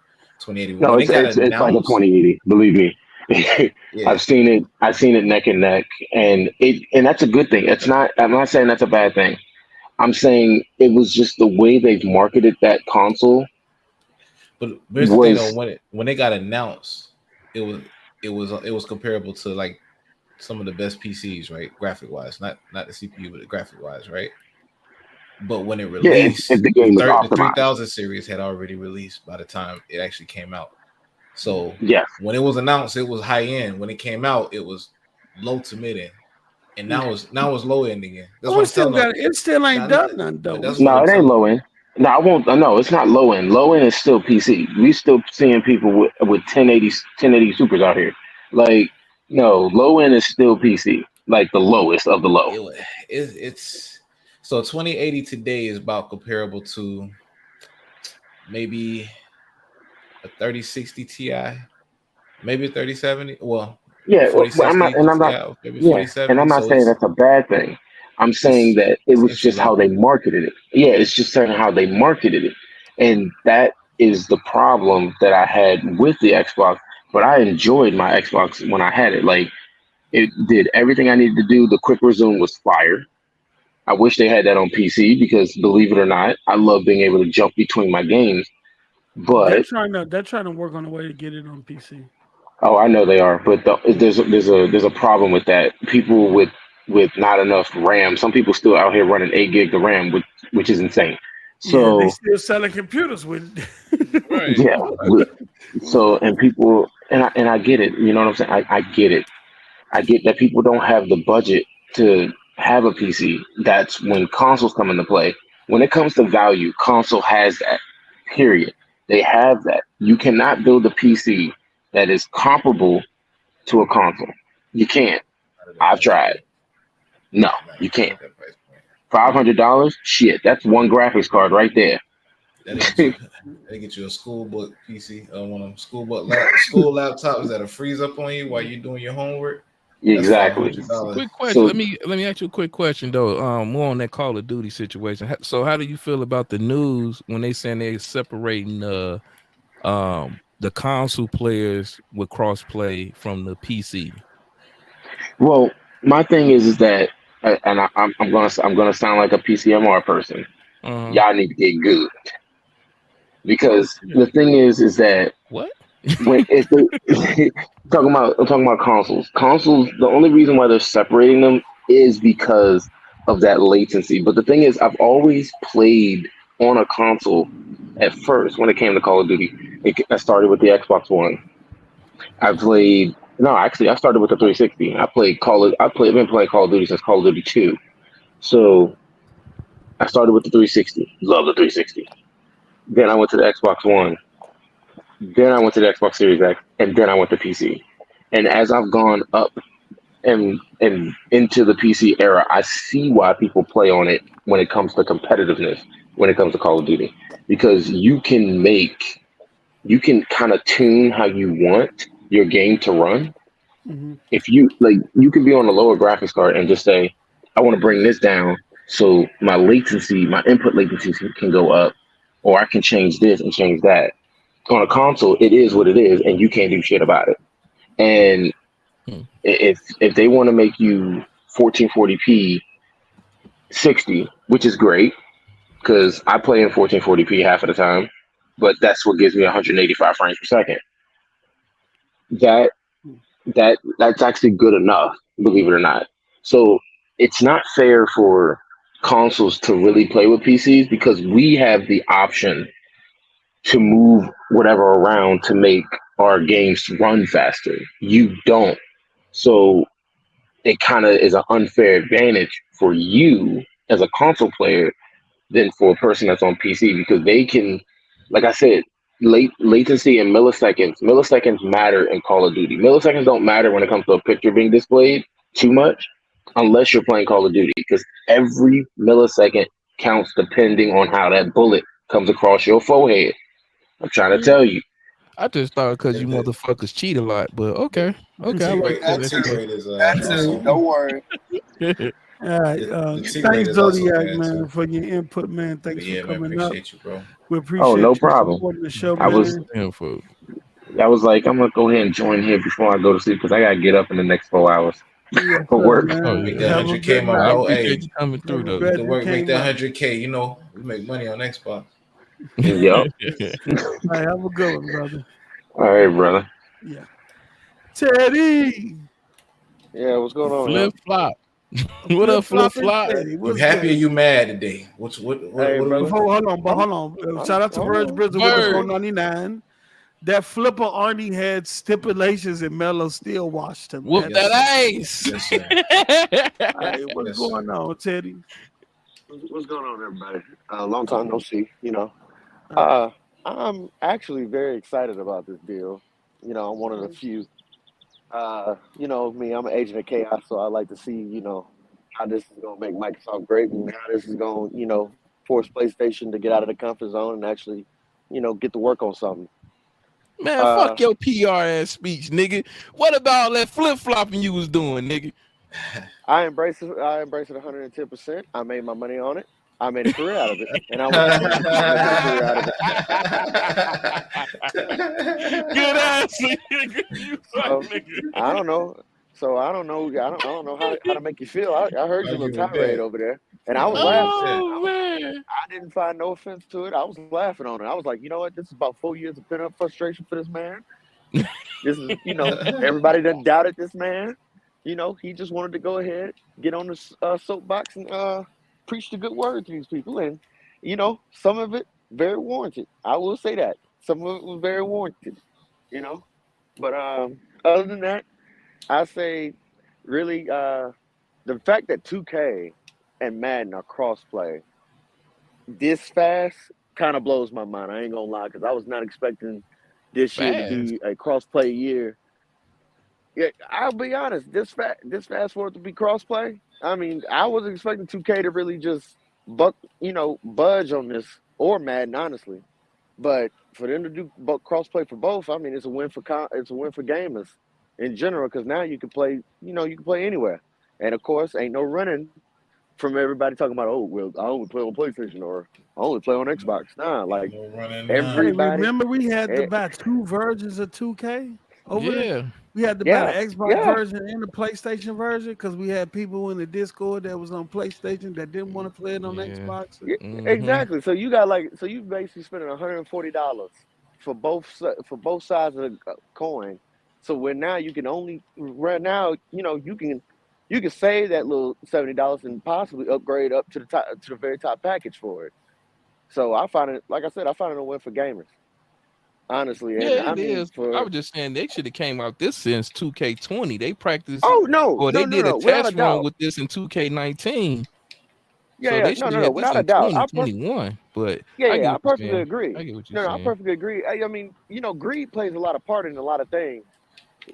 2080. No, it's like a 2080. Believe me. Yeah. I've seen it neck and neck, and that's a good thing. I'm not saying that's a bad thing. I'm saying it was just the way they've marketed that console. But here's the thing though, when it got announced, it was comparable to like some of the best PCs, right? Graphic wise, not the CPU, but the graphic wise, right? But when it released, if the game was the optimized. 3000 series had already released by the time it actually came out. So yes, when it was announced, it was high end. When it came out, it was low to mid end, and now it's low end again. That's what I'm telling you. It still ain't done nothing though. No, it ain't low end. No, I won't. No, it's not low end. Low end is still PC. We still seeing people with 1080 supers out here. Like, no, low end is still PC. Like the lowest of the low. It's so 2080 today is about comparable to maybe a 3060 Ti, maybe a 3070. Well, yeah, I'm not saying that's a bad thing. I'm saying that it was just how they marketed it. Yeah, it's just certain how they marketed it, and that is the problem that I had with the Xbox. But I enjoyed my Xbox when I had it. Like, it did everything I needed to do. The quick resume was fire. I wish they had that on PC because, believe it or not, I love being able to jump between my games. But they're trying to work on a way to get it on PC. Oh, I know they are, but there's a problem with that. People with not enough RAM. Some people still out here running 8 gig of RAM, which is insane. So they still selling computers with. Right. Yeah. So and people and I get it. You know what I'm saying? I get it. I get that people don't have the budget to have a PC. That's when consoles come into play. When it comes to value, console has that. Period. They have that. You cannot build a PC that is comparable to a console. You can't. I've tried. No, you can't. $500? Shit, that's one graphics card right there. They get you a school book PC, one of them school laptops that'll freeze up on you while you're doing your homework. Exactly. Quick question. So, let me ask you a quick question though. More on that Call of Duty situation. So, how do you feel about the news when they saying they're separating the console players with crossplay from the PC? Well, my thing is that, and I'm gonna sound like a PCMR person. Y'all need to get good. Because the thing is that What? when if they I'm talking about consoles. Consoles, the only reason why they're separating them is because of that latency. But the thing is, I've always played on a console at first when it came to Call of Duty. I started with the Xbox One. I played no, actually, I started with the 360. I've been playing Call of Duty since Call of Duty 2. So I started with the 360. Love the 360. Then I went to the Xbox One. Then I went to the Xbox Series X, and then I went to PC. And as I've gone up and into the PC era, I see why people play on it when it comes to competitiveness, when it comes to Call of Duty, because you can kind of tune how you want your game to run. If you like, you can be on a lower graphics card and just say, I want to bring this down so my input latency can go up, or I can change this and change that. On a console, it is what it is, and you can't do shit about it. And if they want to make you 1440p 60, which is great, because I play in 1440p half of the time, but that's what gives me 185 frames per second. That's actually good enough, believe it or not. So it's not fair for consoles to really play with PCs because we have the option to move whatever around to make our games run faster. You don't. So it kind of is an unfair advantage for you as a console player than for a person that's on PC because they can, like I said, latency and milliseconds. Milliseconds matter in Call of Duty. Milliseconds don't matter when it comes to a picture being displayed too much unless you're playing Call of Duty because every millisecond counts depending on how that bullet comes across your forehead. I'm trying to tell you. I just thought because you motherfuckers cheat a lot, but okay. I like that. Don't worry. All right, thanks Zodiac man for your input, man. Thanks for coming up. Appreciate you, bro. We appreciate no you problem. supporting the show, I man. was like, I'm gonna go ahead and join here before I go to sleep because I gotta get up in the next 4 hours for work. Make that 100K, my bro. Hey, you coming through though. The work, make that 100K. You know, we make money on Xbox. Yep. All right, have a good one, brother. All right, brother. Yeah. Teddy. Yeah, what's going on? Flip flop. What up, flip flop? You happy or you mad today? What? Hey, hold on. Shout out to Verge Brizzle with the 499. That flipper Arnie had stipulations and Mello still watched him. Whoop that ass. Hey, what's going on, Teddy? What's going on, everybody? Long time no see. I'm actually very excited about this deal. I'm one of the few. Me, I'm an agent of chaos, so I like to see, how this is going to make Microsoft great and how this is going to, force PlayStation to get out of the comfort zone and actually, get to work on something. Man, fuck your PR ass speech, nigga. What about all that flip flopping you was doing, nigga? I embrace it 110%. I made my money on it. I made a career out of it, and I want to make a career out of it. Good ass, nigga. I don't know. I don't know how to make you feel. I heard your little tirade over there, and I was laughing. Man. I didn't find no offense to it. I was laughing on it. I was like, you know what? This is about 4 years of pent-up frustration for this man. This is, everybody done doubted this man. He just wanted to go ahead, get on the soapbox and preach the good word to these people. And, some of it very warranted. I will say that. Some of it was very warranted, But other than that, I say really the fact that 2K and Madden are cross-play this fast kind of blows my mind. I ain't going to lie because I was not expecting this year to be a cross-play year. Yeah, I'll be honest. This fast for it to be crossplay. I mean, I wasn't expecting 2K to really just budge on this or Madden, honestly. But for them to do crossplay for both, I mean, it's a win for gamers in general because now you can play. You can play anywhere, and of course, ain't no running from everybody talking about. Oh, well, I only play on PlayStation or I only play on Xbox. Nah, like everybody. Remember, we had to buy 2 versions of 2K over there. We had to buy the Xbox version and the PlayStation version because we had people in the Discord that was on PlayStation that didn't want to play it on Xbox. Exactly. So you basically spending $140 for both sides of the coin. So where now you can only right now, you can save that little $70 and possibly upgrade up to the very top package for it. So I find it, like I said, a win for gamers. Honestly, and Yeah, I it mean, is. I was just saying they should have came out this since 2K20. They practiced. Oh no, or they did a without test a run doubt. with this in 2K19. Yeah, so they should have had this without in a doubt. 2021. But I perfectly agree. I get what you're saying. I perfectly agree. I mean, greed plays a lot of part in a lot of things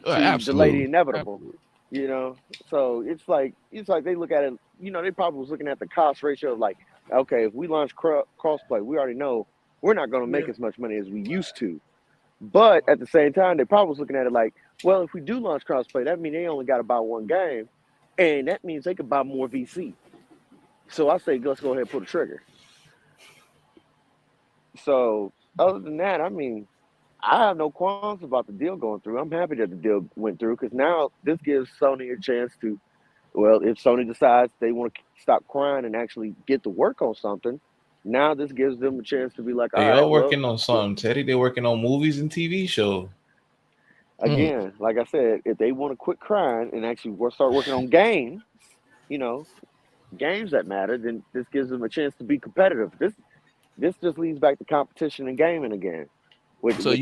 to delay the inevitable. So it's like they look at it. They probably was looking at the cost ratio of like, okay, if we launch crossplay, we already know we're not going to make as much money as we used to. But at the same time, they probably was looking at it like, well, if we do launch crossplay, that means they only got to buy one game, and that means they could buy more VC. So I say, let's go ahead and pull the trigger. So other than that, I mean, I have no qualms about the deal going through. I'm happy that the deal went through because now this gives Sony a chance to, well, if Sony decides they want to stop crying and actually get to work on something, now this gives them a chance to be like, they are working on something, Teddy. They're working on movies and TV shows. Again, like I said, if they want to quit crying and actually start working on games, games that matter, then this gives them a chance to be competitive. This just leads back to competition and gaming again. So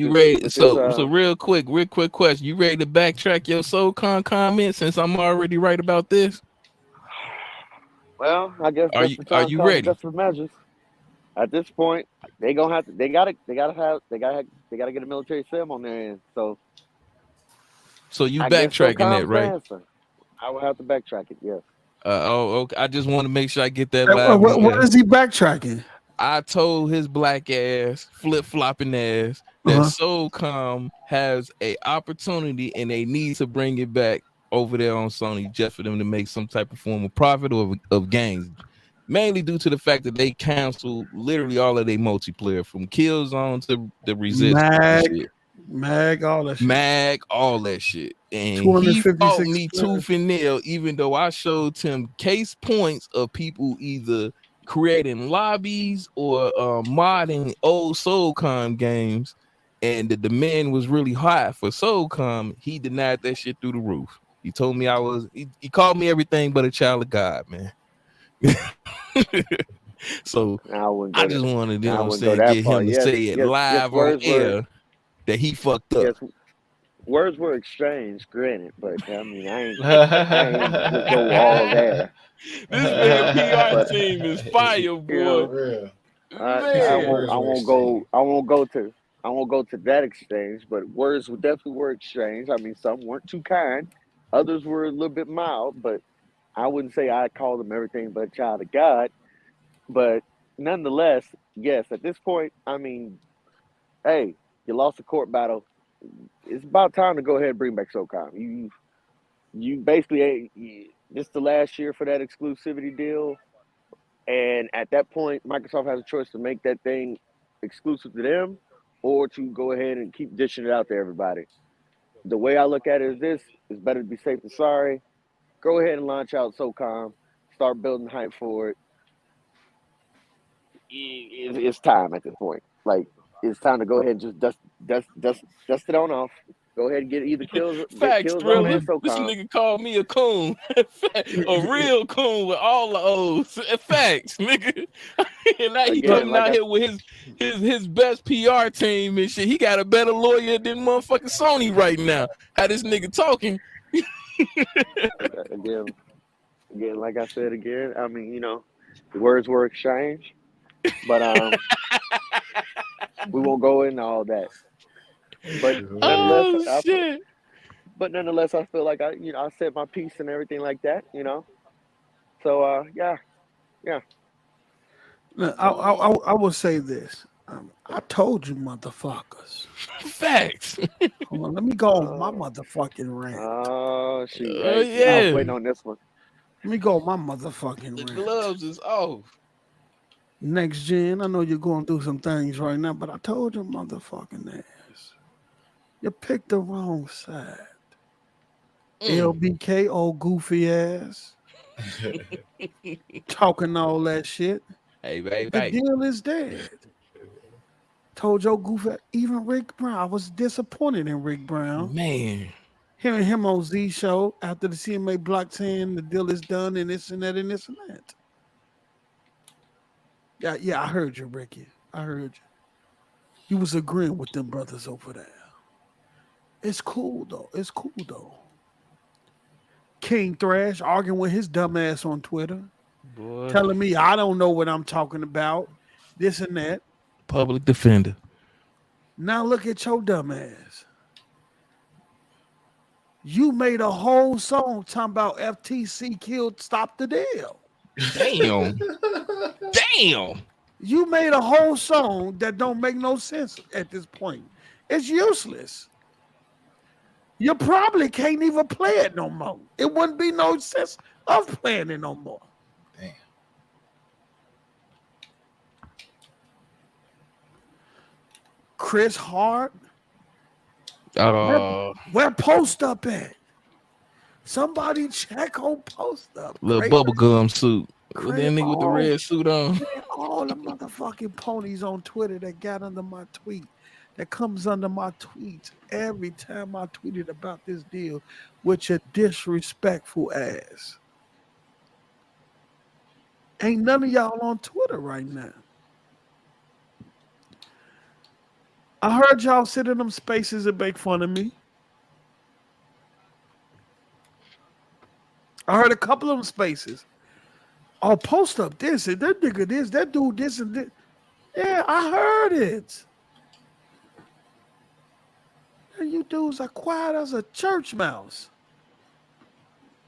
real quick question. You ready to backtrack your SoCon comment since I'm already right about this? Well, I guess are you ready? Just for measures. At this point, they gotta get a military sim on their end. So you backtracking that, right? Answer. I will have to backtrack it. Yes. Okay. I just want to make sure I get that. What is he backtracking? I told his black ass, flip-flopping ass, that SOCOM has a opportunity and they need to bring it back over there on Sony just for them to make some type of form of profit or of gains. Mainly due to the fact that they canceled literally all of their multiplayer from Killzone to the Resistance. Mag, all that shit. And he fought me tooth and nail, even though I showed him case points of people either creating lobbies or modding old SOCOM games, and the demand was really high for SOCOM. He denied that shit through the roof. He told me he called me everything but a child of God, man. So I just wanted to get him to say it live on air that he fucked up. Yes, words were exchanged, granted, but I mean, I ain't just go all there. This man PR team is fire, boy. I won't go to that exchange, but words definitely were exchanged. I mean, some weren't too kind, others were a little bit mild, but I wouldn't say I called them everything but a child of God. But nonetheless, yes, at this point, I mean, hey, you lost a court battle. It's about time to go ahead and bring back SOCOM. You basically, this is the last year for that exclusivity deal. And at that point, Microsoft has a choice to make that thing exclusive to them or to go ahead and keep dishing it out to everybody. The way I look at it is it's better to be safe than sorry. Go ahead and launch out SOCOM. Start building hype for it. It's time at this point. Like, it's time to go ahead and just dust it on off. Go ahead and get either kills. Facts, Thriller. This nigga called me a coon, a real coon with all the O's. Facts, nigga. And now he coming out here with his best PR team and shit. He got a better lawyer than motherfucking Sony right now. How this nigga talking? Again, like I said again, I mean, the words were exchanged, but we won't go into all that. But nonetheless, I feel like I said my piece and everything like that, So yeah. I will say this. I told you, motherfuckers. Facts. Hold on, let me go on my motherfucking rant. Oh shit! Yeah. I was waiting on this one. Let me go on my motherfucking rant. The gloves is off. Next gen, I know you're going through some things right now, but I told you, motherfucking ass, you picked the wrong side. LBK, old goofy ass, talking all that shit. Hey, baby. The deal is dead. Told your goofy, even Rick Brown. I was disappointed in Rick Brown. Man. Hearing him on Z show after the CMA block saying the deal is done and this and that and this and that. Yeah, I heard you, Ricky. I heard you. You was agreeing with them brothers over there. It's cool though. King Thrash arguing with his dumb ass on Twitter. Boy. Telling me I don't know what I'm talking about. This and that. Public defender. Now look at your dumb ass. You made a whole song talking about FTC killed Stop the Deal. Damn. Damn. You made a whole song that don't make no sense at this point. It's useless. You probably can't even play it no more. It wouldn't be no sense of playing it no more. Damn. Chris Hart. Where Post Up at? Somebody check on Post Up. Little bubblegum suit. That nigga with the red suit on. All the motherfucking ponies on Twitter that got under my tweet, that comes under my tweets every time I tweeted about this deal with your disrespectful ass. Ain't none of y'all on Twitter right now. I heard y'all sit in them spaces and make fun of me. I heard a couple of them spaces. Oh, Post Up this and that nigga this, that dude this and this. Yeah, I heard it. And you dudes are quiet as a church mouse.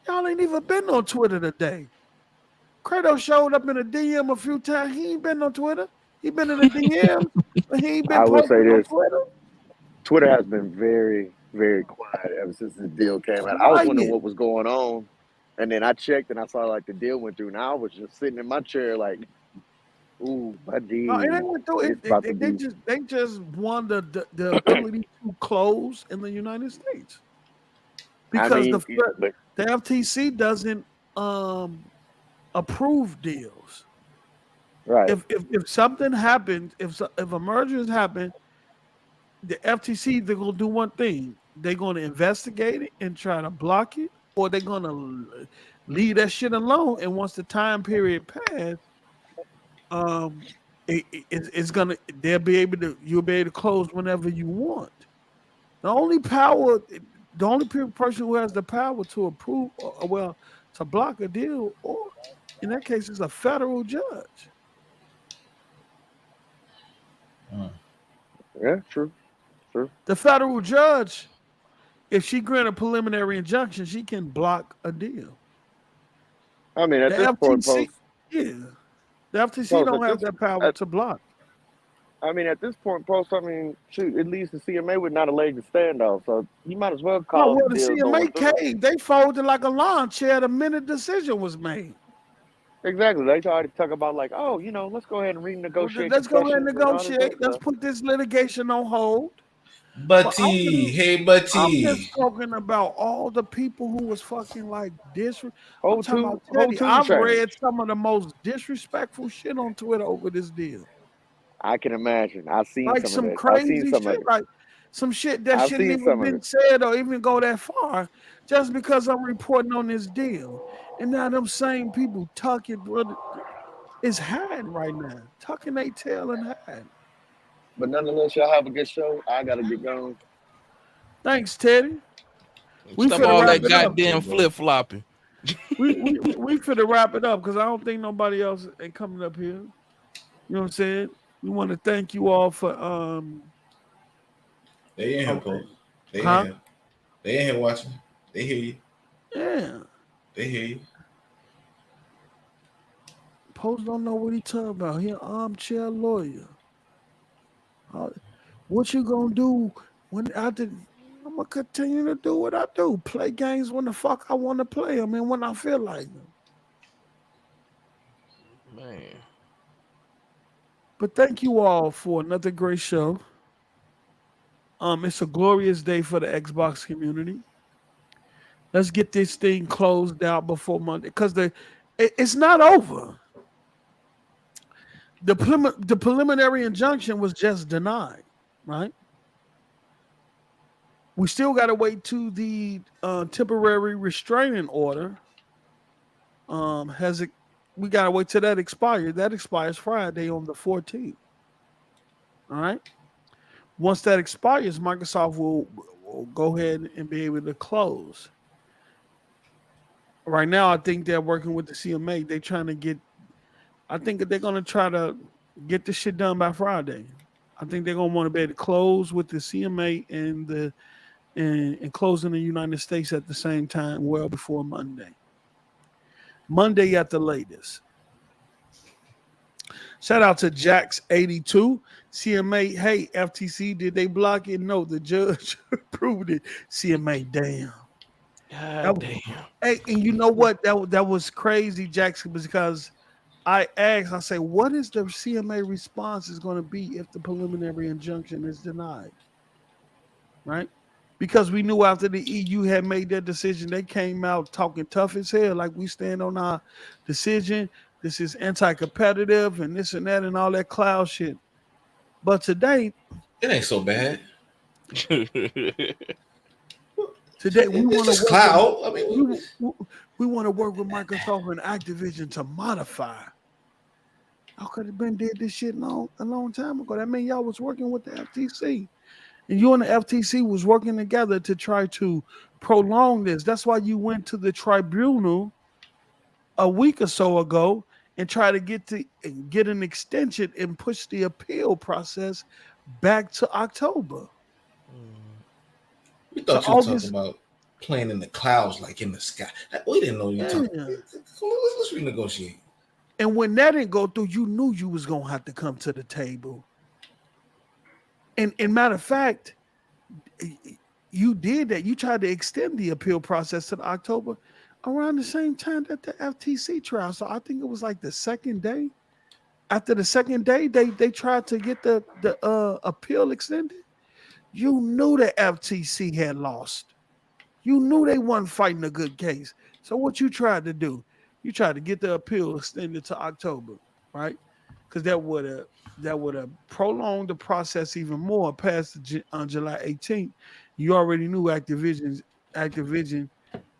Y'all ain't even been on Twitter today. Kratos showed up in a DM a few times. He ain't been on Twitter. He been in the DM, but he ain't been. I will say this: Twitter. Twitter has been very, very quiet ever since the deal came out. I was wondering what was going on, and then I checked and I saw like the deal went through. Now I was just sitting in my chair like, "Ooh, my deal." No, it ain't went through. They just won the ability to close in the United States because the FTC doesn't approve deals. Right. If something happens, if a merger has happened, the FTC, they're gonna do one thing. They're gonna investigate it and try to block it, or they're gonna leave that shit alone. And once the time period passes, it's gonna you'll be able to close whenever you want. The only person who has the power to approve, to block a deal, or in that case, is a federal judge. Yeah, true. The federal judge, if she grant a preliminary injunction, she can block a deal. I mean, at this point, the FTC don't have that power to block. I mean, at this point, Post, I mean, shoot, at least the CMA would not have laid the standoff, so you might as well call it. The CMA came. They folded like a lawn chair the minute decision was made. Exactly. They already talk about like, oh, let's go ahead and renegotiate. Let's go ahead and negotiate. Let's put this litigation on hold. Buddy, hey, Buddy. I'm just talking about all the people who was fucking like I've read some of the most disrespectful shit on Twitter over this deal. I can imagine. I've seen like some crazy shit, like some shit that shouldn't even been said or even go that far, just because I'm reporting on this deal. And now them same people tucking is hiding right now, tucking their tail and hiding. But nonetheless, y'all have a good show. I gotta get going. Thanks, Teddy. Stop all that goddamn flip flopping. we finna wrap it up because I don't think nobody else ain't coming up here. You know what I'm saying? We want to thank you all for They in here, Paul. They in here watching. They hear you. Yeah. They hear you. Post don't know what he talking about. He an armchair lawyer. What you gonna do when I'm gonna continue to do what I do. Play games when the fuck I want to play them and when I feel like them. Man. But thank you all for another great show. It's a glorious day for the Xbox community. Let's get this thing closed out before Monday because it's not over. The preliminary injunction was just denied, right? We still got to wait to the temporary restraining order. We got to wait till that expires. That expires Friday on the 14th. All right. Once that expires, Microsoft will go ahead and be able to close. Right now, I think they're working with the CMA. They're trying to get. I think that they're going to try to get this shit done by Friday. I think they're going to want to be able to close with the CMA and close in the United States at the same time, well before Monday. Monday at the latest. Shout out to Jax82. CMA, hey, FTC, did they block it? No, the judge approved it. CMA, damn. God damn. Hey, and you know what? That was crazy, Jackson, because I asked, I say, what is the CMA response is going to be if the preliminary injunction is denied? Right? Because we knew after the EU had made their decision, they came out talking tough as hell, like we stand on our decision. This is anti-competitive and this and that and all that cloud shit. But today, it ain't so bad. Today we want to cloud. We want to work with Microsoft and Activision to modify. How could have been did this shit a long time ago? That mean y'all was working with the FTC, and you and the FTC was working together to try to prolong this. That's why you went to the tribunal a week or so ago and try to get an extension and push the appeal process back to October. We thought you were talking about playing in the clouds, like in the sky. We didn't know you were talking. Let's renegotiate. And when that didn't go through, you knew you was gonna have to come to the table. And matter of fact, you did that. You tried to extend the appeal process to October around the same time that the FTC trial. So I think it was like the second day. After the second day, they tried to get the appeal extended. You knew the FTC had lost. You knew they weren't fighting a good case. So what you tried to do? You tried to get the appeal extended to October, right? Because that would have prolonged the process even more past on July 18th. You already knew Activision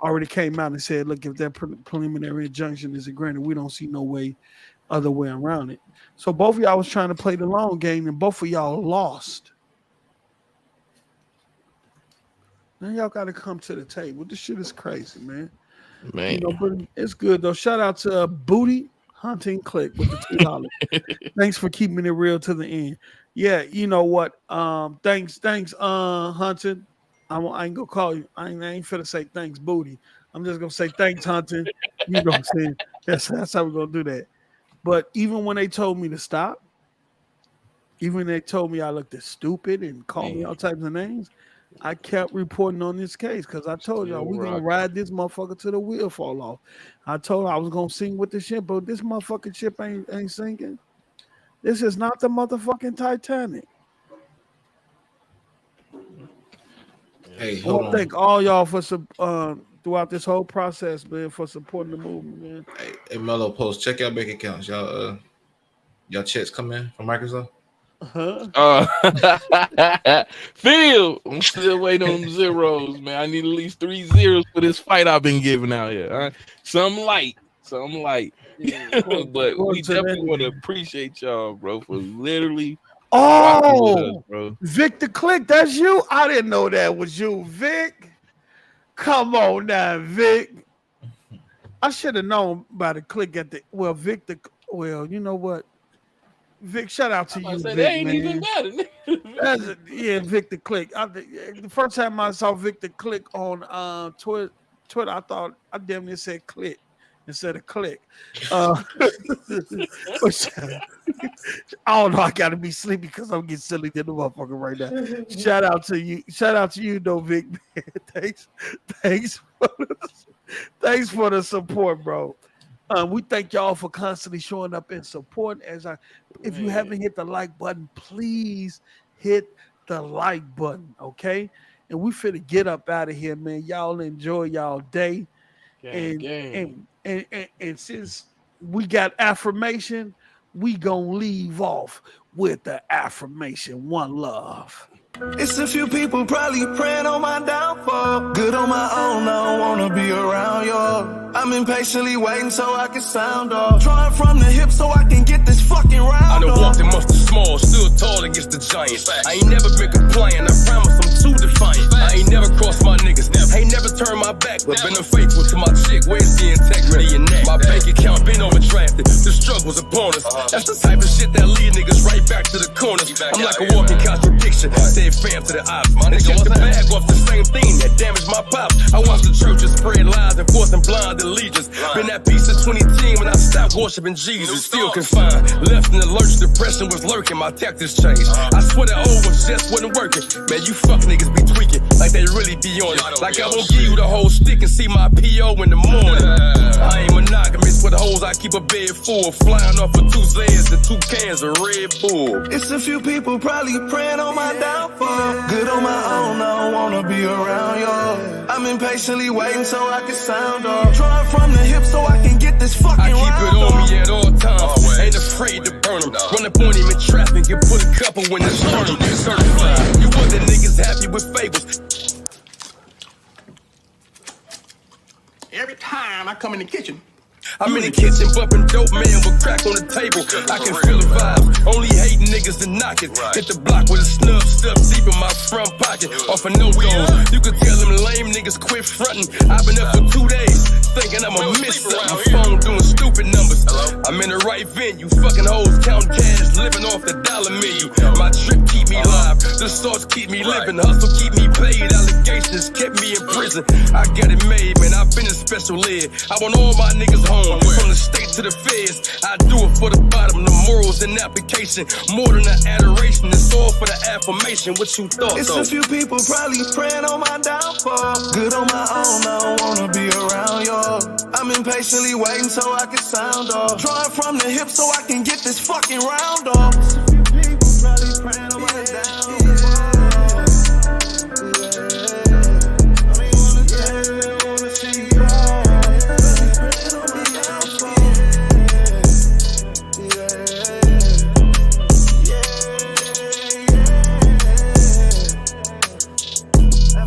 already came out and said, look, if that preliminary injunction is granted, we don't see no other way around it. So both of y'all was trying to play the long game, and both of y'all lost. Now y'all got to come to the table. This shit is crazy, man. Man, but it's good though. Shout out to Booty Hunting Click with the $2. Thanks for keeping it real to the end. Yeah, you know what? Thanks, Hunting. I ain't gonna call you. I ain't finna say thanks, Booty. I'm just gonna say thanks, Hunting. You know what I'm saying? That's how we're gonna do that. But even when they told me to stop, even when they told me I looked stupid and called me all types of names, I kept reporting on this case because I told y'all we're gonna ride this motherfucker till the wheel fall off. I told her I was gonna sing with the ship, but this motherfucking ship ain't sinking. This is not the motherfucking Titanic. Hey, I want to thank all y'all for throughout this whole process, man, for supporting the movement, man. Hey, Mellow Post, check your bank accounts, y'all. Y'all checks come in from Microsoft. Phil, I'm still waiting on them zeros, man. I need at least 3 zeros for this fight I've been giving out here. Huh? Some light. Yeah, but we definitely want to appreciate y'all, bro, for literally with us, bro. Victor Click, that's you. I didn't know that was you, Vic. Come on now, Vic. I should have known by the click at the Victor. Well, you know what? Vic, shout out to you, Vic, they ain't man. even better. Yeah, Victor Click. The first time I saw Victor Click on Twitter, I thought I damn near said click instead of click. I don't know. I gotta be sleepy because I'm getting silly to the motherfucker right now. Shout out to you, though, Vic. Man. Thanks for the support, bro. We thank y'all for constantly showing up and supporting. If you haven't hit the like button, please hit the like button, okay? and we finna get up out of here, man. Y'all enjoy y'all day. And since we got affirmation, we gonna leave off with the affirmation. One love. It's a few people probably praying on my downfall. Good on my own, I don't wanna be around y'all. I'm impatiently waiting so I can sound off. Drawing from the hip so I can get this fucking round I done walked in mustard small, still tall against the giants. I ain't never been compliant, I promise I'm too defiant. I ain't never crossed my niggas, I ain't never turned my back, but been unfaithful to my chick. Where's the integrity in that? My bank account been overdrafted, the struggle's upon us. That's the type of shit that lead niggas right back to the corners. I'm like a walking contradiction, said fam to the ops. They took the bag off the same thing that damaged my pops. I watched the churches spread lies and forcing blind allegiance. Been at peace since 2010 when I stopped worshiping Jesus. Still confined, left in the lurch, depression was lurking, my tactics changed. I swear that old one just wasn't working. Man, you fuck niggas be tweaking like they really be on it. Like I won't give you the whole stick and see my P.O. in the morning. I ain't monogamous with hoes, I keep a bed full. Flying off of 2 Zans and 2 cans of Red Bull. It's a few people probably praying on my downfall. Good on my own, I don't wanna be around y'all. I'm impatiently waiting so I can sound off. Drawing from the hip so I can get this fucking I keep it on off. me at all times. Ain't afraid to burn them. Run up on him in traffic and put a couple in the sternum. Certified. You want the niggas happy with fables. Every time I come in the kitchen, I'm in the kitchen bumping dope, man, with crack on the table. I can feel the vibes, only hating niggas to knock it. Hit the block with a snub stuffed deep in my front pocket. Off of no goals, you can tell them lame niggas quit fronting. I've been up for 2 days, thinking I'ma miss something. My phone doing stupid numbers. I'm in the right venue, fucking hoes, counting cash, living off the dollar menu. My trip keep me live, the sauce keep me living, hustle keep me paid, allegations kept me in prison. I got it made, man, I've been in special ed. I want all my niggas home. From the state to the feds, I do it for the bottom. The morals and application, more than an adoration. It's all for the affirmation. What you thought, It's though? a few people probably praying on my downfall. Good on my own, I don't wanna be around y'all. I'm impatiently waiting so I can sound off. Drawing from the hip so I can get this fucking round off.